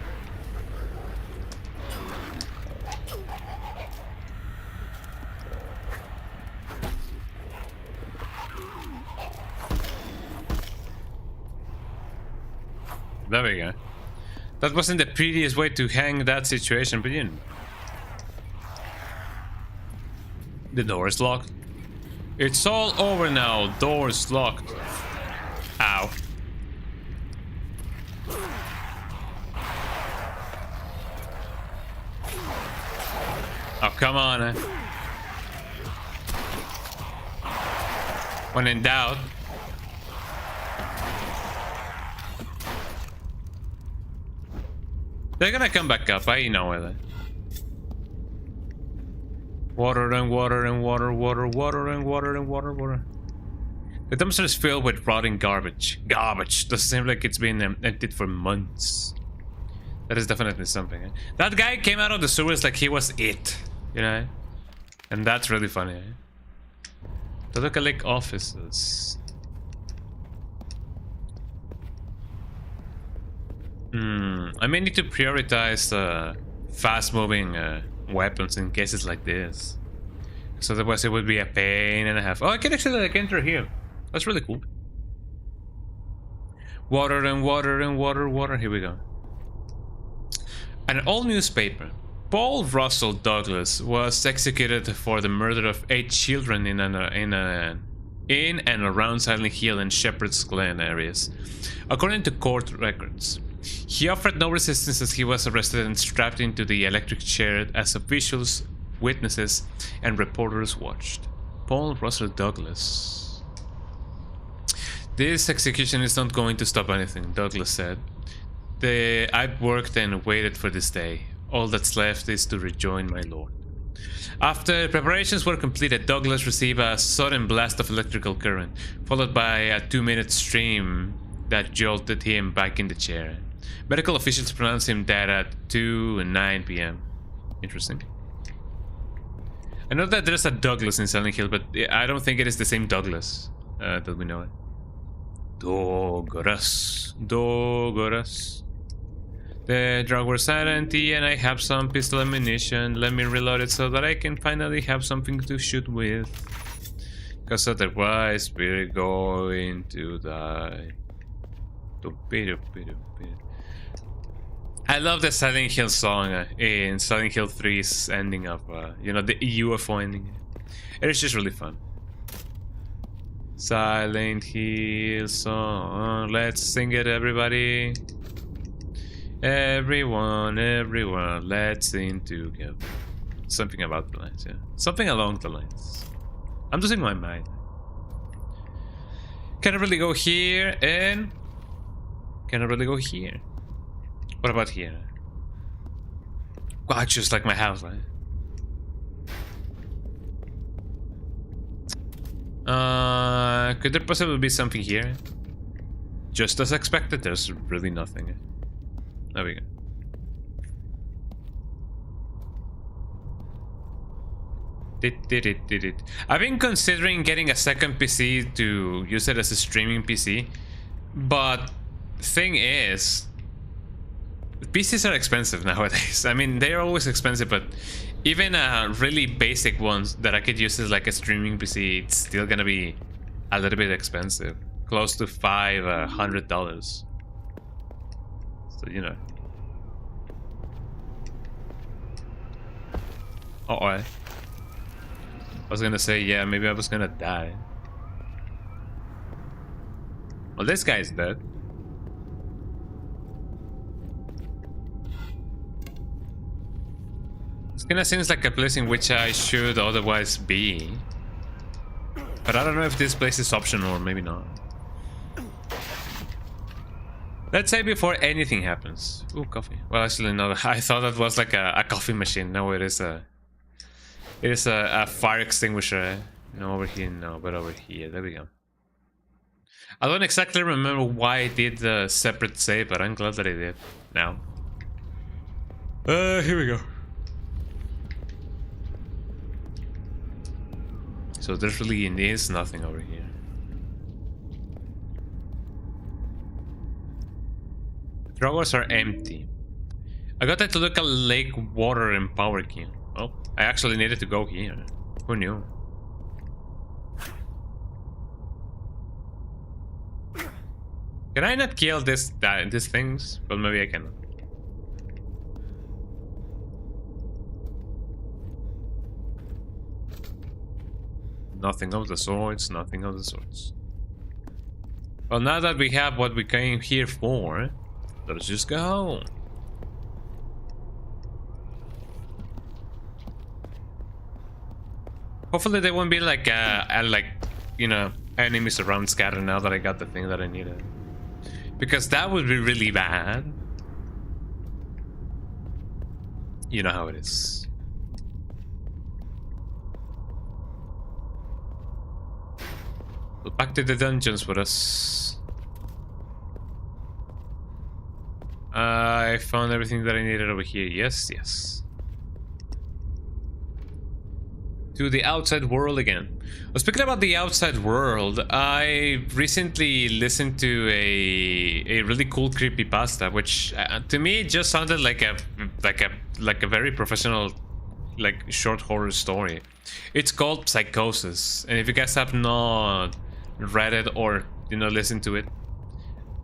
A: There we go. That wasn't the prettiest way to hang that situation, but you know. The door is locked. It's all over now. Door's locked. Ow. Oh, come on. When in doubt. They're gonna come back up, I know it. Water and water and water, water, water and water and water, water. The dumpster is filled with rotting garbage. Garbage. Doesn't seem like it's been emptied for months. That is definitely something. Eh? That guy came out of the sewers like he was it, you know? And that's really funny. Eh? The lookalike offices. I may need to prioritize fast-moving weapons in cases like this. So otherwise it would be a pain and a half. Oh, I can actually like enter here. That's really cool. Water and water and water, water. Here we go. An old newspaper. Paul Russell Douglas was executed for the murder of 8 children in and around Silent Hill and Shepherd's Glen areas, according to court records. He offered no resistance as he was arrested and strapped into the electric chair as officials, witnesses, and reporters watched. Paul Russell Douglas. This execution is not going to stop anything, Douglas said. I've worked and waited for this day. All that's left is to rejoin my lord. After preparations were completed, Douglas received a sudden blast of electrical current, followed by a 2-minute stream that jolted him back in the chair. Medical officials pronounced him dead at 2:09 p.m. Interesting. I know that there's a Douglas in Silent Hill, but I don't think it is the same Douglas that we know it. Douglas. The drug was silent, and I have some pistol ammunition. Let me reload it so that I can finally have something to shoot with. Because otherwise we're going to die. I love the Silent Hill song in Silent Hill 3's ending of, you know, the UFO ending. It is just really fun. Silent Hill song, let's sing it, everybody. Everyone, let's sing together. Something about the lines, yeah. Something along the lines. I'm losing my mind. Can I really go here and... Can I really go here? What about here? Wow, just like my house, right? Could there possibly be something here? Just as expected, there's really nothing. There we go. I've been considering getting a second PC to use it as a streaming PC, but thing is, PCs are expensive nowadays. I mean, they're always expensive, but even really basic ones that I could use as like a streaming PC, it's still gonna be a little bit expensive, close to $500. So, you know. I was gonna say, yeah, maybe I was gonna die. Well, this guy's dead. It kinda seems like a place in which I should otherwise be. But I don't know if this place is optional or maybe not. Let's say before anything happens. Ooh, coffee. Well, actually, no. I thought that was like a coffee machine. No, it is a fire extinguisher. No, over here, no, but over here. There we go. I don't exactly remember why I did the separate save, but I'm glad that I did. Now. Here we go. So there really is nothing over here. Drawers are empty. I got that to look at lake water and power key. Oh, I actually needed to go here. Who knew? Can I not kill these things? Well, maybe I can. Nothing of the sorts, nothing of the sorts. Well, now that we have what we came here for, let's just go home. Hopefully there won't be like you know, enemies around scattered now that I got the thing that I needed. Because that would be really bad. You know how it is. Well, back to the dungeons with us. I found everything that I needed over here. Yes, yes. To the outside world again. Well, speaking about the outside world, I recently listened to a really cool creepypasta, which to me just sounded like a very professional, like, short horror story. It's called Psychosis, and if you guys have not read it or, you know, listened to it,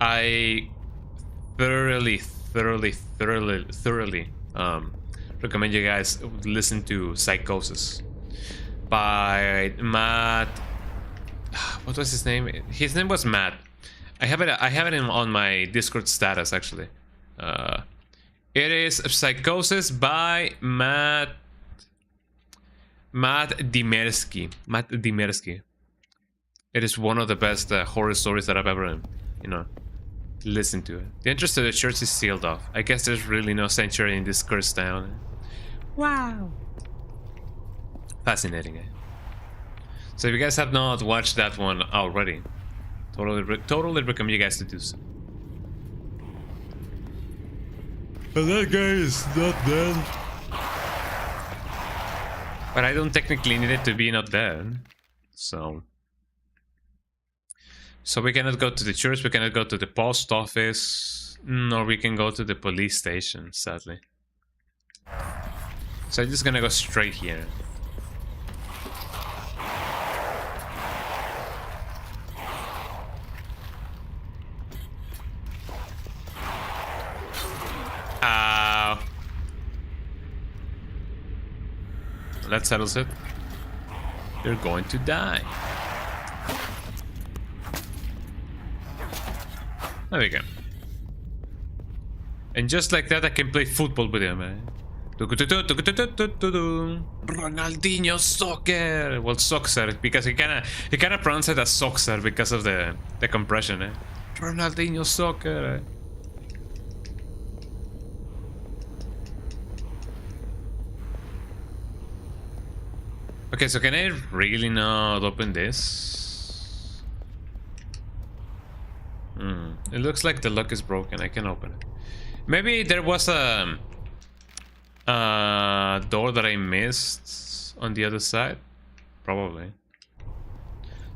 A: I thoroughly recommend you guys listen to Psychosis by Matt. What was his name? His name was Matt. I have it on my Discord status actually. It is Psychosis by Matt Demersky. It is one of the best horror stories that I've ever, listened to. The entrance to the church is sealed off. I guess there's really no sanctuary in this cursed town. Wow. Fascinating, eh? So if you guys have not watched that one already, totally recommend you guys to do so. But that guy is not dead. But I don't technically need it to be not dead. So we cannot go to the church, we cannot go to the post office, nor we can go to the police station, sadly. So I'm just gonna go straight here. That settles it. You're going to die. There we go. And just like that, I can play football with him, man. Ronaldinho soccer. Well, soccer, because he kinda pronounce it as soccer because of the compression, eh? Ronaldinho soccer. Okay, so can I really not open this? It looks like the lock is broken. I can open it. Maybe there was a door that I missed on the other side. Probably.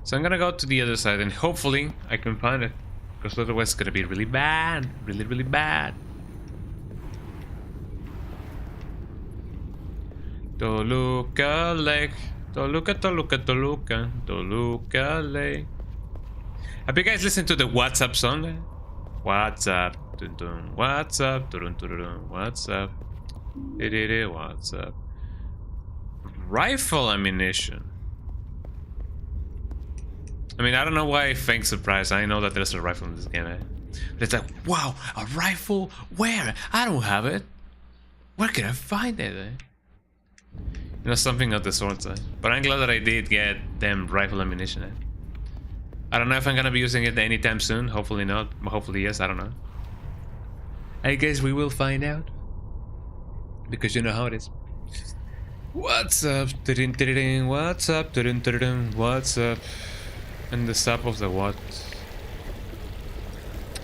A: So I'm gonna go to the other side and hopefully I can find it. Because otherwise it's gonna be really bad. Really, really bad. Toluca Lake. Toluca, Toluca, Toluca, Toluca Lake. Have you guys listened to the WhatsApp song? What's up? Dun dun. What's up? Dun dun dun. What's up? What's up? Rifle ammunition. I mean, I don't know why I think surprised. I know that there's a rifle in this game. But it's like, wow, a rifle? Where? I don't have it. Where can I find it? You know, something of the sort. But I'm glad that I did get them rifle ammunition. I don't know if I'm gonna be using it anytime soon. Hopefully not. Hopefully yes. I don't know. I guess we will find out. Because you know how it is. What's up? What's up? What's up? And the stop of the what?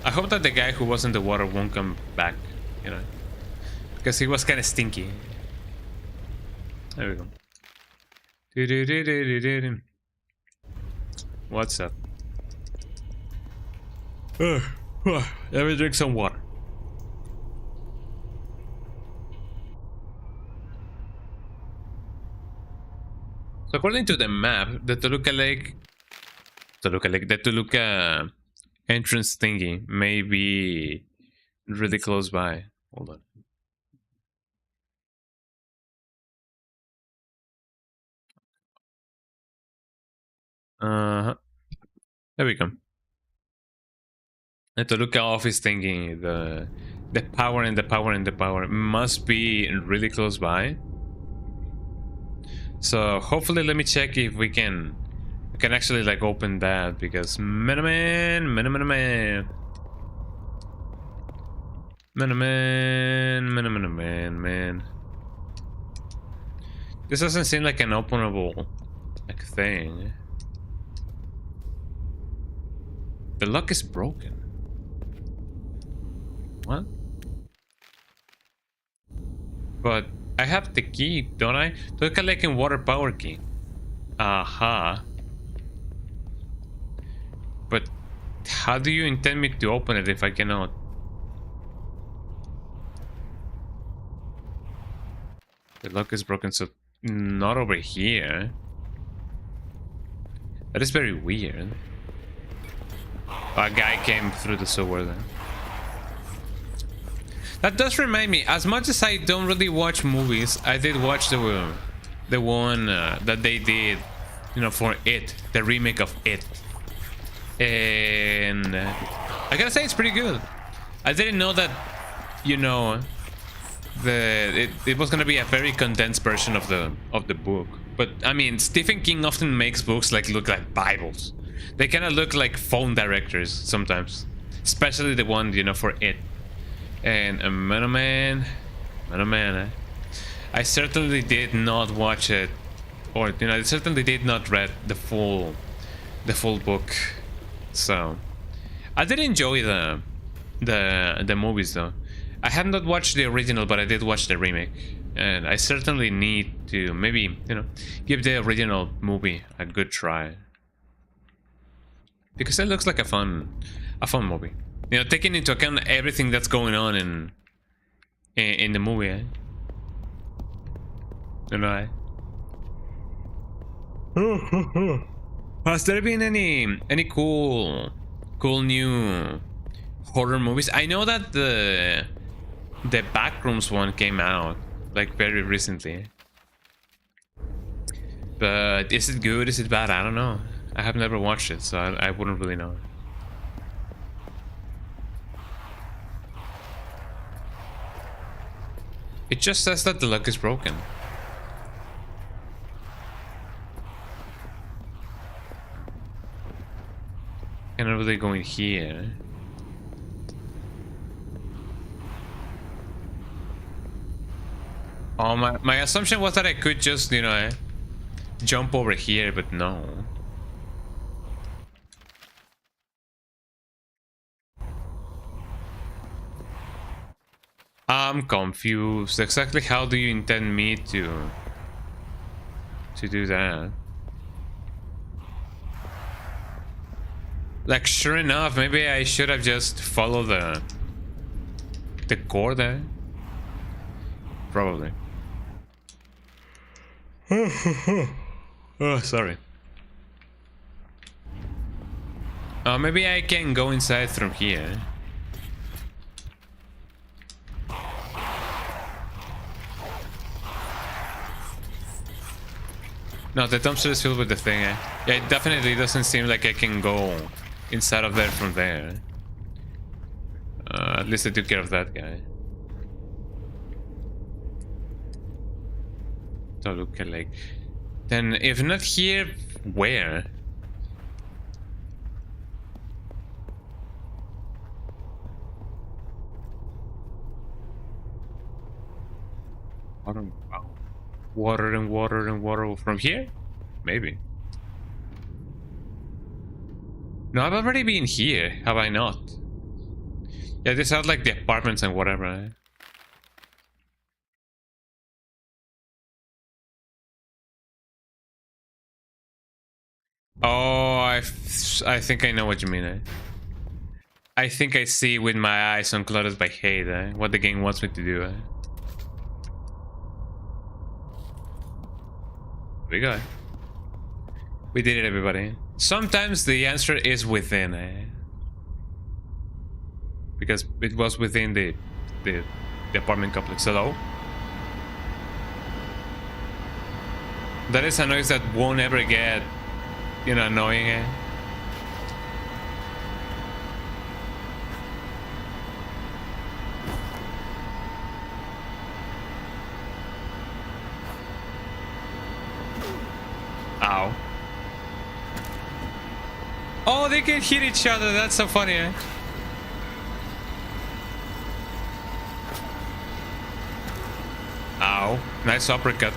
A: I hope that the guy who was in the water won't come back. You know, because he was kind of stinky. There we go. What's up? Let me drink some water. So according to the map, the Toluca, the Toluca entrance thingy may be really close by. Hold on. There we go. The Toluca office thingy, the power and the power and the power must be really close by. So hopefully, let me check if we can actually like open that, because man. This doesn't seem like an openable like thing. The lock is broken. What? But I have the key, don't I? Look at like in water power key. Aha. But how do you intend me to open it if I cannot? The lock is broken, so not over here. That is very weird. A guy came through the sewer then. That does remind me, as much as I don't really watch movies, I did watch the one that they did, you know, for It, the remake of It. And I gotta say it's pretty good. I didn't know that, you know, it was gonna be a very condensed version of the book. But I mean, Stephen King often makes books like look like Bibles. They kind of look like phone directors sometimes, especially the one, you know, for it. And a Man, I certainly did not watch it, or you know, I certainly did not read the full book. So I did enjoy the movies though. I have not watched the original, but I did watch the remake, and I certainly need to maybe, you know, give the original movie a good try, because it looks like a fun movie. You know, taking into account everything that's going on in the movie. Eh? You know. Has there been any cool new horror movies? I know that the Backrooms one came out like very recently, but is it good? Is it bad? I don't know. I have never watched it, so I wouldn't really know. It just says that the lock is broken. Can't really go in here. Oh, my assumption was that I could just, you know, jump over here, but no. I'm confused. Exactly how do you intend me to do that? Like, sure enough, maybe I should have just followed the cord there. Probably. Oh, sorry. Maybe I can go inside from here. No, the dumpster is filled with the thing. Eh? Yeah, it definitely doesn't seem like I can go inside of there from there. At least I took care of that guy. So look like. Then, if not here, where? I don't know. Water and water and water from here? Maybe. No, I've already been here, have I not? Yeah, these are like the apartments and whatever. Eh? Oh, I think I know what you mean. Eh? I think I see with my eyes unclouded by hate what the game wants me to do. We got it. We did it, everybody. Sometimes the answer is within, because it was within the apartment complex. Hello? That is a noise that won't ever get, you know, annoying. Ow. Oh, they can hit each other. That's so funny, eh? Ow. Nice uppercut.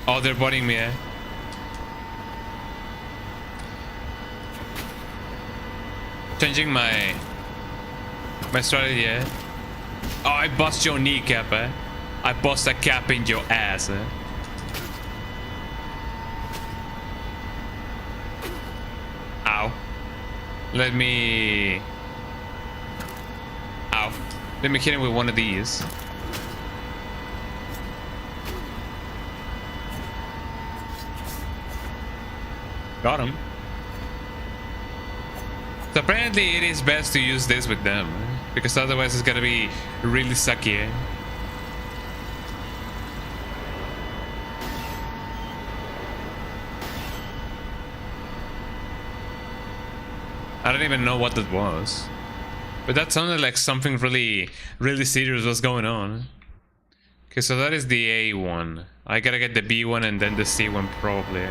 A: Oh, they're butting me, eh? Changing my strategy, eh? Oh, I bust your kneecap, eh? I bust a cap in your ass, eh? Ow. Let me... Ow. Let me hit him with one of these. Got him. So apparently it is best to use this with them, because otherwise it's gonna be really sucky. I don't even know what that was, but that sounded like something really serious was going on. Okay, so that is the A one. I gotta get the B one and then the C one probably.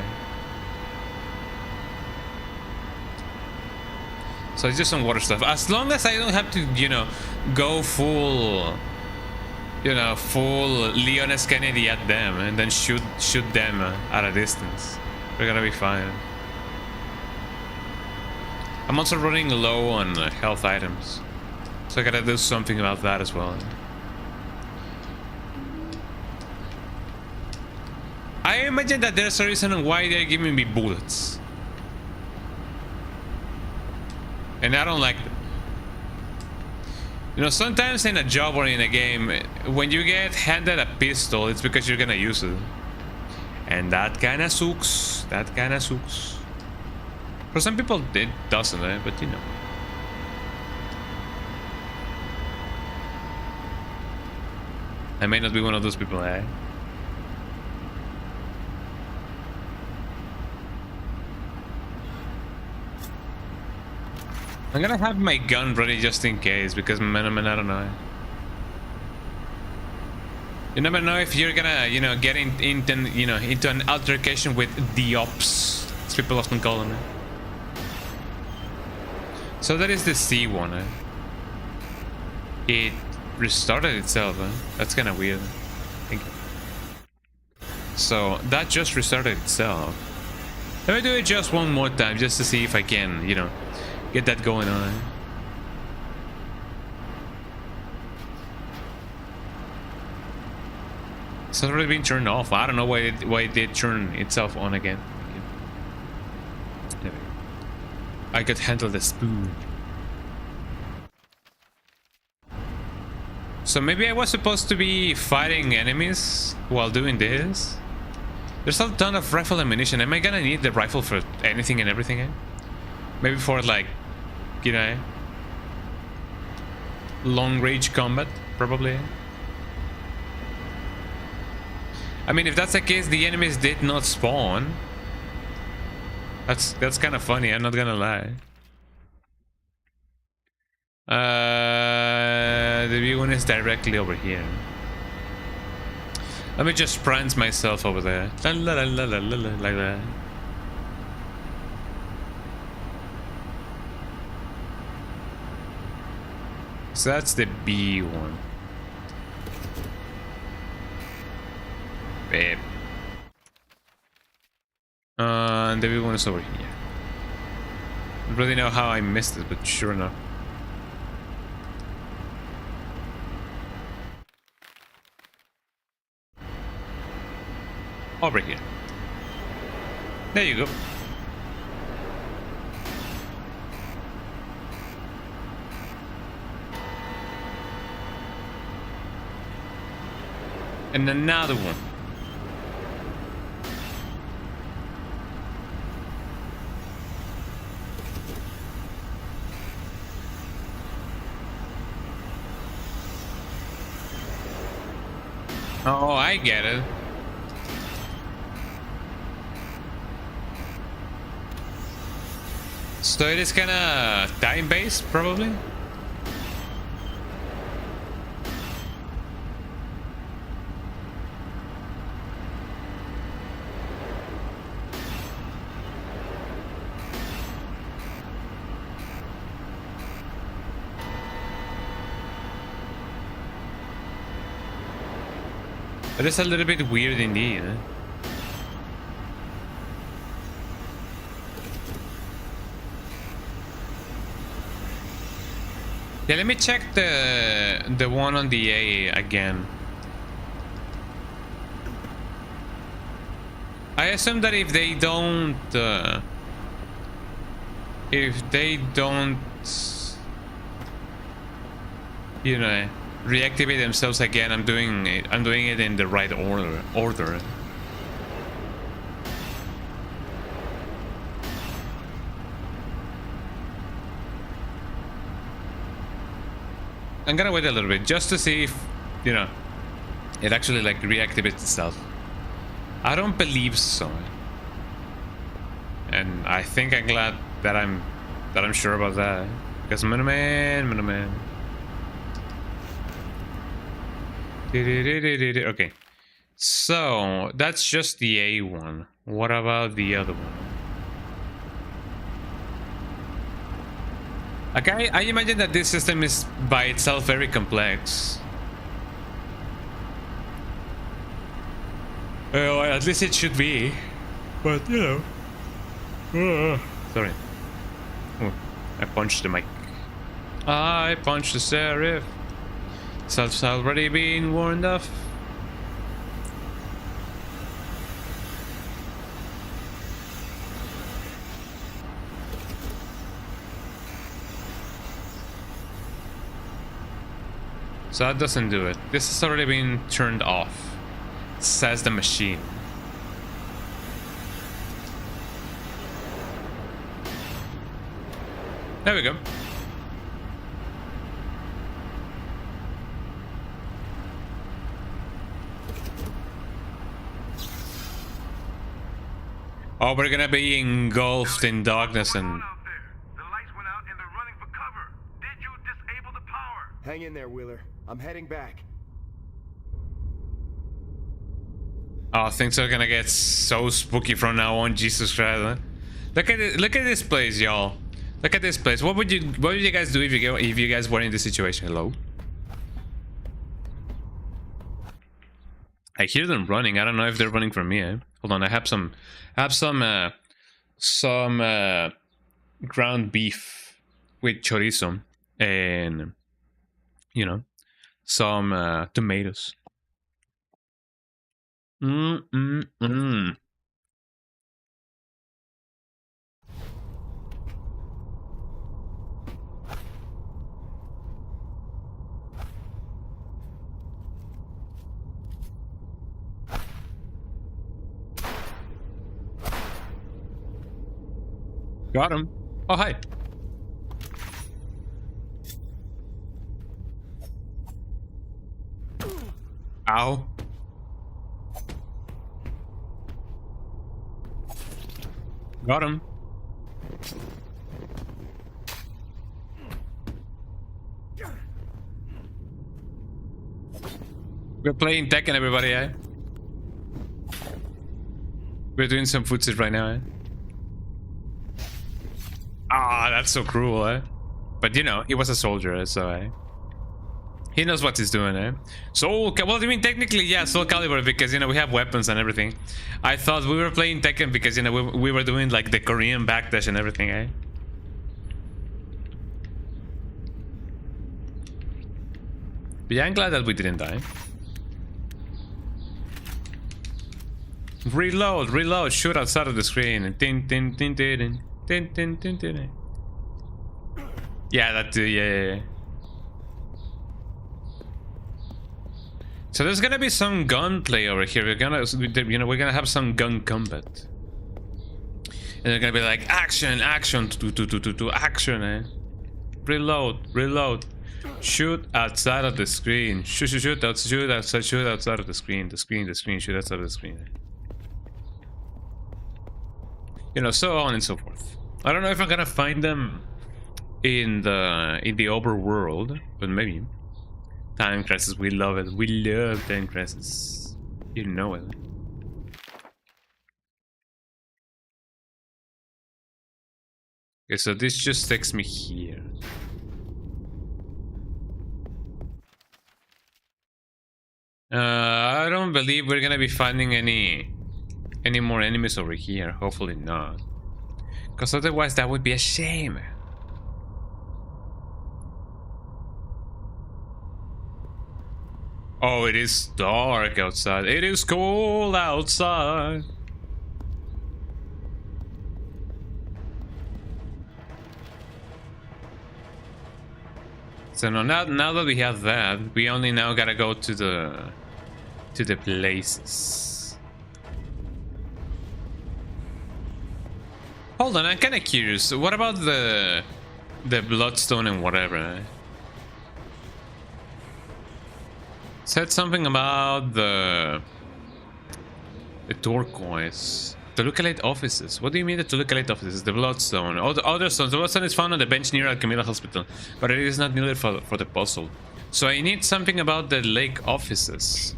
A: So it's just some water stuff. As long as I don't have to, you know, go full, you know, full Leon S. Kennedy at them and then shoot them at a distance, we're gonna be fine. I'm also running low on health items, so I gotta do something about that as well. I imagine that there's a reason why they're giving me bullets. And I don't like them. You know, sometimes in a job or in a game, when you get handed a pistol, it's because you're gonna use it. And that kinda sucks. That kinda sucks. For some people, it doesn't, but you know. I may not be one of those people, eh? I'm gonna have my gun ready just in case, because man, I don't know. You never know if you're gonna, you know, get into an altercation with the ops, as people often call them. So that is the C one. It restarted itself. That's kind of weird. Thank you. So that just restarted itself. Let me do it just one more time, just to see if I can, you know, get that going on. It's already been turned off. I don't know why it did turn itself on again. I could handle the spoon. So maybe I was supposed to be fighting enemies while doing this. There's a ton of rifle ammunition. Am I gonna need the rifle for anything and everything? Maybe for, like, you know, long range combat, probably. I mean, if that's the case, the enemies did not spawn. That's kind of funny, I'm not gonna lie. The view one is directly over here. Let me just prance myself over there. La, la, la, la, la, la, like that. So that's the B one. Babe. And the B one is over here. I don't really know how I missed it, but sure enough. Over here. There you go. And another one. Oh, I get it. So it is kind of time-based, probably? It is a little bit weird indeed. Yeah, let me check the one on the A again. I assume that if they don't you know, reactivate themselves again, I'm doing it in the right order. I'm gonna wait a little bit just to see if, you know, it actually like reactivates itself. I don't believe so, and I think I'm glad that I'm sure about that, because man. Okay. So, that's just the A one. What about the other one? Okay, I imagine that this system is by itself very complex. Well, at least it should be. But, you know. Sorry. Oh, I punched the mic. I punched the serif. Self's already been warned off. So that doesn't do it. This has already been turned off, says the machine. There we go. Oh, we're gonna be engulfed in darkness and...
E: The lights went out and they're running for cover. Did you disable the power?
B: Hang in there, Wheeler. I'm heading back.
A: Oh, things are gonna get so spooky from now on. Jesus Christ! Huh? Look at it! Look at this place, y'all. Look at this place. What would you guys do if you guys were in this situation? Hello. I hear them running. I don't know if they're running from me. Hold on. I have some ground beef with chorizo and, you know, some tomatoes. Got him. Oh, hi. Ow. Got him. We're playing Tekken, everybody, eh? We're doing some footsies right now, eh? Ah, that's so cruel, eh? But you know, he was a soldier, so he knows what he's doing, eh? Well, I mean, technically, yeah, Soul Calibur, because, you know, we have weapons and everything. I thought we were playing Tekken because, you know, we were doing, like, the Korean backdash and everything, eh? But yeah, I'm glad that we didn't die. Reload, shoot outside of the screen. Tin, tin, tin, tin, tin. Tin, tin, tin, tin. Yeah, that too, yeah. So there's gonna be some gunplay over here. We're gonna have some gun combat. And they're gonna be like, action, action, action, eh? Reload. Shoot outside of the screen. Shoot outside of the screen. The screen, shoot outside of the screen. You know, so on and so forth. I don't know if I'm gonna find them in the overworld, but maybe. Time Crisis, we love it. We love Time Crisis. You know it. Okay, so this just takes me here. I don't believe we're gonna be finding any more enemies over here. Hopefully not. Because otherwise that would be a shame. Oh, it is dark outside. It is cold outside. So now that we have that, we only now gotta go to the places. Hold on, I'm kind of curious. What about the bloodstone and whatever? Said something about the turquoise. To locate offices. What do you mean to locate offices? The bloodstone. Oh, the other stones. The bloodstone is found on the bench near Alchemilla Hospital, but it is not needed for the puzzle. So I need something about the lake offices.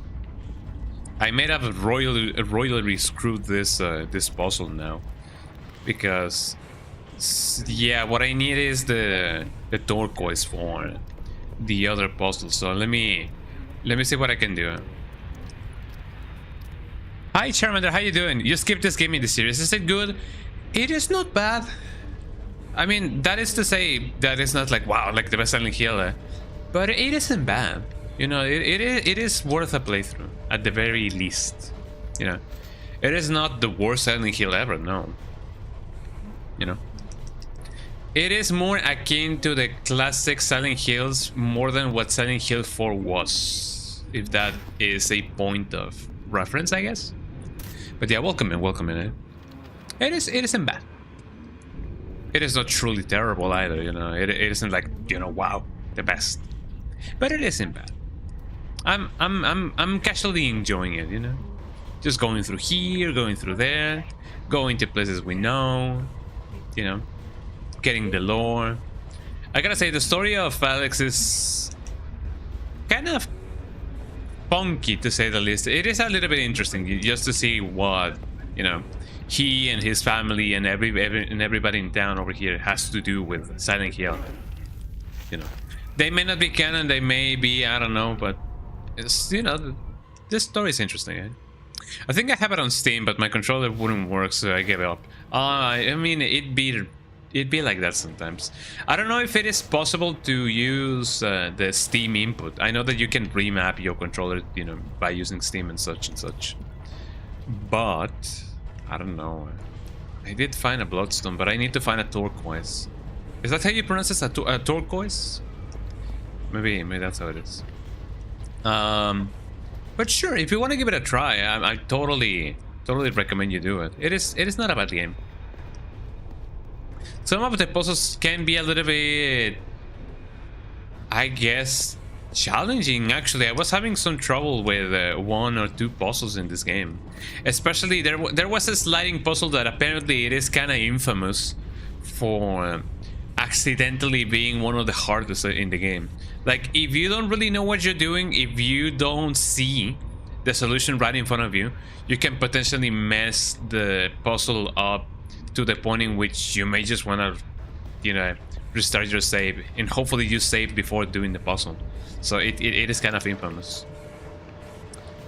A: I may have royally screwed this this puzzle now, because yeah, what I need is the turquoise for the other puzzle. So let me see what I can do. Hi Charmander, how you doing? You skipped this game in the series. Is it good? It is not bad. I mean, that is to say that it's not like wow, like the best Silent Hill, but it isn't bad. You know, it is worth a playthrough at the very least. You know, it is not the worst Silent Hill ever. No. You know, it is more akin to the classic Silent Hills more than what Silent Hill 4 was, if that is a point of reference, I guess. But yeah, welcome in. It isn't bad. It is not truly terrible either, you know. It isn't like, you know, wow, the best. But it isn't bad. I'm casually enjoying it, you know. Just going through here, going through there, going to places we know, you know, getting the lore. I gotta say, the story of Alex is kind of funky, to say the least. It is a little bit interesting just to see what, you know, he and his family and everybody in town over here has to do with Silent Hill. You know, they may not be canon, they may be, I don't know, but it's, you know, this story is interesting. Eh? I think I have it on Steam, but my controller wouldn't work, so I gave up. I mean, it'd be like that sometimes. I don't know if it is possible to use the Steam input. I know that you can remap your controller, you know, by using Steam and such, but I don't know. I did find a bloodstone, but I need to find a turquoise. Is that how you pronounce this? A turquoise? Maybe that's how it is. But sure, if you want to give it a try, I totally recommend you do it. It is not a bad game. Some of the puzzles can be a little bit, I guess, challenging. Actually, I was having some trouble with 1 or 2 puzzles in this game. Especially there was a sliding puzzle that apparently it is kind of infamous for accidentally being one of the hardest in the game. Like, if you don't really know what you're doing, if you don't see the solution right in front of you, you can potentially mess the puzzle up to the point in which you may just want to, you know, restart your save, and hopefully you save before doing the puzzle. So it is kind of infamous,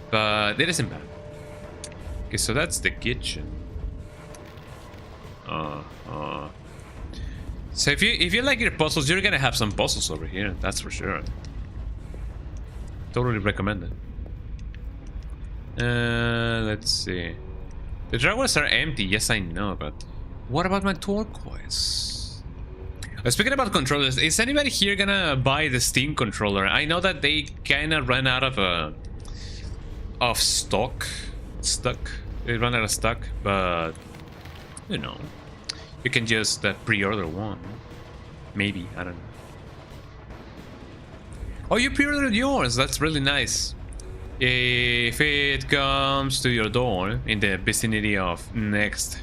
A: but it isn't bad. Okay, so that's the kitchen. So if you like your puzzles, you're gonna have some puzzles over here, that's for sure. Totally recommend it. Let's see. The drawers are empty, yes I know, but what about my turquoise? Speaking about controllers, is anybody here gonna buy the Steam controller? I know that they kinda ran out of stock. They ran out of stock, but you know, you can just pre-order one. Maybe, I don't know. Oh, you pre-ordered yours, that's really nice. If it comes to your door in the vicinity of next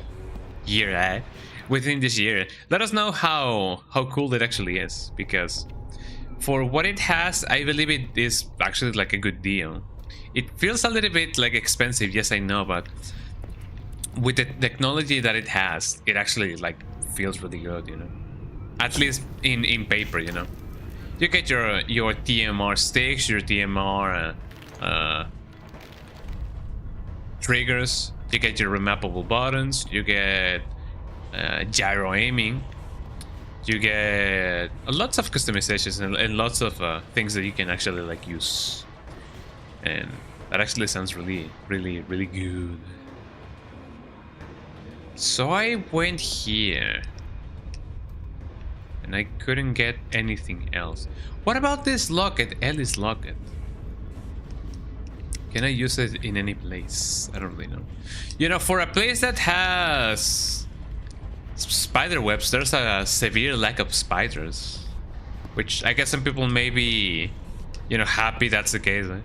A: year, within this year, let us know how cool it actually is, because for what it has, I believe it is actually like a good deal. It feels a little bit like expensive, yes I know, but with the technology that it has, it actually like feels really good, you know. At least in paper, you know. You get your TMR sticks, your TMR triggers, you get your remappable buttons, you get gyro aiming, you get lots of customizations and lots of things that you can actually like use, and that actually sounds really good. So I went here and I couldn't get anything else. What about this locket, Ellie's locket? Can I use it in any place? I don't really know. You know, for a place that has spider webs, there's a severe lack of spiders, which I guess some people may be, you know, happy that's the case, right?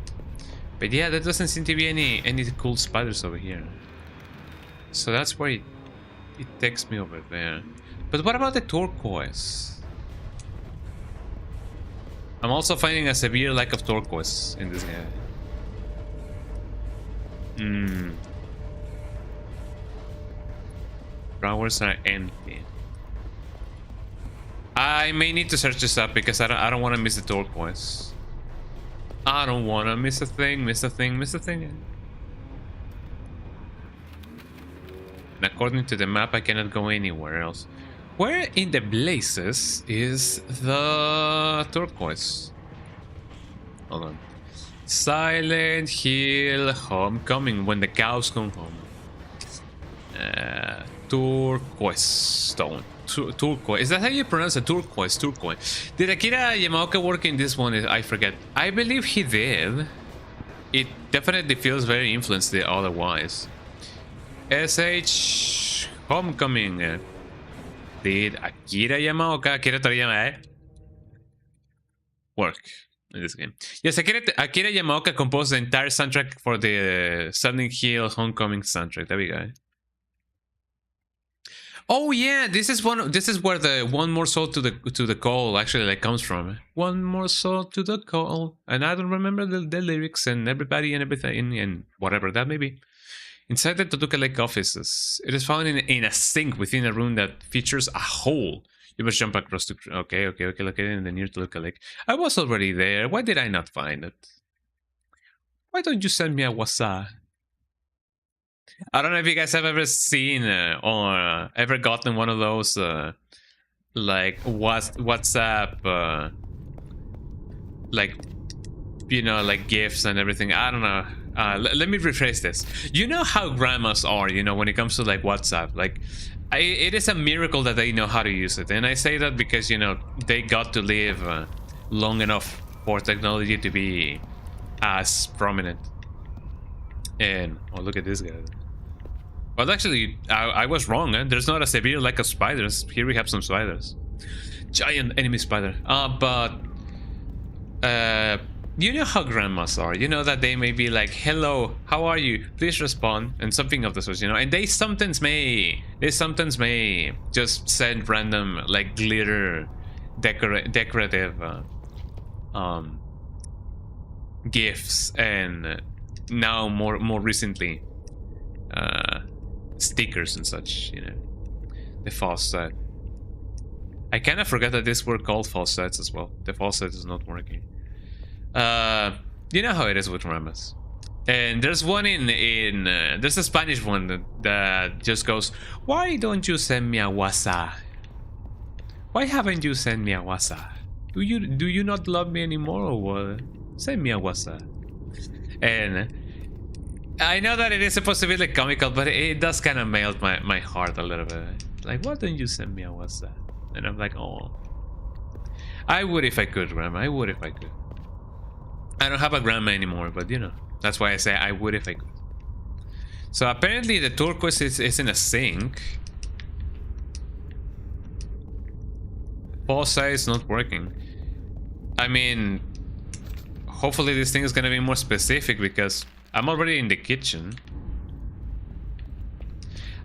A: But yeah, there doesn't seem to be any cool spiders over here. So that's why it takes me over there. But what about the turquoise? I'm also finding a severe lack of turquoise in this game. Flowers are empty. I may need to search this up because I don't want to miss the turquoise. I don't want to miss a thing, miss a thing, miss a thing. And according to the map, I cannot go anywhere else. Where in the blazes is the turquoise? Hold on. Silent Hill Homecoming, when the cows come home. Turquoise stone. Turquoise. Is that how you pronounce it? Turquoise. Turquoise. Did Akira Yamaoka work in this one? I forget. I believe he did. It definitely feels very influenced otherwise. SH Homecoming. Did Akira Yamaoka, Akira Toriyama, work in this game? Yes, Akira Yamaoka composed the entire soundtrack for the Silent Hill Homecoming soundtrack. There we go. Oh yeah, this is where the one more soul to the call actually like comes from. One more soul to the call, and I don't remember the lyrics and everybody and everything and whatever that may be. Inside the Toluca Lake offices, it is found in a sink within a room that features a hole. You must jump across to... Okay, located in the near Toluca Lake. I was already there. Why did I not find it? Why don't you send me a WhatsApp? I don't know if you guys have ever seen or ever gotten one of those like WhatsApp like, you know, like GIFs and everything. I don't know. Let me rephrase this. You know how grandmas are, you know, when it comes to like WhatsApp. Like, it is a miracle that they know how to use it. And I say that because, you know, they got to live long enough for technology to be as prominent. And, oh, look at this guy. Well, actually, I was wrong. There's not a severe lack of spiders. Here we have some spiders. Giant enemy spider. You know how grandmas are. You know that they may be like, hello, how are you? Please respond. And something of the sort, you know. And they sometimes may just send random, like, glitter decorative gifts. And now more recently, stickers and such, you know. The false set. I kind of forgot that these were called false sets as well. The false set is not working. You know how it is with grandmas. And there's one there's a Spanish one that just goes, why don't you send me a WhatsApp? Why haven't you sent me a WhatsApp? Do you not love me anymore or what? Send me a WhatsApp. And I know that it is supposed to be like comical, but it does kind of melt my heart a little bit. Like, why don't you send me a WhatsApp? And I'm like, oh, I would if I could, grandma. I would if I could. I don't have a grandma anymore, but you know, that's why I say I would if I could. So apparently the turquoise is in a sink. False size is not working. I mean, hopefully this thing is gonna be more specific because I'm already in the kitchen.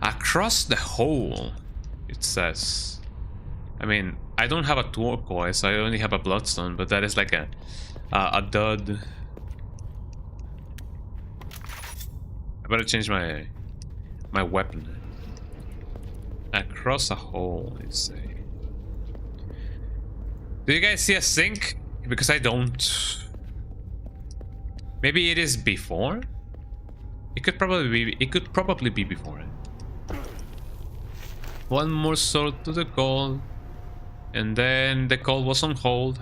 A: Across the hole, it says. I mean, I don't have a turquoise, I only have a bloodstone, but that is like a dud. I better change my weapon. Across a hole, let's say. Do you guys see a sink? Because I don't. Maybe it is before. It could probably be. It could probably be before. One more sword to the call, and then the call was on hold.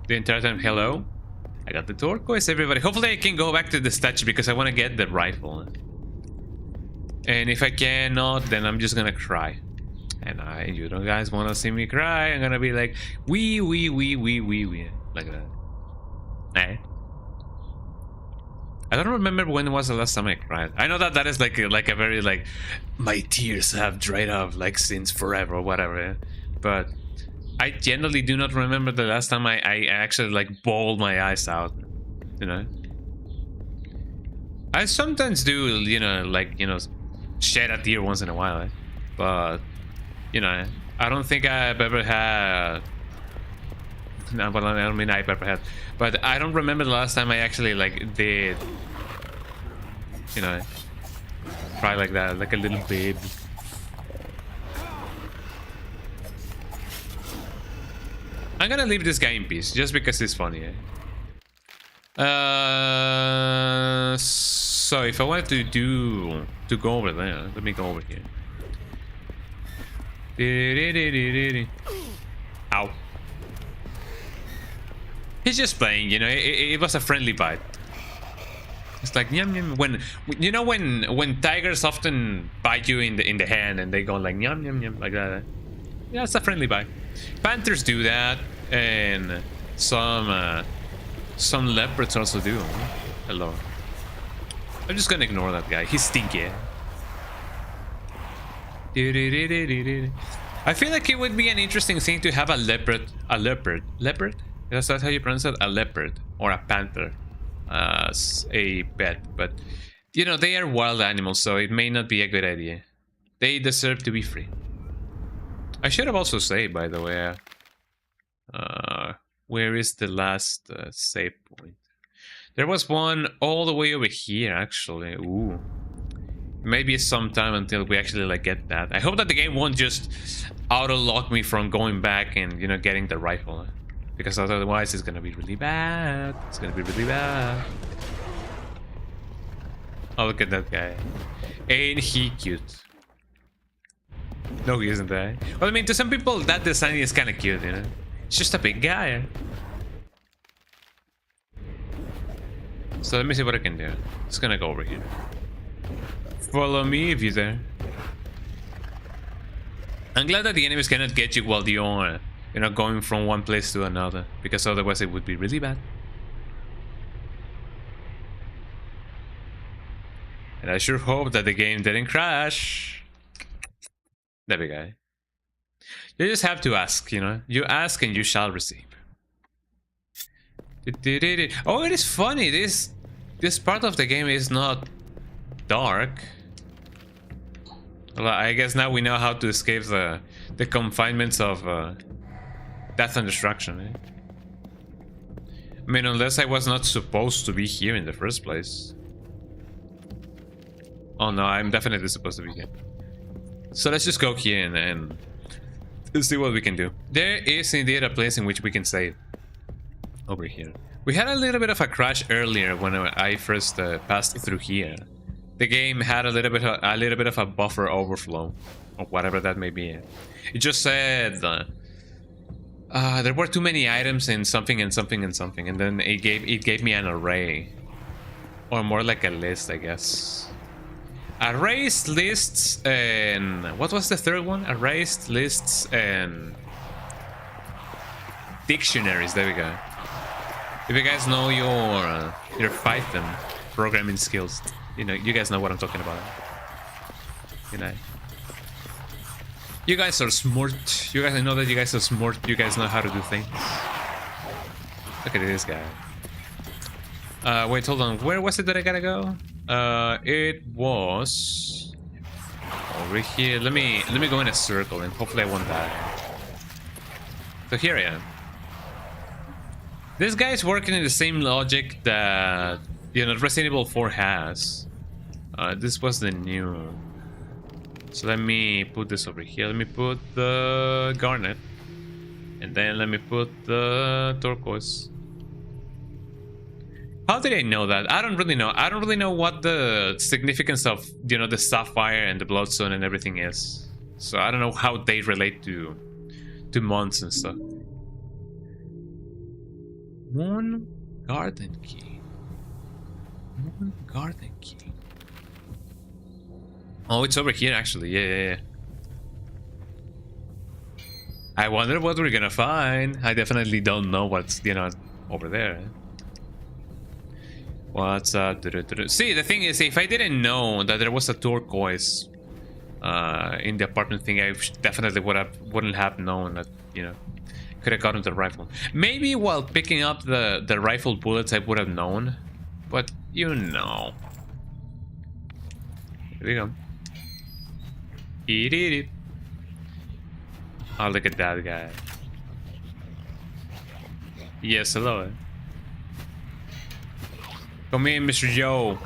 A: The entire time. Hello, I got the turquoise, everybody. Hopefully I can go back to the statue because I want to get the rifle. And if I cannot, then I'm just gonna cry. And you don't guys want to see me cry? I'm gonna be like, wee, like that. Eh? I don't remember when was the last time I cried. I know that is like a very like, my tears have dried up like since forever or whatever. Yeah? But I generally do not remember the last time I actually like bawled my eyes out. You know. I sometimes do, you know, like, you know, shed a tear once in a while. But you know, I don't think I've ever had No, well, I don't mean iPad perhaps, but I don't remember the last time I actually like did, you know, cry like that, like a little babe. I'm gonna leave this guy in peace just because it's funny. So if I wanted to go over there, let me go over here. Ow. He's just playing, you know. It was a friendly bite. It's like yum yum. When you know when tigers often bite you in the hand and they go like yum yum yum like that. Yeah, it's a friendly bite. Panthers do that, and some leopards also do. Hello. I'm just gonna ignore that guy. He's stinky. I feel like it would be an interesting thing to have a leopard. Leopard? Is that how you pronounce it? A leopard or a panther as a pet. But, you know, they are wild animals, so it may not be a good idea. They deserve to be free. I should have also saved, by the way. Where is the last save point? There was one all the way over here, actually. Ooh. Maybe some time until we actually like get that. I hope that the game won't just auto-lock me from going back and, you know, getting the rifle. Because otherwise it's gonna be really bad. It's gonna be really bad. Oh, look at that guy. Ain't he cute? No, he isn't, eh? Well, I mean, to some people, that design is kind of cute, you know? It's just a big guy. So let me see what I can do. Just gonna go over here. Follow me if you're there. I'm glad that the enemies cannot get you while you're, you know, going from one place to another, because otherwise it would be really bad. And I sure hope that the game didn't crash. There we go. You just have to ask, you know. You ask and you shall receive. Oh, it is funny. This part of the game is not dark. Well, I guess now we know how to escape the confinements of death and destruction. Eh? I mean, unless I was not supposed to be here in the first place. Oh no, I'm definitely supposed to be here. So let's just go here and see what we can do. There is indeed a place in which we can save. Over here. We had a little bit of a crash earlier when I first passed through here. The game had a little bit of a buffer overflow, or whatever that may be. It just said there were too many items in something and something and something, and then it gave me an array, or more like a list, I guess. Arrays, lists, and what was the third one? Arrays, lists, and dictionaries. There we go. If you guys know your Python programming skills, you know, you guys know what I'm talking about. You know, you guys are smart. You guys, I know that you guys are smart. You guys know how to do things. Look at this guy. Wait, hold on. Where was it that I gotta go? It was over here. Let me go in a circle and hopefully I won't die. So here I am. This guy is working in the same logic that, you know, Resident Evil 4 has. This was the new. So let me put this over here. Let me put the garnet, and then let me put the turquoise. How did I know that? I don't really know. I don't really know what the significance of, you know, the sapphire and the bloodstone and everything is. So I don't know how they relate to months and stuff. One garden key. One garden key. Oh, it's over here actually. Yeah. I wonder what we're gonna find. I definitely don't know what's, you know, over there. What's up? See, the thing is, if I didn't know that there was a turquoise in the apartment thing, I definitely wouldn't have known that, you know, could have gotten the rifle. Maybe while picking up the rifle bullets I would have known, but you know. Here we go. Eat it. Oh, look at that guy. Yes, hello. Come in, Mr. Joe.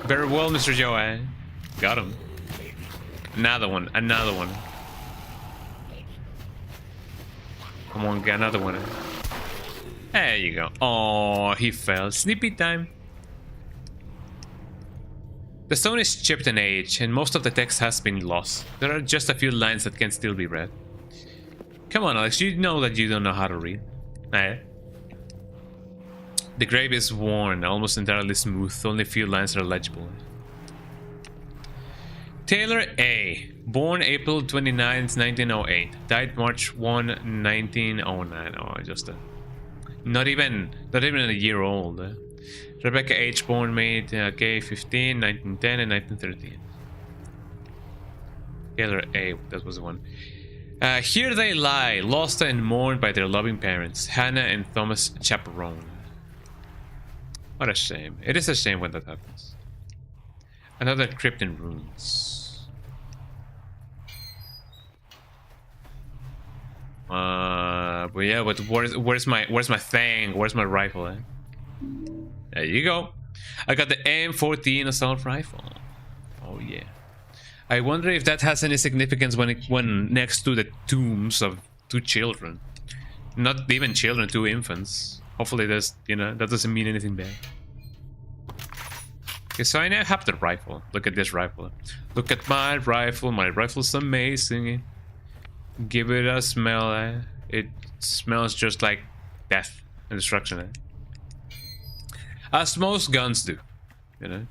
A: Very well, Mr. Joe, eh? Got him. Another one, another one. Come on, get another one. There you go. Oh, he fell. Sleepy time. The stone is chipped and aged, and most of the text has been lost. There are just a few lines that can still be read. Come on, Alex, you know that you don't know how to read. Eh? The grave is worn, almost entirely smooth. Only a few lines are legible. Taylor A. Born April 29, 1908. Died March 1, 1909. Oh, just not even a year old. Rebecca H. Born May 15, 1910 and 1913. Taylor A. That was the one. Here they lie, lost and mourned by their loving parents, Hannah and Thomas Chaperone. What a shame. It is a shame when that happens. Another crypt in ruins. But yeah, but where's my thing? Where's my rifle? Eh? There you go. I got the M14 assault rifle. Oh yeah. I wonder if that has any significance when next to the tombs of 2 children. Not even children, 2 infants. Hopefully there's, you know, that doesn't mean anything bad. Okay, so I now have the rifle. Look at this rifle. Look at my rifle. My rifle's amazing. Give it a smell. Eh? It smells just like death and destruction. Eh? As most guns do, you know.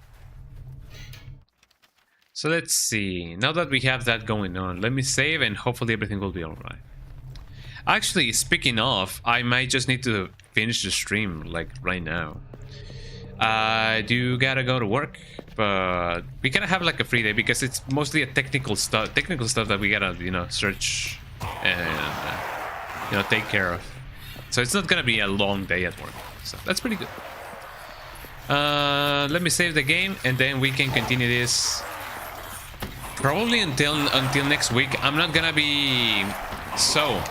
A: So let's see. Now that we have that going on, let me save and hopefully everything will be alright. Actually, speaking of, I might just need to finish the stream like right now. I do gotta go to work, but we gotta have like a free day because it's mostly a technical stuff that we gotta, you know, search and you know, take care of. So it's not gonna be a long day at work. So that's pretty good. Let me save the game and then we can continue this probably until next week. I'm not gonna be so.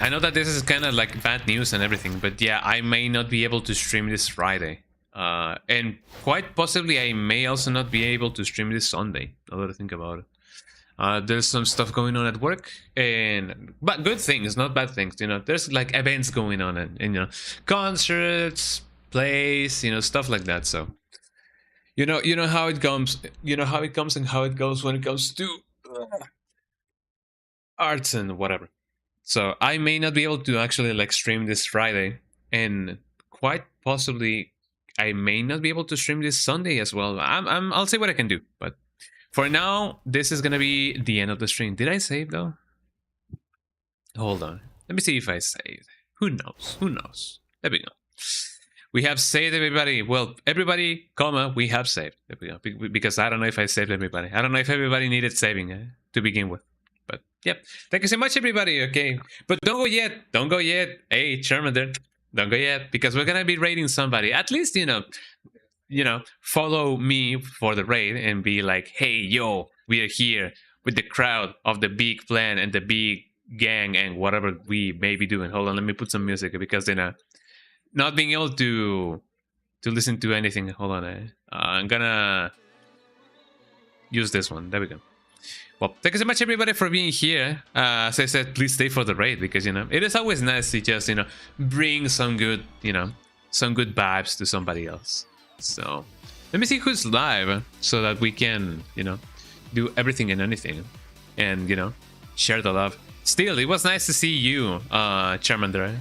A: I know that this is kind of like bad news and everything, but yeah, I may not be able to stream this Friday. And quite possibly I may also not be able to stream this Sunday, now that I think about it. There's some stuff going on at work, but good things, not bad things, you know. There's like events going on and you know, concerts, plays, you know, stuff like that. So you know how it comes, you know how it comes and how it goes when it comes to arts and whatever. So I may not be able to actually like stream this Friday, and quite possibly I may not be able to stream this Sunday as well. I'll see what I can do, but for now, this is gonna be the end of the stream. Did I save though? Hold on. Let me see if I saved. Who knows? Who knows? There we go. We have saved everybody. Well, everybody, comma, we have saved. There we go. Because I don't know if I saved everybody. I don't know if everybody needed saving to begin with. But yep. Thank you so much, everybody. Okay. But don't go yet. Don't go yet. Hey, Charmander. Don't go yet. Because we're gonna be raiding somebody. At least, you know, follow me for the raid and be like, hey, yo, we are here with the crowd of the big plan and the big gang and whatever we may be doing. Hold on, let me put some music because not being able to listen to anything. Hold on, I'm gonna use this one. There we go. Well, thank you so much, everybody, for being here. As I said, please stay for the raid because, you know, it is always nice to just, you know, bring some good, you know, some good vibes to somebody else. So let me see who's live so that we can, you know, do everything and anything and, you know, share the love. Still, it was nice to see you, Charmander.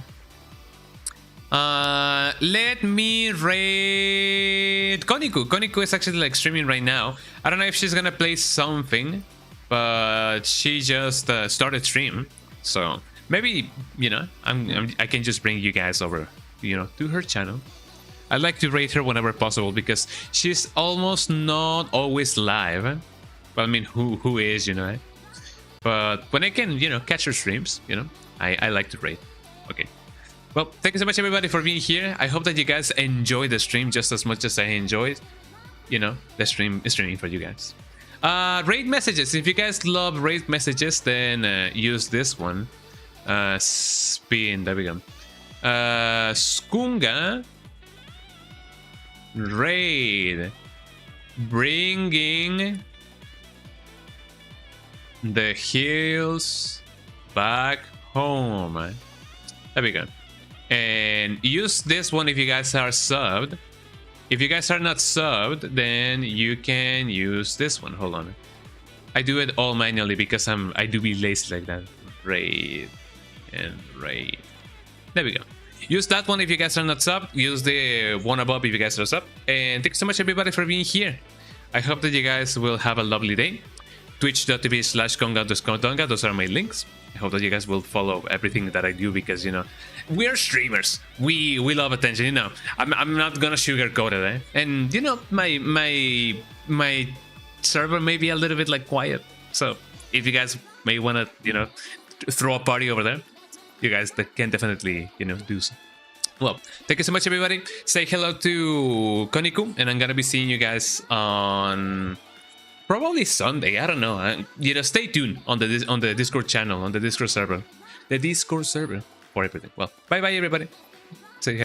A: Let me raid Koniku. Koniku is actually like streaming right now. I don't know if she's gonna play something, but she just started stream. So maybe, you know, I can just bring you guys over, you know, to her channel. I like to rate her whenever possible because she's almost not always live. Well, I mean, who is, you know? But when I can, you know, catch her streams, you know, I like to rate. Okay. Well, thank you so much, everybody, for being here. I hope that you guys enjoyed the stream just as much as I enjoyed, you know, the streaming for you guys. Raid messages. If you guys love raid messages, then use this one. Spin. There we go. Skunga raid, bringing the hills back home. There we go. And use this one if you guys are subbed. If you guys are not subbed, then you can use this one. Hold on. I do it all manually because I do be lazy like that. Raid and raid. There we go. Use that one if you guys are not subbed. Use the one above if you guys are subbed. And thanks so much everybody for being here. I hope that you guys will have a lovely day. Twitch.tv/conga_donga. Those are my links. I hope that you guys will follow everything that I do because, you know, we're streamers. We love attention, you know. I'm not gonna sugarcoat it, eh? And you know, my server may be a little bit like quiet. So if you guys may wanna, you know, throw a party over there, you guys can definitely, you know, do so. Well, thank you so much everybody. Say hello to Koniku, and I'm gonna be seeing you guys on probably Sunday. I don't know. You know, stay tuned on the Discord channel, on the Discord server, for everything. Well, bye bye everybody.